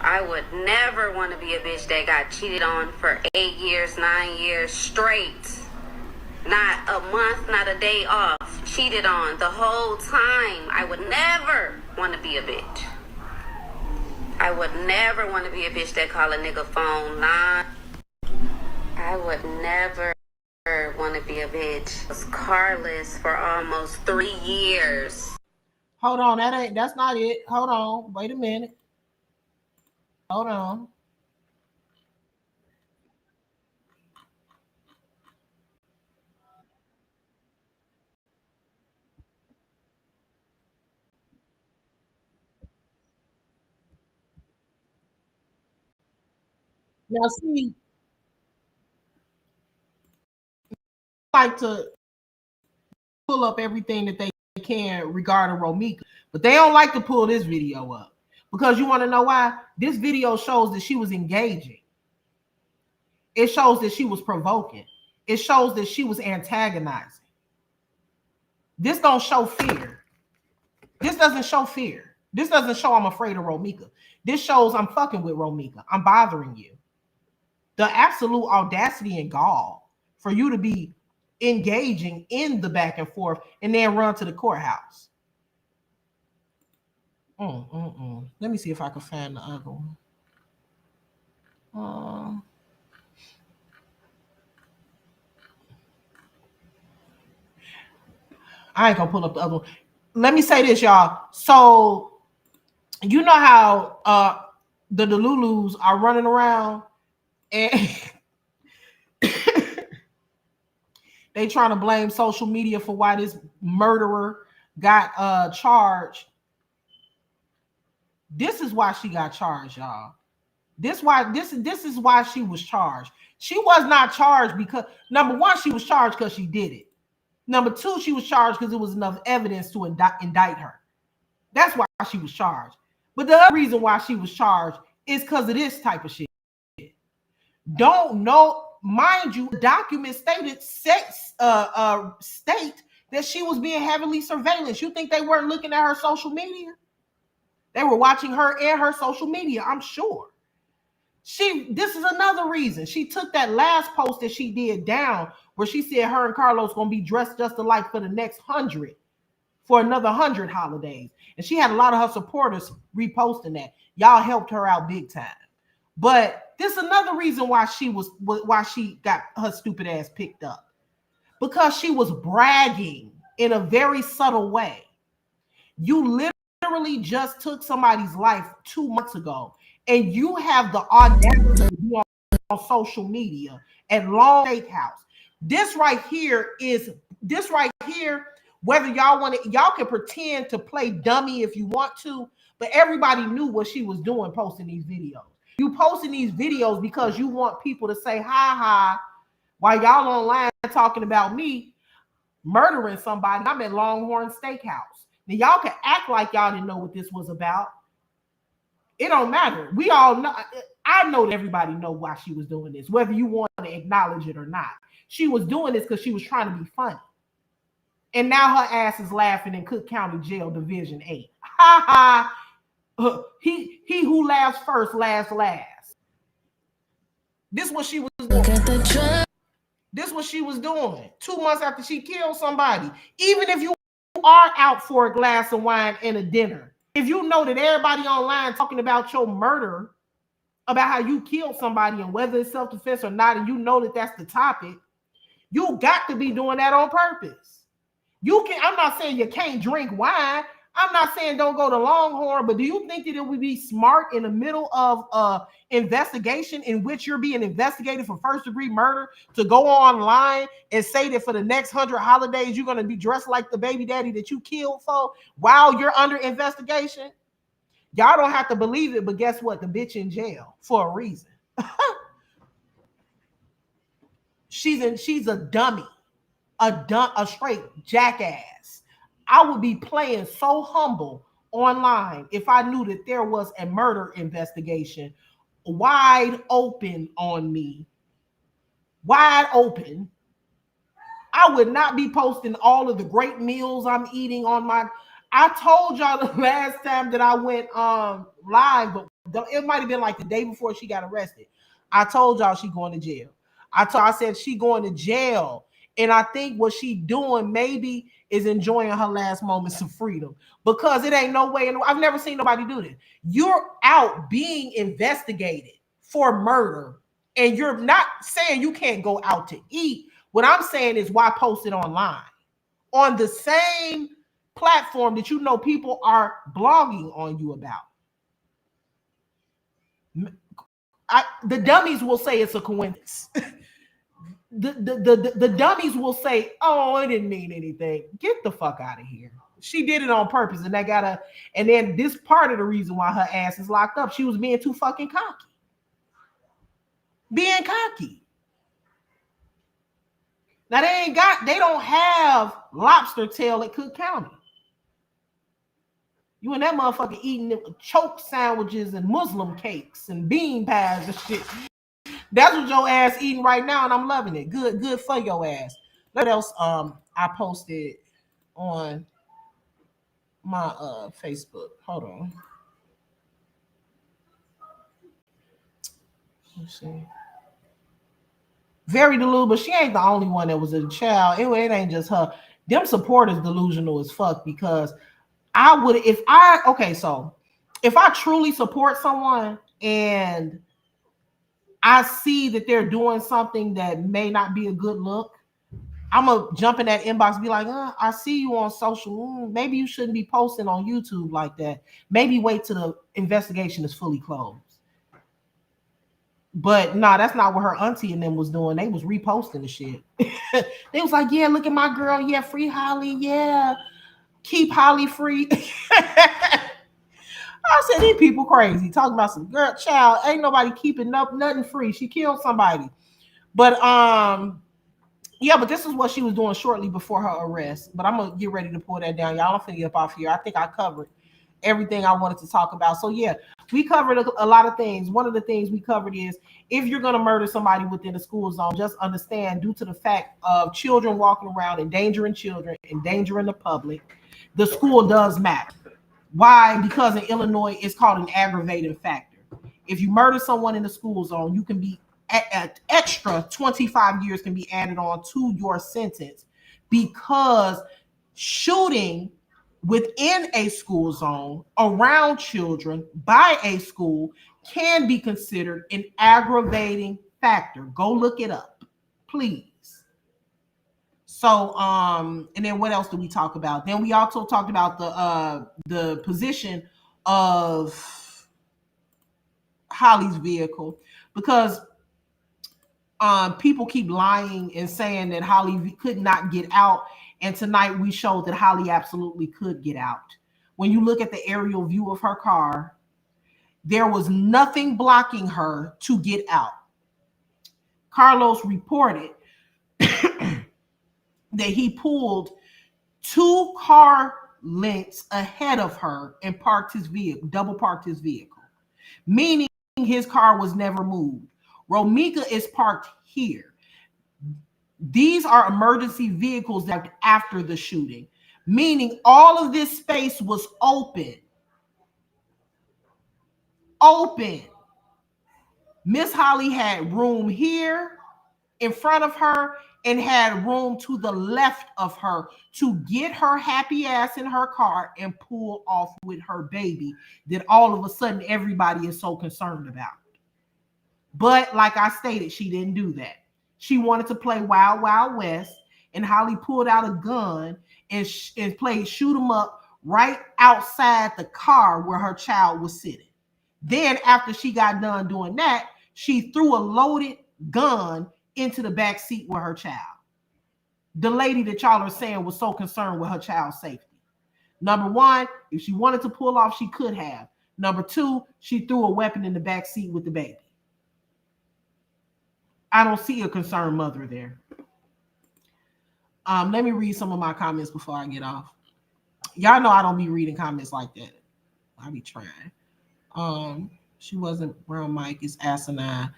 I would never want to be a bitch that got cheated on for 8 years, 9 years straight. Not a month, not a day off. Cheated on the whole time. I would never want to be a bitch. I would never want to be a bitch that call a nigga phone line. I would never want to be a bitch. It was Carlos for almost 3 years. Hold on, that's not it. Hold on, wait a minute. Hold on. Now see, like to pull up everything that they can regarding Romika, but they don't like to pull this video up because you want to know why? This video shows that she was engaging. It shows that she was provoking. It shows that she was antagonizing. This don't show fear. This doesn't show fear. This doesn't show I'm afraid of Romika. This shows I'm fucking with Romika. I'm bothering you. The absolute audacity and gall for you to be engaging in the back and forth and then run to the courthouse. Let me see if I can find the other one. I ain't gonna pull up the other one. Let me say this, y'all. So you know how the Delulus are running around and they trying to blame social media for why this murderer got charged. This is why she got charged, y'all. This is why she was charged. She was not charged because, number one, she was charged because she did it. Number two, she was charged because there was enough evidence to indict her. That's why she was charged. But the other reason why she was charged is because of this type of shit. Don't know, mind you, documents state that she was being heavily surveillance. You think they weren't looking at her social media? They were watching her and her social media, I'm sure. This is another reason. She took that last post that she did down where she said her and Carlos gonna be dressed just alike for the next 100, for another 100 holidays. And she had a lot of her supporters reposting that. Y'all helped her out big time. But this is another reason why she got her stupid ass picked up. Because she was bragging in a very subtle way. You literally just took somebody's life 2 months ago, and you have the audacity to be on social media at Long Steakhouse. This right here, whether y'all can pretend to play dummy if you want to, but everybody knew what she was doing posting these videos. You posting these videos because you want people to say, ha, while y'all online talking about me murdering somebody, I'm at Longhorn Steakhouse. Now y'all can act like y'all didn't know what this was about. It don't matter. We all know. I know that everybody know why she was doing this, whether you want to acknowledge it or not. She was doing this because she was trying to be funny. And now her ass is laughing in Cook County Jail Division 8. Ha ha. He who laughs first laughs last. This is what she was doing. This is what she was doing 2 months after she killed somebody. Even if you are out for a glass of wine and a dinner, if you know that everybody online talking about your murder, about how you killed somebody and whether it's self-defense or not, and you know that that's the topic, you got to be doing that on purpose. I'm not saying you can't drink wine. I'm not saying don't go to Longhorn, but do you think that it would be smart in the middle of investigation in which you're being investigated for first-degree murder to go online and say that for the next 100 holidays you're going to be dressed like the baby daddy that you killed for while you're under investigation? Y'all don't have to believe it, but guess what? The bitch in jail for a reason. She's a dummy, a straight jackass. I would be playing so humble online if I knew that there was a murder investigation wide open on me. Wide open. I would not be posting all of the great meals I'm eating on my... I told y'all the last time that I went live, but it might have been like the day before she got arrested. I told y'all she going to jail. I said she going to jail. And I think what she doing maybe is enjoying her last moments of freedom, because it ain't no way. I've never seen nobody do this. You're out being investigated for murder, and you're not saying you can't go out to eat. What I'm saying is, why post it online on the same platform that you know people are blogging on you about? The dummies will say it's a coincidence. The dummies will say, oh, it didn't mean anything. Get the fuck out of here. She did it on purpose, and and then this part of the reason why her ass is locked up, she was being too fucking cocky. Being cocky. Now they don't have lobster tail at Cook County. You and that motherfucker eating choke sandwiches and Muslim cakes and bean pies and shit. That's what your ass eating right now, and I'm loving it. Good for your ass. What else? I posted on my Facebook. Hold on. Let's see. Very delusional, but she ain't the only one that was a child. It ain't just her. Them supporters delusional as fuck because I would if I truly support someone and I see that they're doing something that may not be a good look, I'm gonna jump in that inbox and be like, I see you on social. Maybe you shouldn't be posting on YouTube like that. Maybe wait till the investigation is fully closed. But no, that's not what her auntie and them was doing. They was reposting the shit. They was like, yeah, look at my girl. Yeah, free Holly. Yeah, keep Holly free. I said, these people crazy. Talking about some girl, child. Ain't nobody keeping up nothing free. She killed somebody. But yeah, but this is what she was doing shortly before her arrest. But I'm gonna get ready to pull that down. Y'all don't finna get up off here. I think I covered everything I wanted to talk about. So yeah, we covered a lot of things. One of the things we covered is if you're going to murder somebody within the school zone, just understand due to the fact of children walking around endangering children, endangering the public, the school does matter. Why? Because in Illinois, it's called an aggravating factor. If you murder someone in the school zone, you can be at extra 25 years can be added on to your sentence because shooting within a school zone around children by a school can be considered an aggravating factor. Go look it up, please. So and then what else did we talk about? Then we also talked about the position of Holly's vehicle because people keep lying and saying that Holly could not get out. And tonight we showed that Holly absolutely could get out. When you look at the aerial view of her car, there was nothing blocking her to get out. Carlos reported that he pulled 2 car lengths ahead of her and parked his vehicle, double parked his vehicle, meaning his car was never moved. Romika is parked here. These are emergency vehicles that after the shooting, meaning all of this space was open. Miss Holly had room here in front of her and had room to the left of her to get her happy ass in her car and pull off with her baby that all of a sudden everybody is so concerned about. But like I stated, she didn't do that. She wanted to play Wild Wild West, and Holly pulled out a gun and played shoot 'em up right outside the car where her child was sitting. Then after she got done doing that, she threw a loaded gun into the back seat with her child. The lady that y'all are saying was so concerned with her child's safety. Number one, if she wanted to pull off, she could have. Number two, she threw a weapon in the back seat with the baby. I don't see a concerned mother there. Let me read some of my comments before I get off. Y'all know I don't be reading comments like that. I be trying. She wasn't Brown Mike, it's asinine.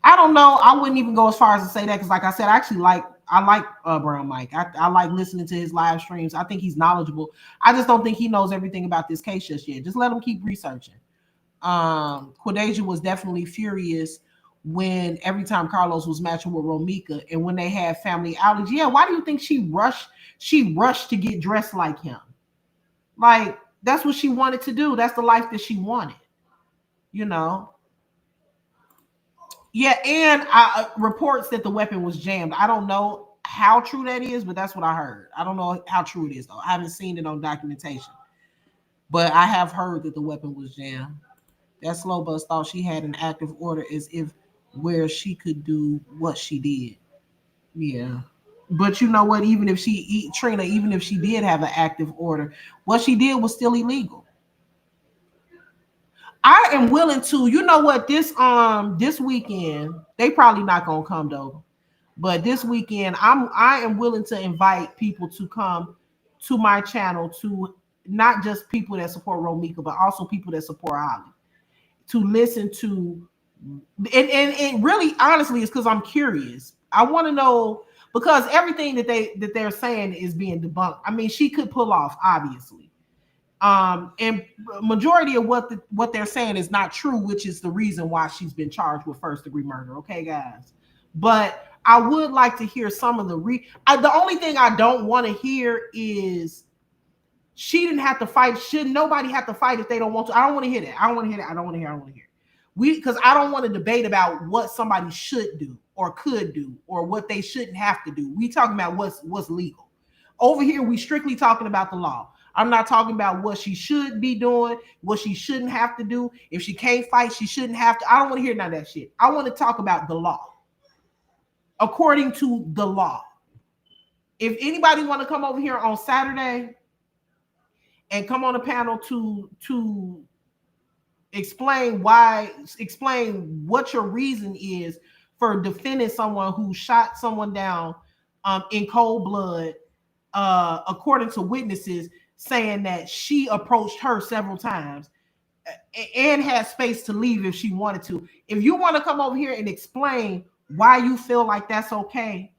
I don't know. I wouldn't even go as far as to say that because, like I said, I like Brown Mike. I like listening to his live streams. I think he's knowledgeable. I just don't think he knows everything about this case just yet. Just let him keep researching. Quadeja was definitely furious when every time Carlos was matching with Romika and when they had family outage. Yeah, why do you think she rushed to get dressed like him? Like, that's what she wanted to do. That's the life that she wanted, you know? Yeah, and reports that the weapon was jammed. I don't know how true that is, but that's what I heard. I don't know how true it is, though. I haven't seen it on documentation. But I have heard that the weapon was jammed. That slow bus thought she had an active order as if where she could do what she did. Yeah. But you know what? Even if she did have an active order, what she did was still illegal. I am willing to, you know what, this weekend, they probably not gonna come though. But this weekend, I am willing to invite people to come to my channel to not just people that support Romika, but also people that support Holly, to listen to, and really, honestly, it's because I'm curious. I want to know, because everything that they're saying is being debunked. I mean, she could pull off, obviously. And majority of what they're saying is not true, which is the reason why she's been charged with first-degree murder. Okay, guys. But I would like to hear some of the the only thing I don't want to hear is she didn't have to fight. Should nobody have to fight if they don't want to? I don't want to hear that. I don't want to hear that. I don't want to hear. I don't want to hear. Because I don't want to debate about what somebody should do or could do or what they shouldn't have to do. We talking about what's legal. Over here, we strictly talking about the law. I'm not talking about what she should be doing, what she shouldn't have to do. If she can't fight, she shouldn't have to. I don't want to hear none of that shit. I want to talk about the law. According to the law. If anybody want to come over here on Saturday and come on a panel to explain what your reason is for defending someone who shot someone down in cold blood, according to witnesses, saying that she approached her several times and had space to leave if she wanted to. If you want to come over here and explain why you feel like that's okay,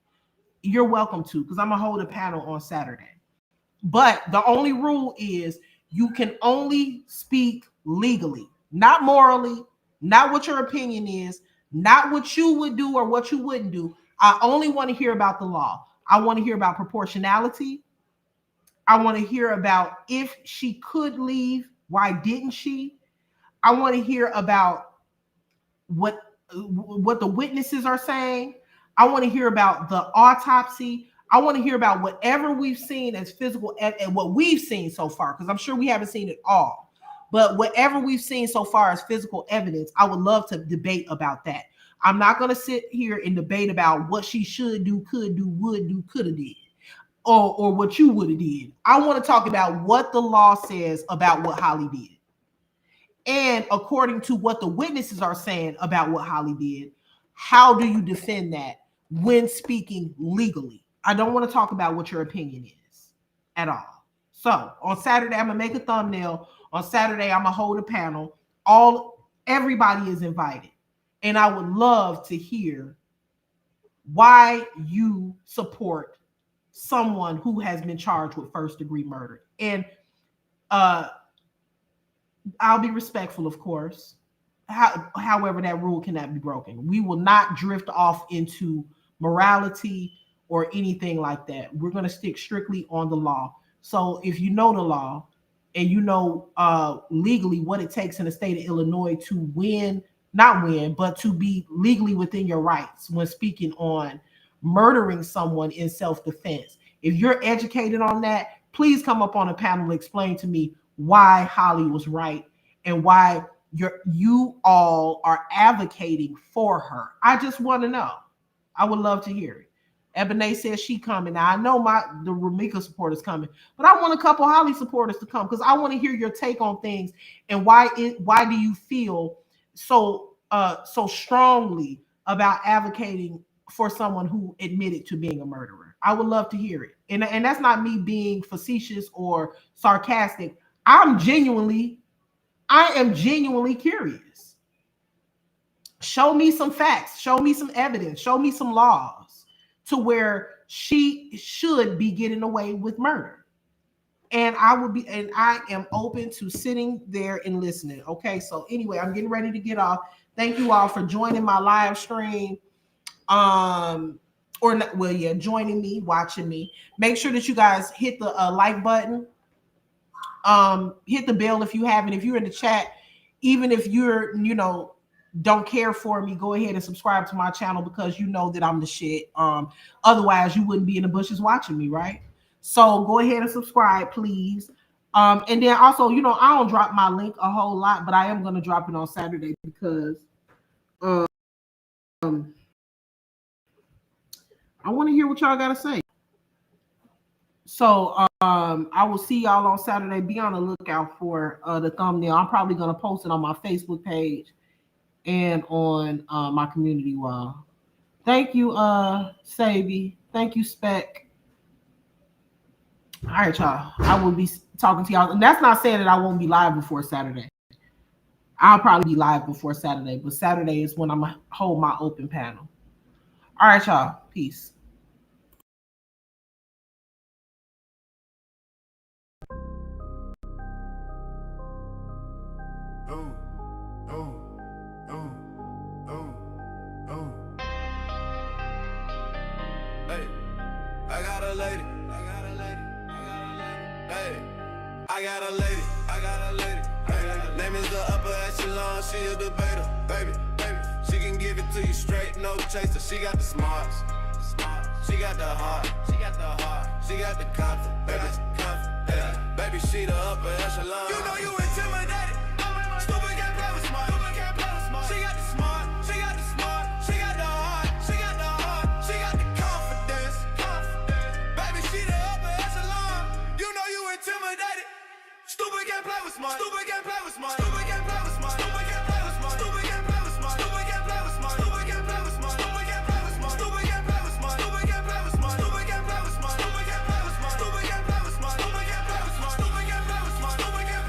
you're welcome to, because I'm going to hold a panel on Saturday. But the only rule is you can only speak legally, not morally, not what your opinion is, not what you would do or what you wouldn't do. I only want to hear about the law. I want to hear about proportionality. I want to hear about if she could leave, why didn't she? I want to hear about what the witnesses are saying. I want to hear about the autopsy. I want to hear about whatever we've seen as physical and what we've seen so far, because I'm sure we haven't seen it all. But whatever we've seen so far as physical evidence, I would love to debate about that. I'm not going to sit here and debate about what she should do, could do, would do, could have did, or what you would have did. I want to talk about what the law says about what Holly did. And according to what the witnesses are saying about what Holly did, how do you defend that when speaking legally? I don't want to talk about what your opinion is at all. So on Saturday, I'm going to make a thumbnail. On Saturday, I'm going to hold a panel. Everybody is invited. And I would love to hear why you support someone who has been charged with first-degree murder. And I'll be respectful, of course. However, that rule cannot be broken. We will not drift off into morality or anything like that. We're going to stick strictly on the law. So if you know the law and you know legally what it takes in the state of Illinois to not win, but to be legally within your rights when speaking on murdering someone in self-defense. If you're educated on that, please come up on a panel and explain to me why Holly was right and why you all are advocating for her. I just want to know. I would love to hear it. Ebony says she coming. Now I know the Romika supporters coming, but I want a couple Holly supporters to come because I want to hear your take on things and why do you feel so strongly about advocating for someone who admitted to being a murderer. I would love to hear it. And that's not me being facetious or sarcastic. I am genuinely curious. Show me some facts, show me some evidence, show me some laws to where she should be getting away with murder. And I am open to sitting there and listening. Okay, so anyway, I'm getting ready to get off. Thank you all for joining my live stream. Joining me, watching me. Make sure that you guys hit the like button. Hit the bell if you haven't. If you're in the chat, even if you're, don't care for me, go ahead and subscribe to my channel because you know that I'm the shit. Otherwise, you wouldn't be in the bushes watching me, right? So go ahead and subscribe, please. And then also, I don't drop my link a whole lot, but I am going to drop it on Saturday because I want to hear what y'all got to say. So I will see y'all on Saturday. Be on the lookout for the thumbnail. I'm probably going to post it on my Facebook page and on my community wall. Thank you, Savvy. Thank you, Spec. All right, y'all. I will be talking to y'all. And that's not saying that I won't be live before Saturday. I'll probably be live before Saturday, but Saturday is when I'm going to hold my open panel. All right, y'all. Peace. Hey, I got a lady. Hey, I got a lady. Hey, name is the upper echelon. She a debater, baby. She can give it to you straight, no chaser. She got the smarts. She got the heart. She got the confidence, baby. Baby, she the upper echelon. You know you